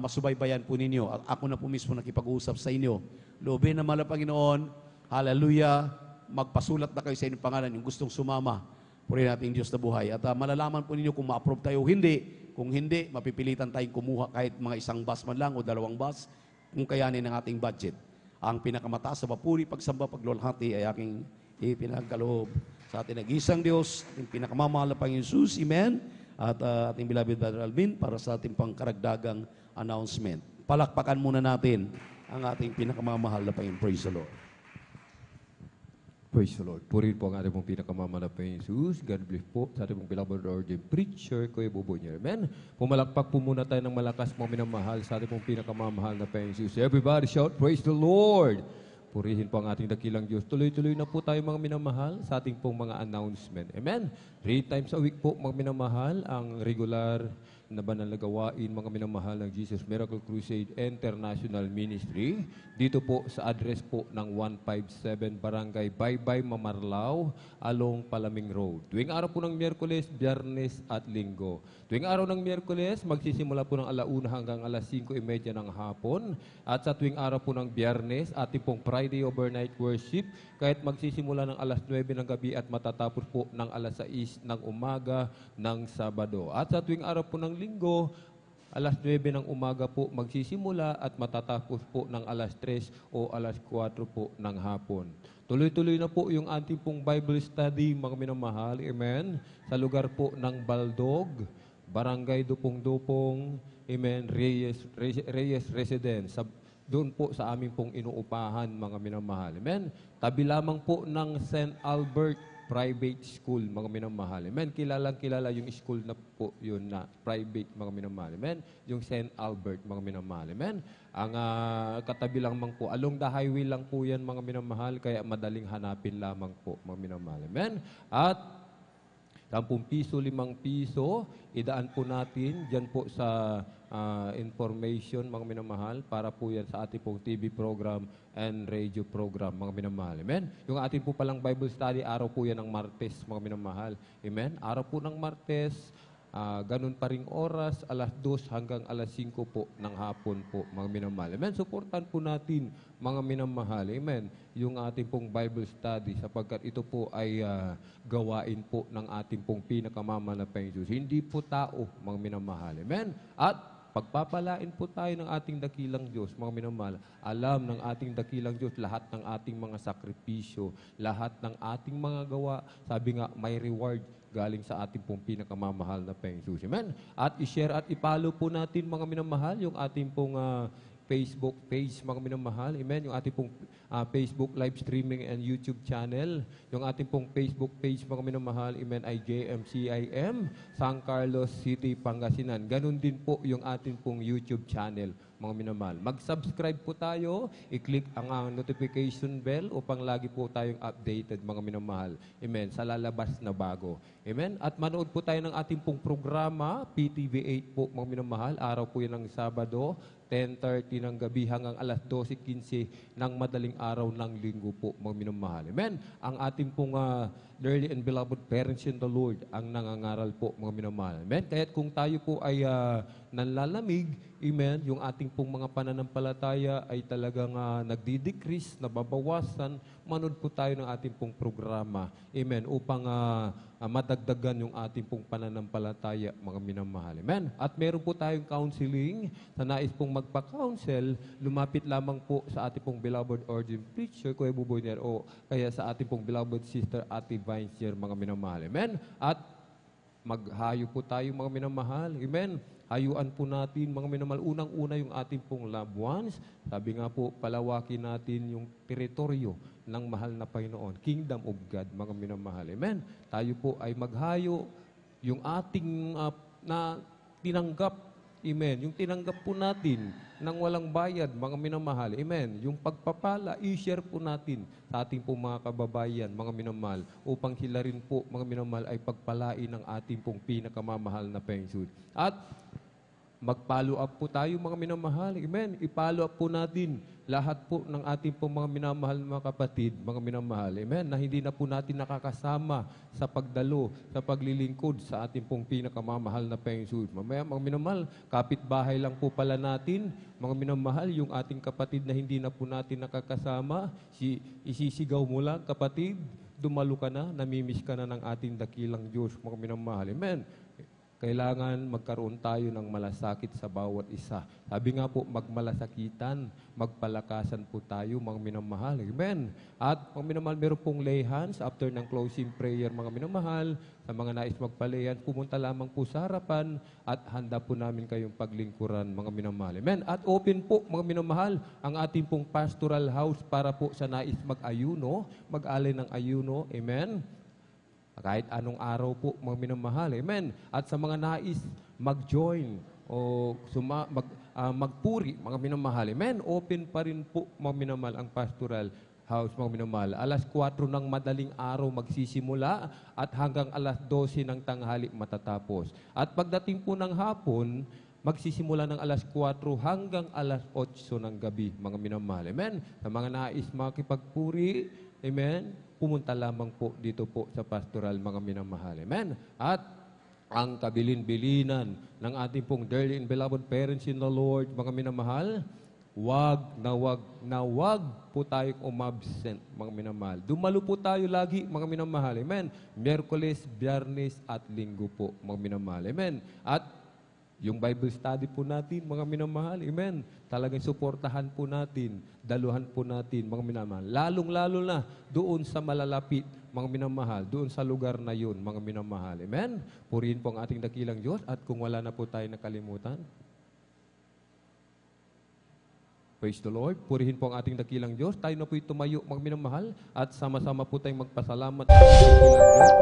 masubaybayan po ninyo. At ako na po mismo nakipag-uusap sa inyo. Loobin na mahal na Panginoon, hallelujah, magpasulat na kayo sa inyong pangalan yung gustong sumama. Purihin natin Diyos na buhay. At malalaman po ninyo kung ma-approve tayo o hindi. Kung hindi, mapipilitan tayong kumuha kahit mga 1 bus man lang o 2 bus kung kayanin ng ating budget. Ang pinakamataas sa papuri, pagsamba, paglulhati ay aking ipinagkaloob sa ating nag-isang Diyos, ating pinakamamahal na Panginoon Jesus, amen, at ating beloved Brother Alvin para sa ating pangkaragdagang announcement. Palakpakan muna natin ang ating pinakamamahal na Panginoon. Praise the Lord. Praise the Lord. Purihin po ang ating pong pinakamamahal na Panginoon Jesus. God bless po sa ating pong beloved ordained preacher, Kuya Bobo niya. Amen. Pumalakpak po muna tayo ng malakas mga minamahal sa ating pong pinakamamahal na Panginoon Jesus. Everybody shout, praise the Lord. Purihin po ang ating dakilang Diyos. Tuloy-tuloy na po tayo mga minamahal sa ating pong mga announcement. Amen. 3 times a week po mga minamahal ang regular na banal na gawain mga minamahal ng Jesus Miracle Crusade International Ministry. Dito po sa address po ng 157 Barangay Baybay, Mamarlao, along Palaming Road. Tuwing araw po ng Miyerkules, Biyernes at Linggo. Tuwing araw ng Miyerkules, magsisimula po ng 1:00 hanggang 5:30 ng hapon. At sa tuwing araw po ng Biyernes, ating pong Friday overnight worship, kahit magsisimula ng 9:00 ng gabi at matatapos po ng 6:00 ng umaga ng Sabado. At sa tuwing araw po ng Linggo, 9:00 ng umaga po magsisimula at matatapos po ng 3:00 o 4:00 po ng hapon. Tuloy-tuloy na po yung ating pong Bible study, mga minamahal, amen, sa lugar po ng Baldog, Barangay Dupong-Dupong, amen, Reyes Residence, doon po sa aming pong inuupahan, mga minamahal, amen. Tabi lamang po ng St. Albert private school, mga minamahal. Amen. Kilalang-kilala yung school na po yun na private, mga minamahal. Amen. Yung St. Albert, mga minamahal. Amen. Ang katabi lang po, along the highway lang po yan, mga minamahal, kaya madaling hanapin lamang po, mga minamahal. Amen. At 10 piso, 5 piso, idaan po natin dyan po sa information, mga minamahal, para po yan sa ating pong TV program and radio program, mga minamahal. Amen? Yung ating po palang Bible study, araw po yan ng Martes, mga minamahal. Amen? Araw po ng Martes, ganun pa ring oras, alas 2 hanggang alas 5 po ng hapon po, mga minamahal. Amen? Suportan po natin, mga minamahal. Amen? Yung ating pong Bible study, sapagkat ito po ay gawain po ng ating pong pinakamamahalang Diyos. Hindi po tao, mga minamahal. Amen? At pagpapalain po tayo ng ating dakilang Diyos, mga minamahal. Alam ng ating dakilang Diyos lahat ng ating mga sakripisyo, lahat ng ating mga gawa. Sabi nga, may reward galing sa ating pong pinakamamahal na Diyos. Amen? At i-share at ipalo po natin, mga minamahal, yung ating pong Facebook page, mga minamahal. Amen? Yung ating pong Facebook live streaming and YouTube channel. Yung ating pong Facebook page, mga minamahal, amen, ay JMCIM, San Carlos City, Pangasinan. Ganun din po yung ating pong YouTube channel, mga minamahal. Mag-subscribe po tayo, i-click ang notification bell upang lagi po tayong updated, mga minamahal. Amen? Sa lalabas na bago. Amen? At manood po tayo ng ating pong programa, PTV 8 po, mga minamahal. Araw po yan ng Sabado, 10:30 ng gabi hanggang alas 12:15 ng madaling araw ng linggo po, mga minamahal. Amen? Ang ating pong dearly and beloved parents in the Lord ang nangangaral po, mga minamahal. Amen? Kaya kung tayo po ay nanlalamig, amen, yung ating pong mga pananampalataya ay talagang nagdi-decrease, nababawasan, manood po tayo ng ating pong programa. Amen? Upang madagdagan yung ating pong pananampalataya, mga minamahal. Amen? At meron po tayong counseling. Sa nais pong magpa-counsel, lumapit lamang po sa ating pong beloved ordained preacher, Kuya Buboy Nier, o kaya sa ating pong beloved sister, Ate Vines Nier, mga minamahal. Amen? At maghayo po tayo, mga minamahal. Amen? Hayuan po natin, mga minamahal, unang-una yung ating pong loved ones. Sabi nga po, palawakin natin yung teritoryo ng mahal na Panginoon, Kingdom of God, mga minamahal. Amen? Tayo po ay maghayo yung ating na tinanggap. Amen? Yung tinanggap po natin ng walang bayad, mga minamahal. Amen? Yung pagpapala, i-share po natin sa ating po mga kababayan, mga minamahal, upang sila rin po, mga minamahal, ay pagpalain ng ating pong pinakamamahal na Panginoon. At mag-follow up po tayo, mga minamahal. Amen? I-follow up po natin lahat po ng ating po mga minamahal mga kapatid, mga minamahal. Amen? Na hindi na po natin nakakasama sa pagdalo, sa paglilingkod sa ating pong pinakamamahal na Panginoon. Mamaya, mga minamahal, kapitbahay lang po pala natin, mga minamahal, yung ating kapatid na hindi na po natin nakakasama, isisigaw mo lang, kapatid, dumalo ka na, namimiss ka na ng ating dakilang Diyos, mga minamahal. Amen? Kailangan magkaroon tayo ng malasakit sa bawat isa. Sabi nga po, magmalasakitan, magpalakasan po tayo, mga minamahal. Amen. At mga minamahal, meron pong lay hands after ng closing prayer, mga minamahal. Sa mga nais magpalay hands, pumunta lamang po sa harapan at handa po namin kayong paglingkuran, mga minamahal. Amen. At open po, mga minamahal, ang ating pong pastoral house para po sa nais mag-ayuno, mag-alay ng ayuno. Amen. Kahit anong araw po, mga minamahal. Amen. At sa mga nais mag-join o magpuri, mga minamahal. Amen. Open pa rin po, mga minamahal, ang pastoral house, mga minamahal. Alas 4 ng madaling araw magsisimula at hanggang alas 12 ng tanghali matatapos. At pagdating po ng hapon, magsisimula ng alas 4 hanggang alas 8 ng gabi, mga minamahal. Amen. Sa mga nais makipagpuri, amen, pumunta lamang po dito po sa pastoral, mga minamahal. Amen. At ang kabilin-bilinan ng ating pong dearly and beloved parents in the Lord, mga minamahal, wag na wag po tayong umabsent, mga minamahal. Dumalo po tayo lagi, mga minamahal. Amen. Miyerkules, Biyernes at Linggo po, mga minamahal. Amen. At yung Bible study po natin, mga minamahal, amen, talagang suportahan po natin, daluhan po natin, mga minamahal. Lalong-lalo na doon sa malalapit, mga minamahal, doon sa lugar na yun, mga minamahal. Amen? Purihin po ang ating dakilang Diyos at kung wala na po tayo nakalimutan. Praise the Lord. Purihin po ang ating dakilang Diyos. Tayo na po'y tumayo magminamahal at sama-sama po tayong magpasalamat sa ating dakilang Diyos.